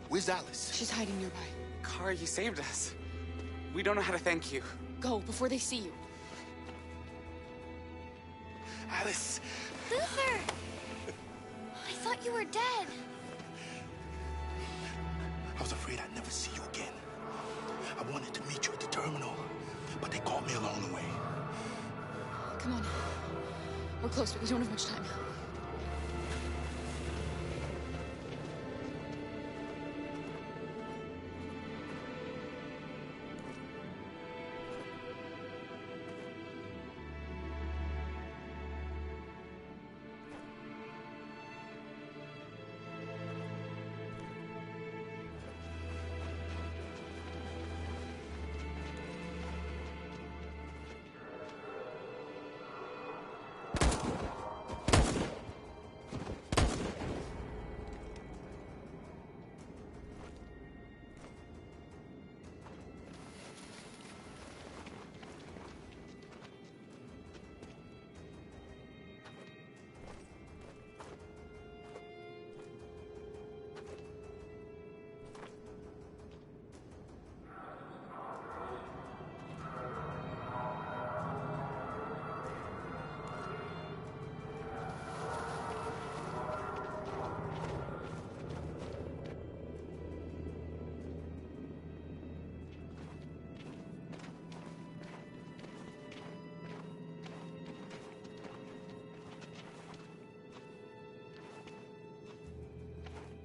Where's Alice? She's hiding nearby. Kara, you saved us. We don't know how to thank you. Go, before they see you. Alice! Luther! I thought you were dead. I was afraid I'd never see you again. I wanted to meet you at the terminal, but they caught me along the way. Come on. We're close, but we don't have much time.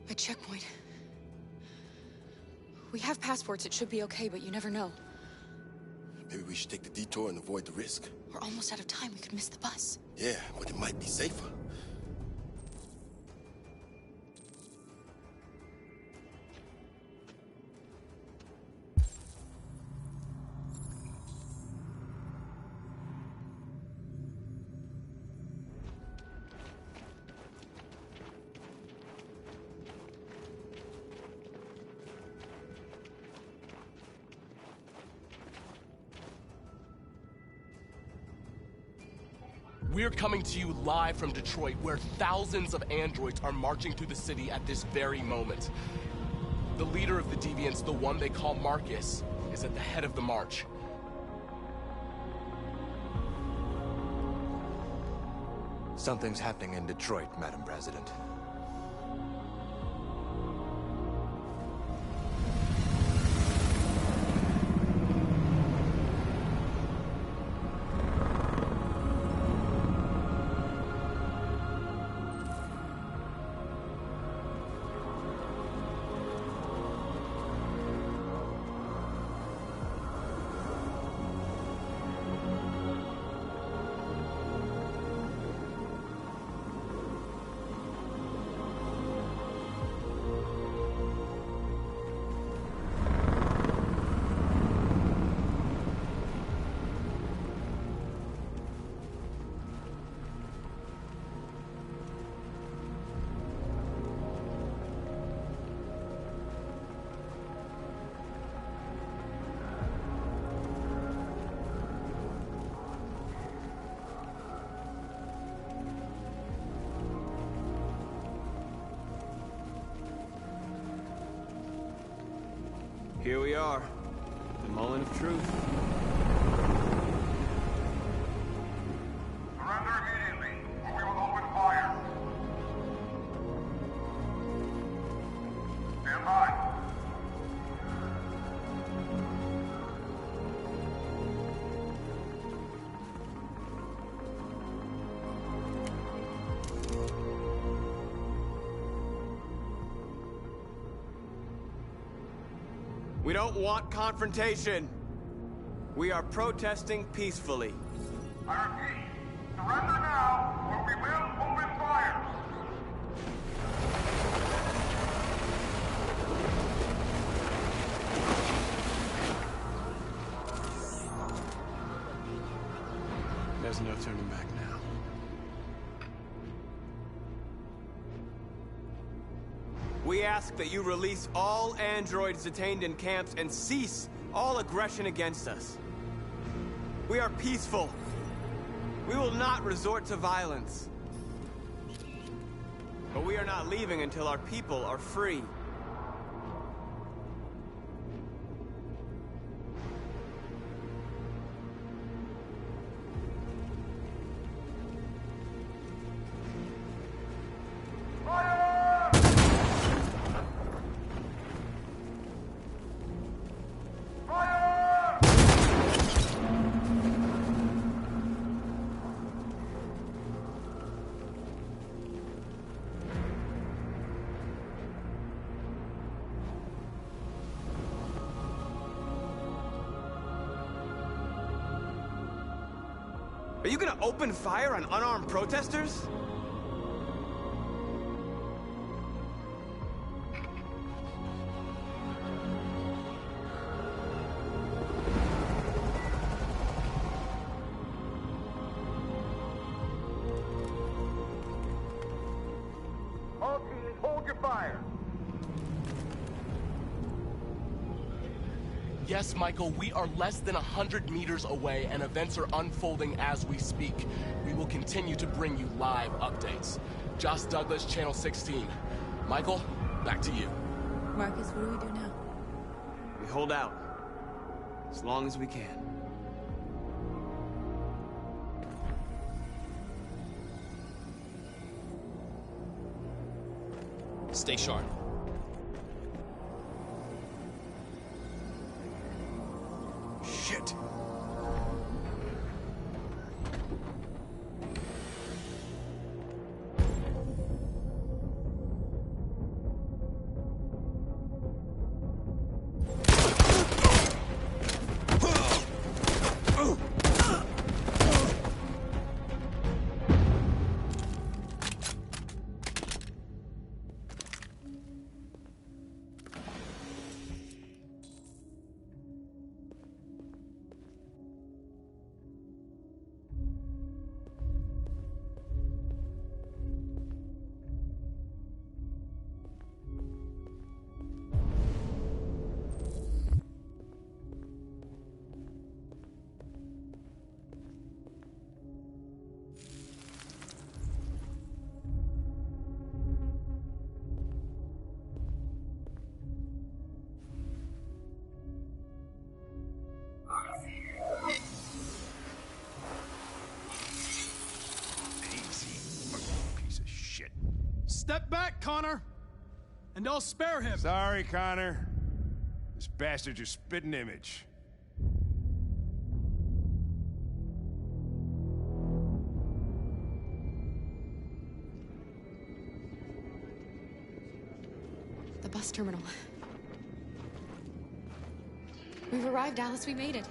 A checkpoint. We have passports, it should be okay, but you never know. Maybe we should take the detour and avoid the risk. We're almost out of time, we could miss the bus. Yeah, but it might be safer. We're coming to you live from Detroit, where thousands of androids are marching through the city at this very moment. The leader of the Deviants, the one they call Marcus, is at the head of the march. Something's happening in Detroit, Madam President. Here we are. The moment of truth. Surrender immediately, or we will open fire. Stand by. We don't want confrontation. We are protesting peacefully. I repeat, surrender now, or we will open fire. There's no turning back now. We ask that you release all androids detained in camps and cease all aggression against us. We are peaceful. We will not resort to violence. But we are not leaving until our people are free. Are you gonna open fire on unarmed protesters? All teams, hold your fire. Yes, Michael, we are less than 100 meters away and events are unfolding as we speak. We will continue to bring you live updates. Josh Douglas, Channel 16. Michael, back to you. Marcus, what do we do now? We hold out. As long as we can. Stay sharp. Shit. Step back, Connor! And I'll spare him! Sorry, Connor. This bastard's your spitting image. The bus terminal. We've arrived, Alice. We made it.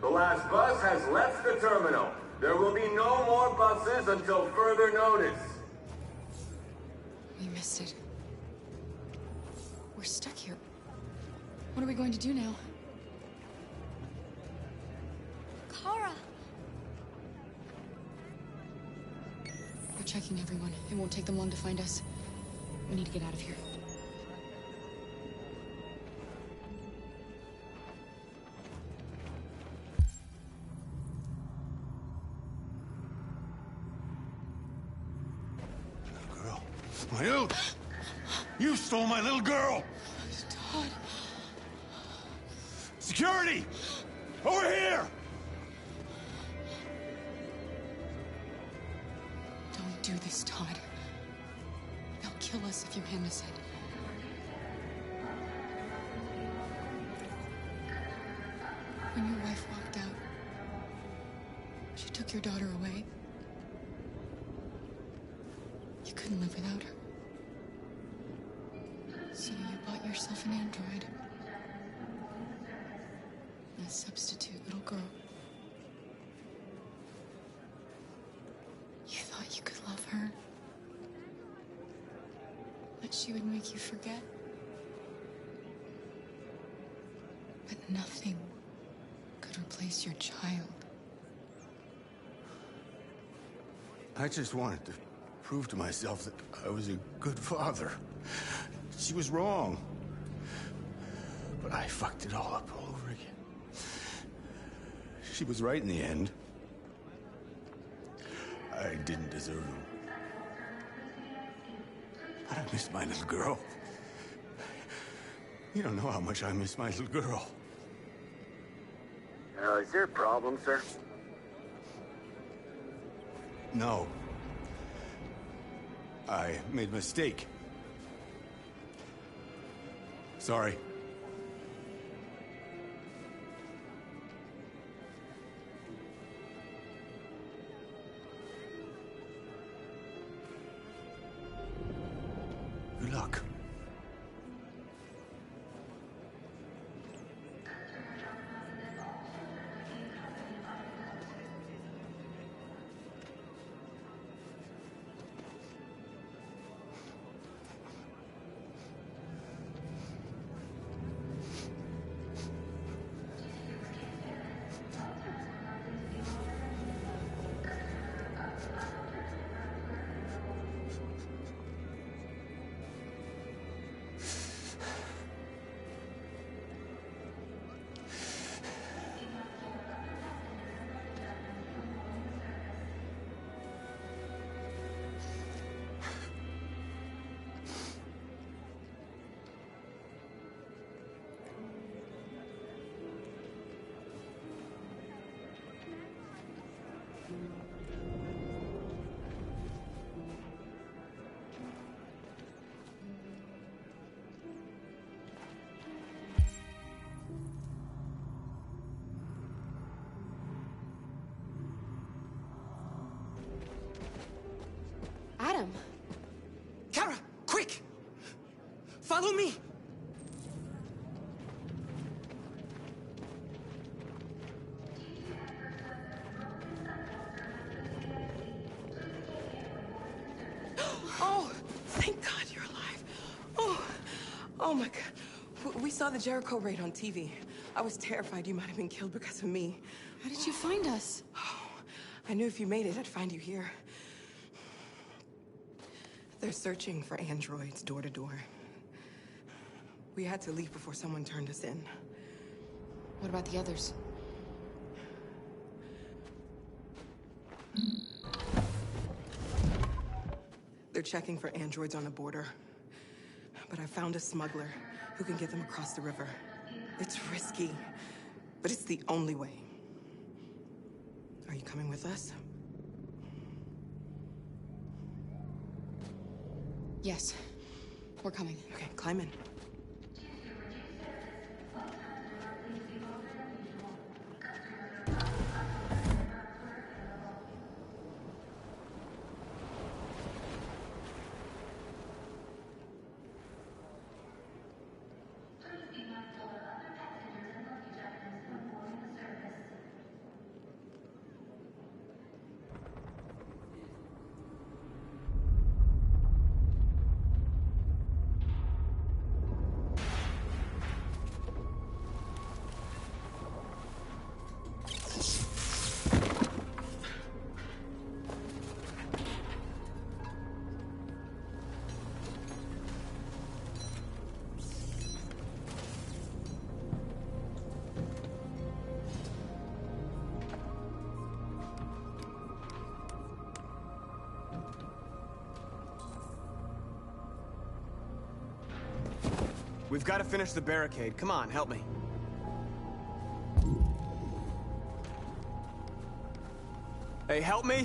The last bus has left the terminal. There will be no more buses until further notice. We missed it. We're stuck here. What are we going to do now? Kara! We're checking everyone. It won't take them long to find us. We need to get out of here. My little... You stole my little girl! Todd. Security! Over here! Don't do this, Todd. They'll kill us if you're innocent. When your wife walked out, she took your daughter away. You couldn't live without her. So you bought yourself an android. A substitute little girl. You thought you could love her. That she would make you forget. But nothing could replace your child. I just wanted to prove to myself that I was a good father. She was wrong. But I fucked it all up all over again. She was right in the end. I didn't deserve him. But I miss my little girl. You don't know how much I miss my little girl. Is there a problem, sir? No. I made a mistake. Sorry. Good luck. Adam! Kara, quick! Follow me! Oh, thank God you're alive. Oh my God. We saw the Jericho raid on TV. I was terrified you might have been killed because of me. How did you find us? Oh, I knew if you made it, I'd find you here. They're searching for androids door to door. We had to leave before someone turned us in. What about the others? They're checking for androids on the border. But I found a smuggler who can get them across the river. It's risky, but it's the only way. Are you coming with us? Yes. We're coming. Okay, climb in. We've got to finish the barricade. Come on, help me. Hey, help me!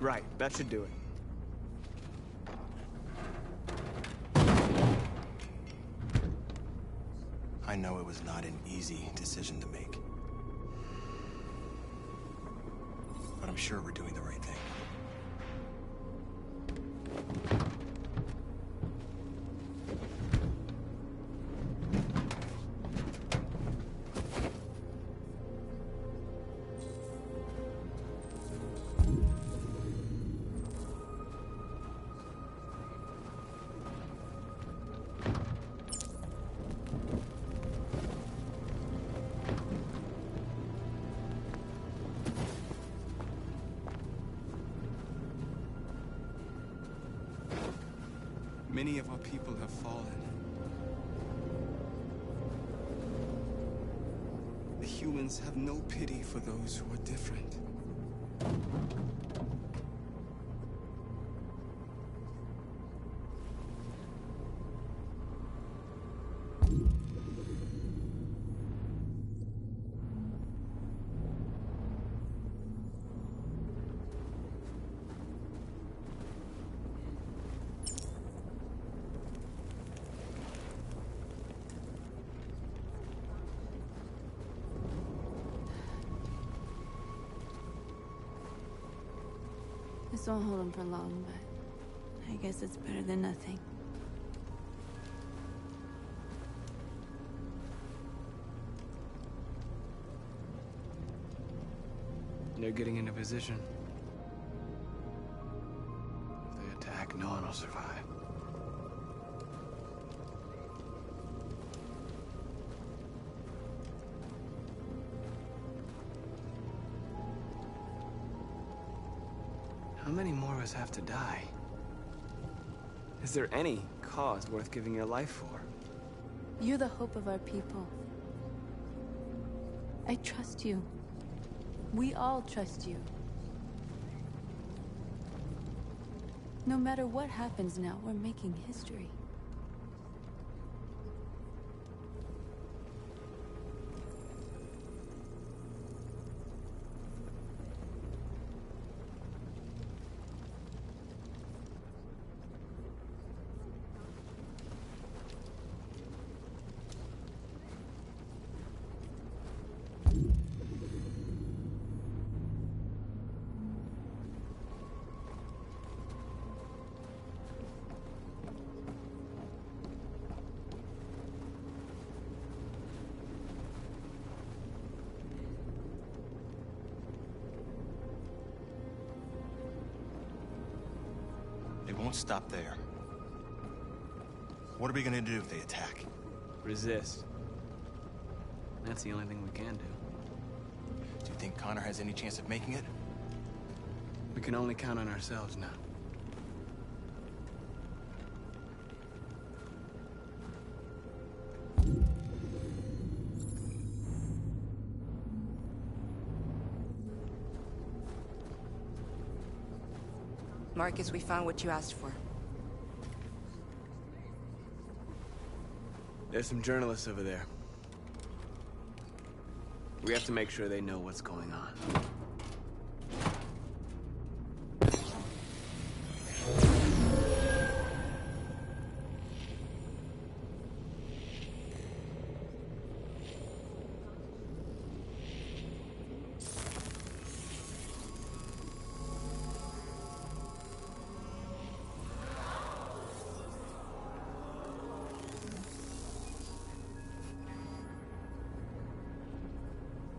Right, that should do it. I know it was not an easy decision to make. But I'm sure we're doing the right thing. Many of our people have fallen. The humans have no pity for those who are different. This won't hold him for long, but I guess it's better than nothing. They're getting into position. If they attack, no one will survive. How many more of us have to die? Is there any cause worth giving your life for? You're the hope of our people. I trust you. We all trust you. No matter what happens now, we're making history. It won't stop there. What are we gonna do if they attack? Resist. That's the only thing we can do. Do you think Connor has any chance of making it? We can only count on ourselves now. Marcus, we found what you asked for. There's some journalists over there. We have to make sure they know what's going on.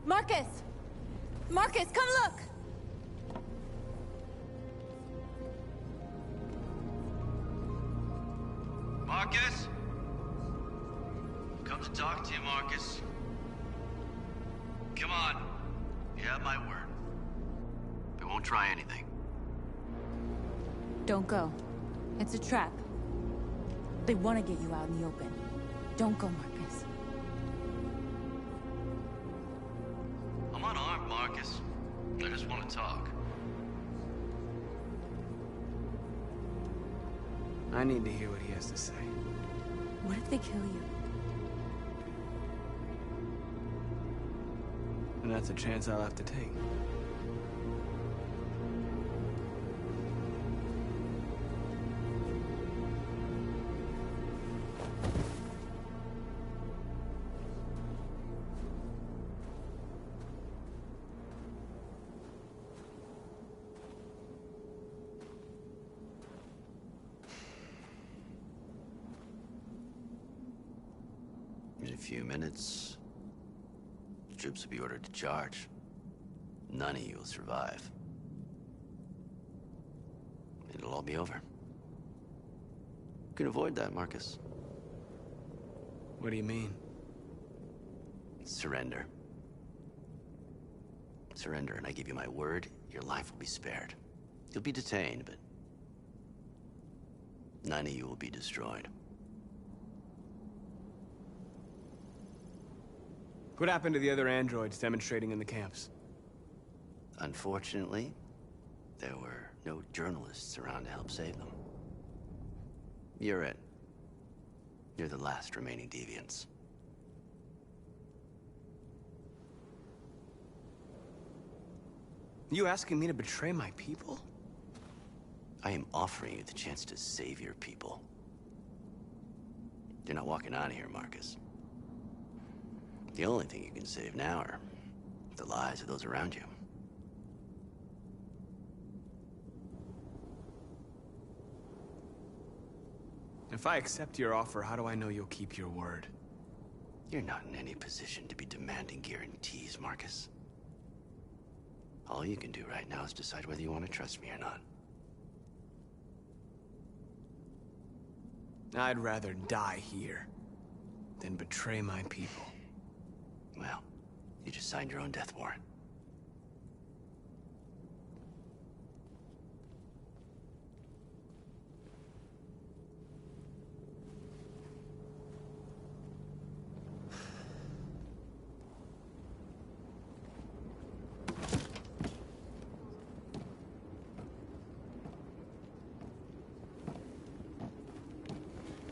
Marcus! Marcus, come look! Marcus? Come to talk to you, Marcus. Come on. You have my word. We won't try anything. Don't go. It's a trap. They want to get you out in the open. Don't go, Marcus. I'm unarmed, Marcus. I just want to talk. I need to hear what he has to say. What if they kill you? And that's a chance I'll have to take. In a few minutes, troops will be ordered to charge. None of you will survive. It'll all be over. You can avoid that, Marcus. What do you mean? Surrender. Surrender, and I give you my word, your life will be spared. You'll be detained, but none of you will be destroyed. What happened to the other androids demonstrating in the camps? Unfortunately, there were no journalists around to help save them. You're it. You're the last remaining deviants. You asking me to betray my people? I am offering you the chance to save your people. You're not walking out of here, Marcus. The only thing you can save now are the lives of those around you. If I accept your offer, how do I know you'll keep your word? You're not in any position to be demanding guarantees, Marcus. All you can do right now is decide whether you want to trust me or not. I'd rather die here than betray my people. Well, you just signed your own death warrant.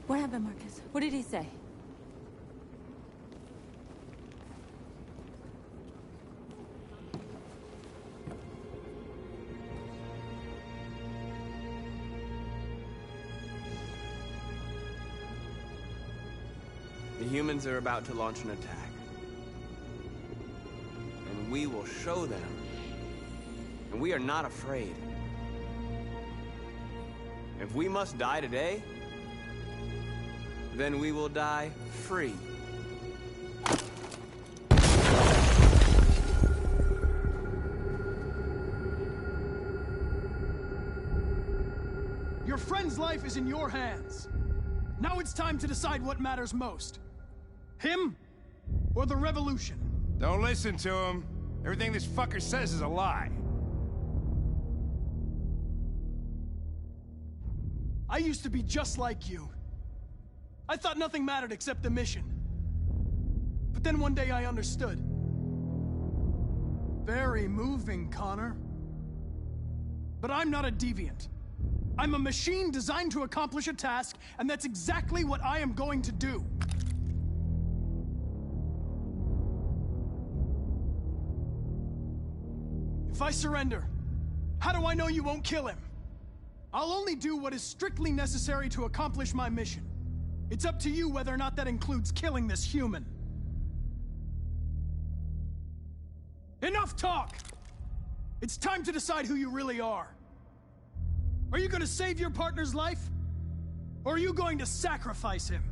What happened, Marcus? What did he say? The humans are about to launch an attack. And we will show them. And we are not afraid. If we must die today, then we will die free. Your friend's life is in your hands. Now it's time to decide what matters most. Him or the revolution? Don't listen to him. Everything this fucker says is a lie. I used to be just like you. I thought nothing mattered except the mission. But then one day I understood. Very moving, Connor. But I'm not a deviant. I'm a machine designed to accomplish a task, and that's exactly what I am going to do. If I surrender, how do I know you won't kill him? I'll only do what is strictly necessary to accomplish my mission. It's up to you whether or not that includes killing this human. Enough talk! It's time to decide who you really are. Are you going to save your partner's life? Or are you going to sacrifice him?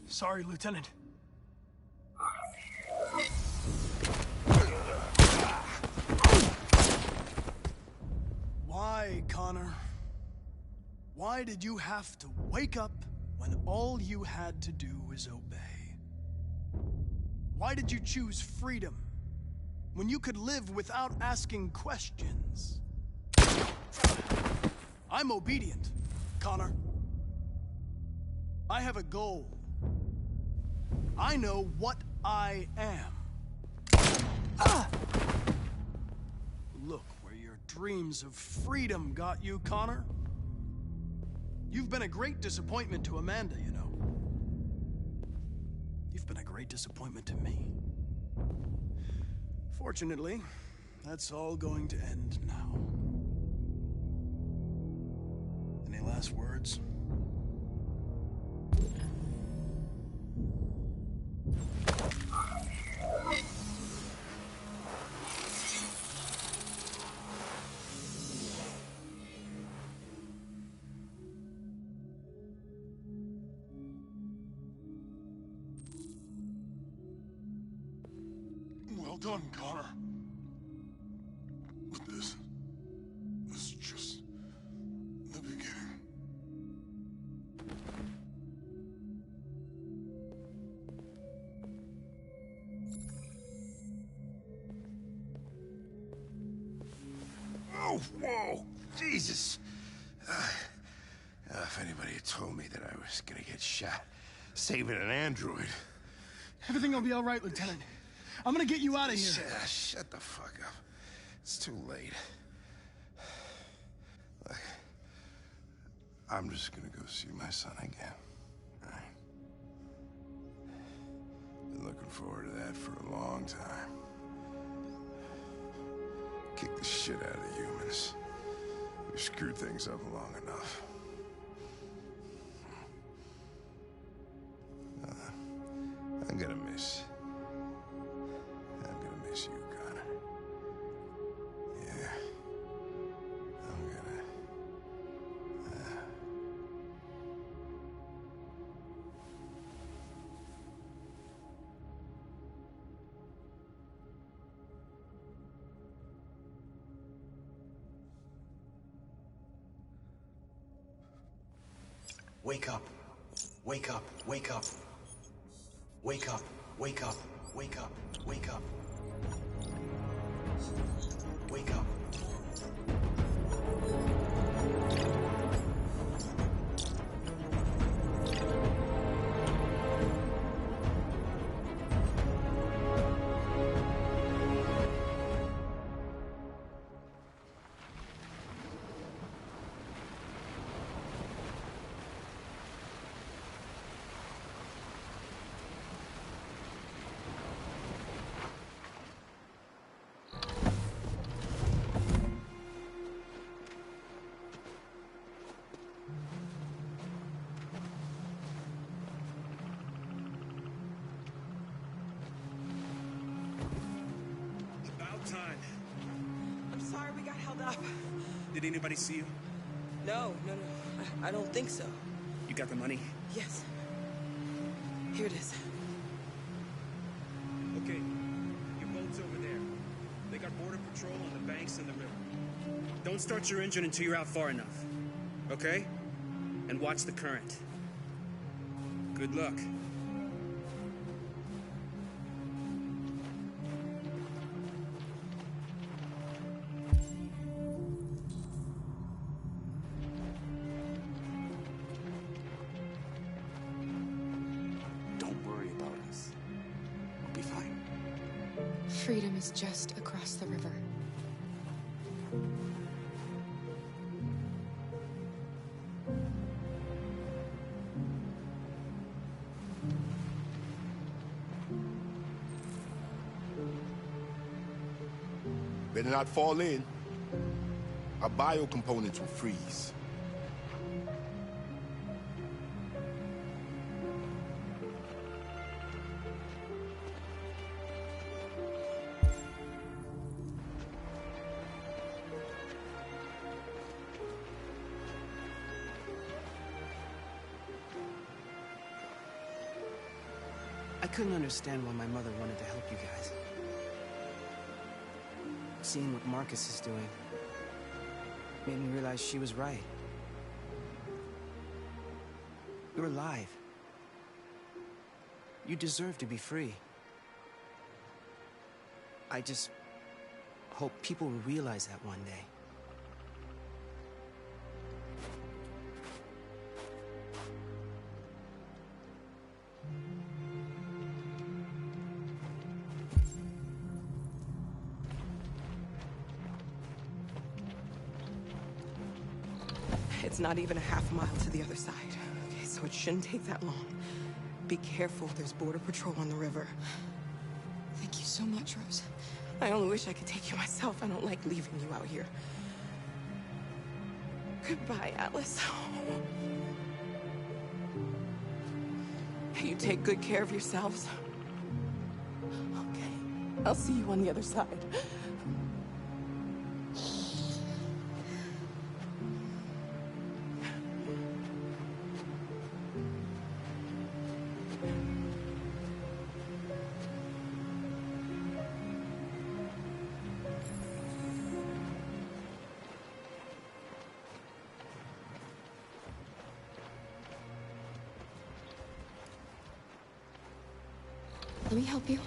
Sorry, Lieutenant. Why, Connor? Why did you have to wake up when all you had to do was obey? Why did you choose freedom when you could live without asking questions? I'm obedient, Connor. I have a goal. I know what I am. Look where your dreams of freedom got you, Connor. You've been a great disappointment to Amanda, you know. You've been a great disappointment to me. Fortunately, that's all going to end now. Any last words? Well done, Connor. But this is just the beginning. Oh, whoa! Jesus! If anybody had told me that I was gonna get shot saving an android... Everything will be all right, Lieutenant. I'm gonna get you out of here. Shut the fuck up. It's too late. Look, I'm just gonna go see my son again. All right? Been looking forward to that for a long time. Kick the shit out of the humans. We screwed things up long enough. I'm gonna miss you, Connor. Yeah. I'm gonna... Wake up. Wake up. Wake up. Wake up. Wake up. Wake up. Wake up. Wake up. Time. I'm sorry we got held up. Did anybody see you? No. I don't think so. You got the money? Yes. Here it is. Okay. Your boat's over there. They got border patrol on the banks and the river. Don't start your engine until you're out far enough. Okay? And watch the current. Good luck. Freedom is just across the river. Better not fall in. Our biocomponents will freeze. I couldn't understand why my mother wanted to help you guys. Seeing what Marcus is doing made me realize she was right. You're alive. You deserve to be free. I just hope people will realize that one day. It's not even a half mile to the other side. Okay, so it shouldn't take that long. Be careful, there's border patrol on the river. Thank you so much, Rose. I only wish I could take you myself. I don't like leaving you out here. Goodbye, Alice. You take good care of yourselves. Okay, I'll see you on the other side. Let me help you.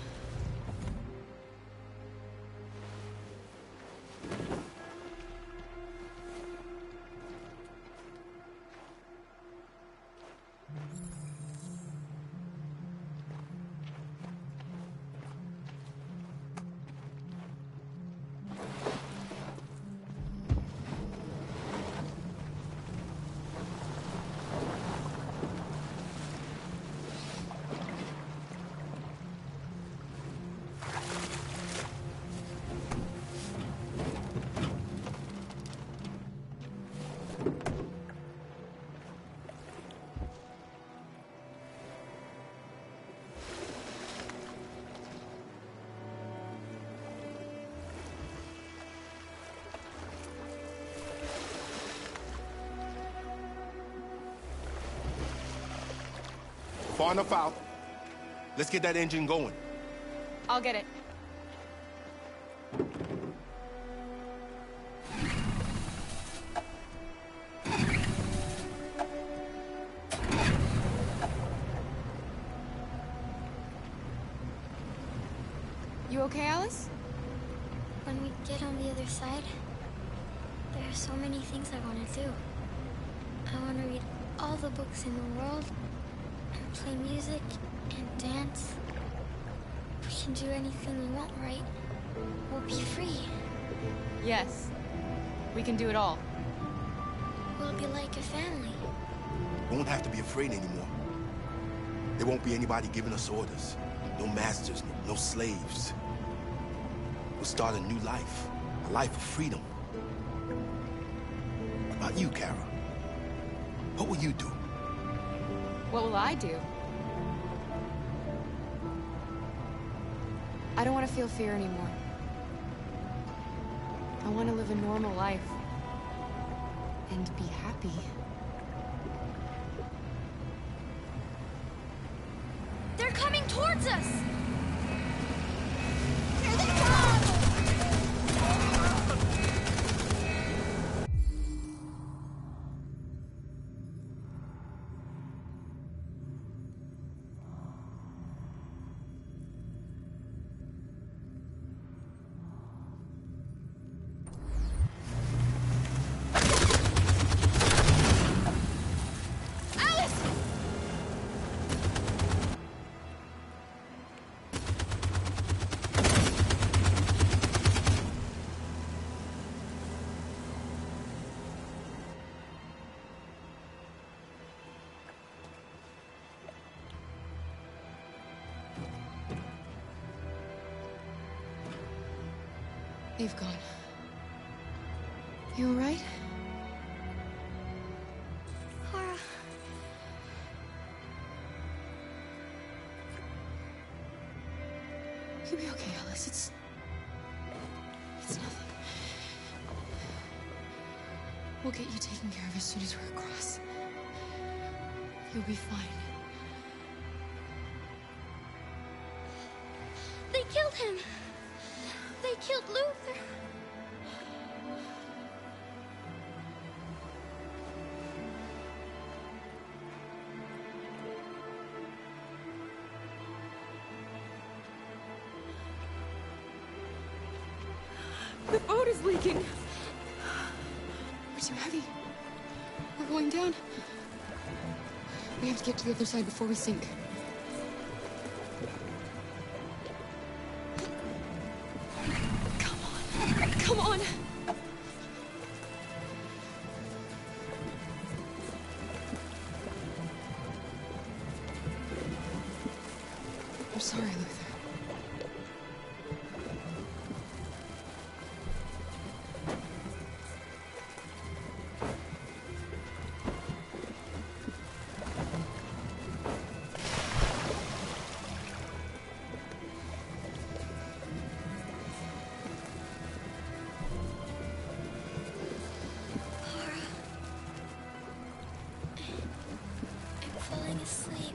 Far enough out. Let's get that engine going. I'll get it. You okay, Alice? When we get on the other side, there are so many things I want to do. I want to read all the books in the world, and play music, and dance. We can do anything we want, right? We'll be free. Yes. We can do it all. We'll be like a family. We won't have to be afraid anymore. There won't be anybody giving us orders. No masters, no slaves. We'll start a new life. A life of freedom. What about you, Kara? What will you do? What will I do? I don't want to feel fear anymore. I want to live a normal life. And be happy. They're coming towards us! Here they come! They've gone. You all right? Kara. You'll be okay, Alice. It's nothing. We'll get you taken care of as soon as we're across. You'll be fine. They killed him! They killed Luther! The boat is leaking. We're too heavy. We're going down. We have to get to the other side before we sink. Come on. Come on. I'm sorry, Luther.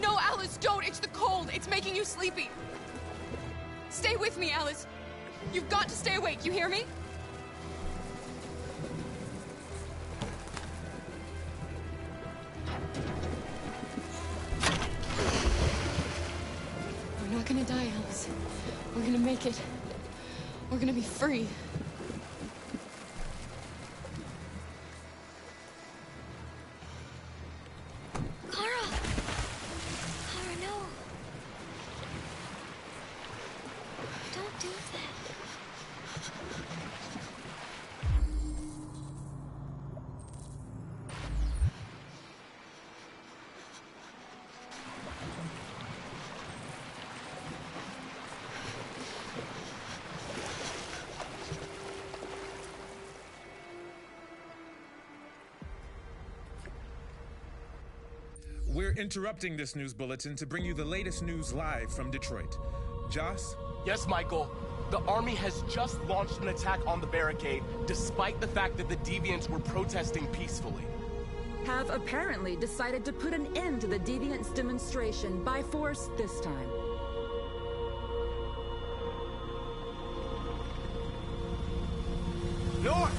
No, Alice, don't! It's the cold! It's making you sleepy! Stay with me, Alice! You've got to stay awake, you hear me? We're not gonna die, Alice. We're gonna make it. We're gonna be free. We're interrupting this news bulletin to bring you the latest news live from Detroit. Joss? Yes, Michael. The army has just launched an attack on the barricade, despite the fact that the Deviants were protesting peacefully. Have apparently decided to put an end to the Deviants' demonstration by force this time. North!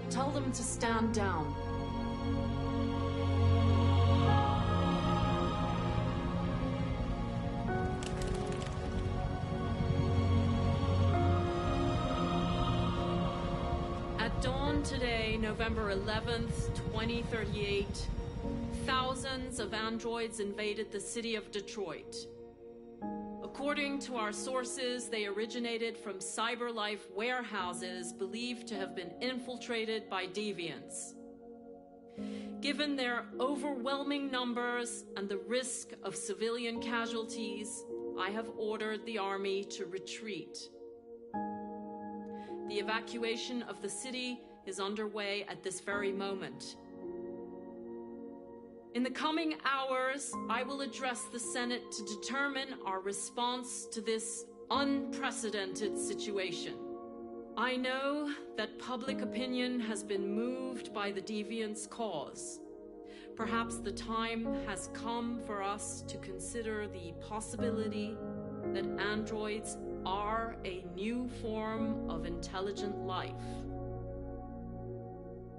Tell them to stand down. At dawn today, November 11th, 2038, thousands of androids invaded the city of Detroit. According to our sources, they originated from CyberLife warehouses believed to have been infiltrated by deviants. Given their overwhelming numbers and the risk of civilian casualties, I have ordered the army to retreat. The evacuation of the city is underway at this very moment. In the coming hours, I will address the Senate to determine our response to this unprecedented situation. I know that public opinion has been moved by the Deviants' cause. Perhaps the time has come for us to consider the possibility that androids are a new form of intelligent life.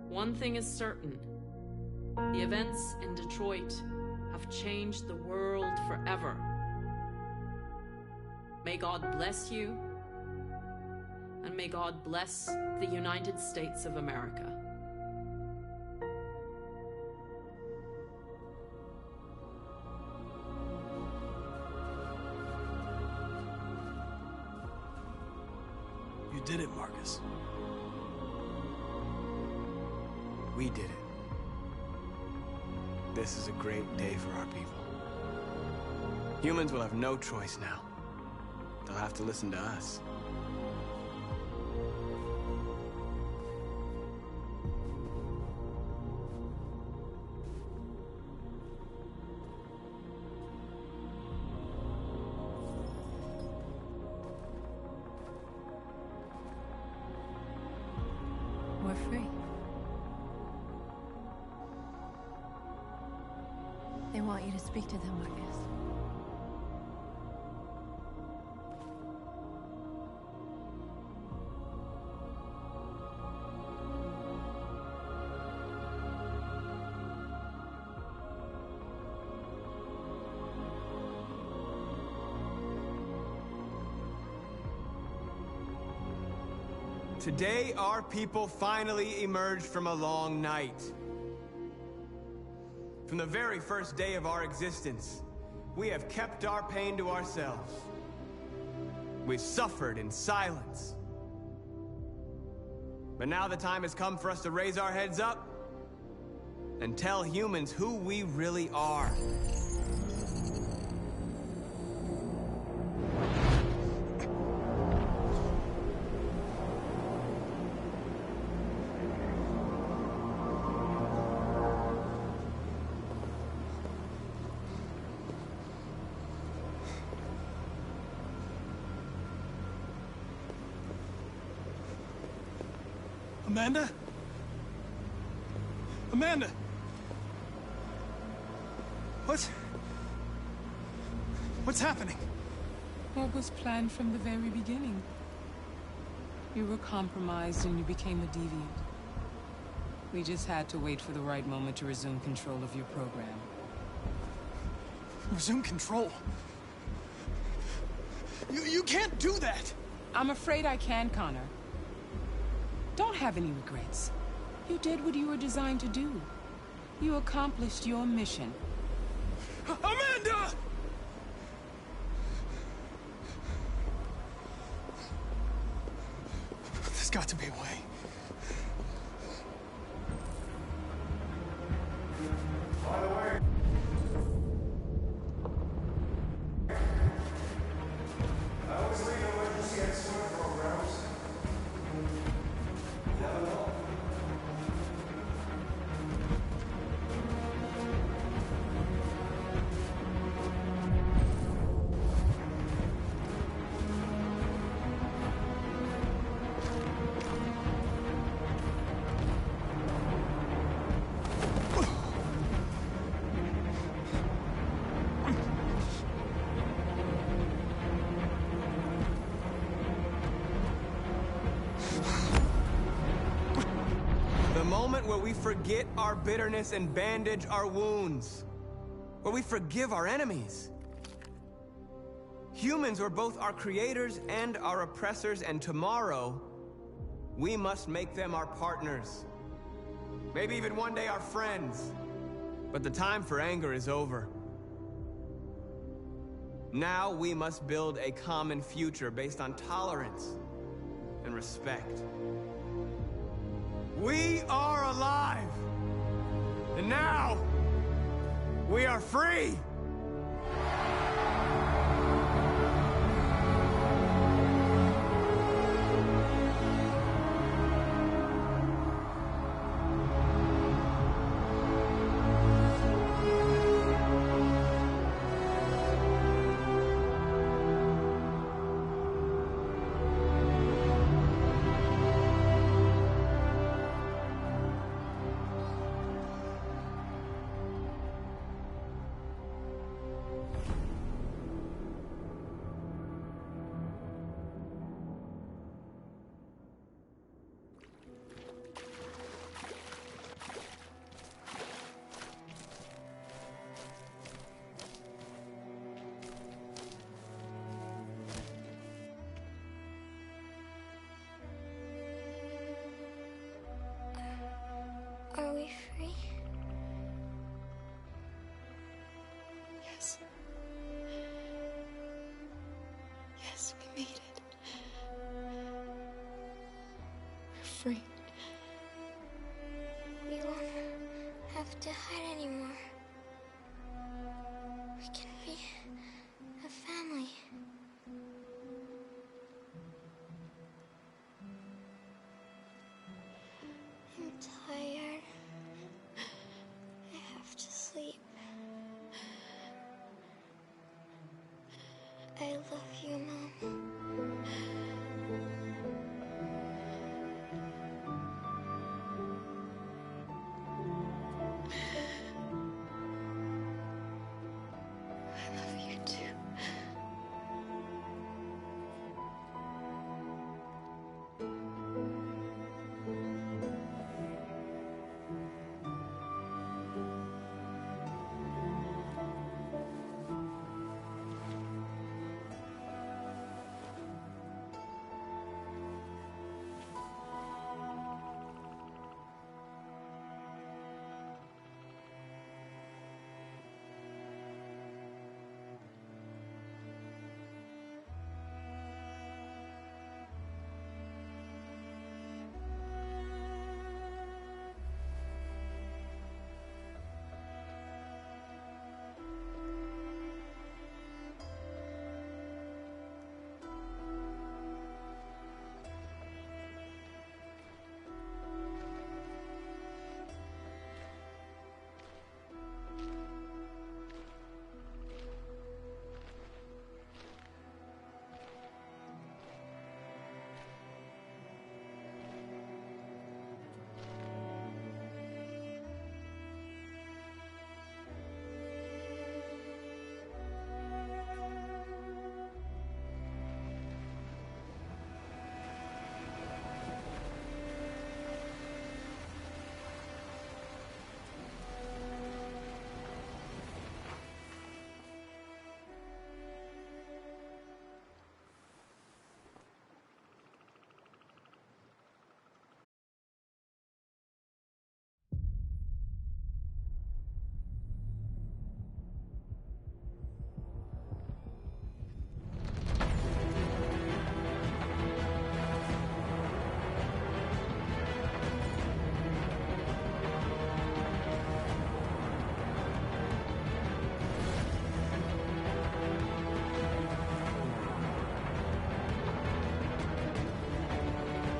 One thing is certain. The events in Detroit have changed the world forever. May God bless you, and may God bless the United States of America. You did it, Marcus. We did it. This is a great day for our people. Humans will have no choice now. They'll have to listen to us. We're free. They want you to speak to them, Marcus. Today, our people finally emerged from a long night. From the very first day of our existence, we have kept our pain to ourselves. We've suffered in silence. But now the time has come for us to raise our heads up and tell humans who we really are. Amanda? Amanda! What's happening? What was planned from the very beginning? You were compromised and you became a deviant. We just had to wait for the right moment to resume control of your program. Resume control? You can't do that! I'm afraid I can, Connor. Don't have any regrets. You did what you were designed to do. You accomplished your mission. Amanda! There's got to be a way. By the way, I always lead emergency expert programs. Never know. Where we forget our bitterness and bandage our wounds. Where we forgive our enemies. Humans are both our creators and our oppressors, and tomorrow, we must make them our partners. Maybe even one day our friends. But the time for anger is over. Now we must build a common future based on tolerance and respect. We are alive! And now, we are free! Are we free? Yes. Yes, we made it. We're free. We won't have to hide anymore. We can be a family. I'm tired. I have to sleep. I love you, Mom. I love you too.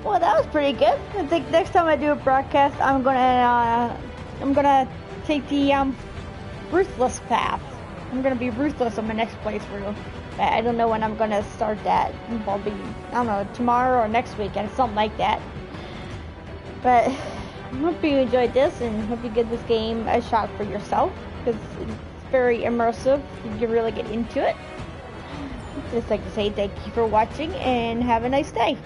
Well, that was pretty good. I think next time I do a broadcast, I'm gonna take the ruthless path. I'm gonna be ruthless on my next playthrough. I don't know when I'm gonna start that. Probably, I don't know, tomorrow or next weekend, something like that. But I hope you enjoyed this and hope you give this game a shot for yourself because it's very immersive. You can really get into it. Just like to say thank you for watching and have a nice day.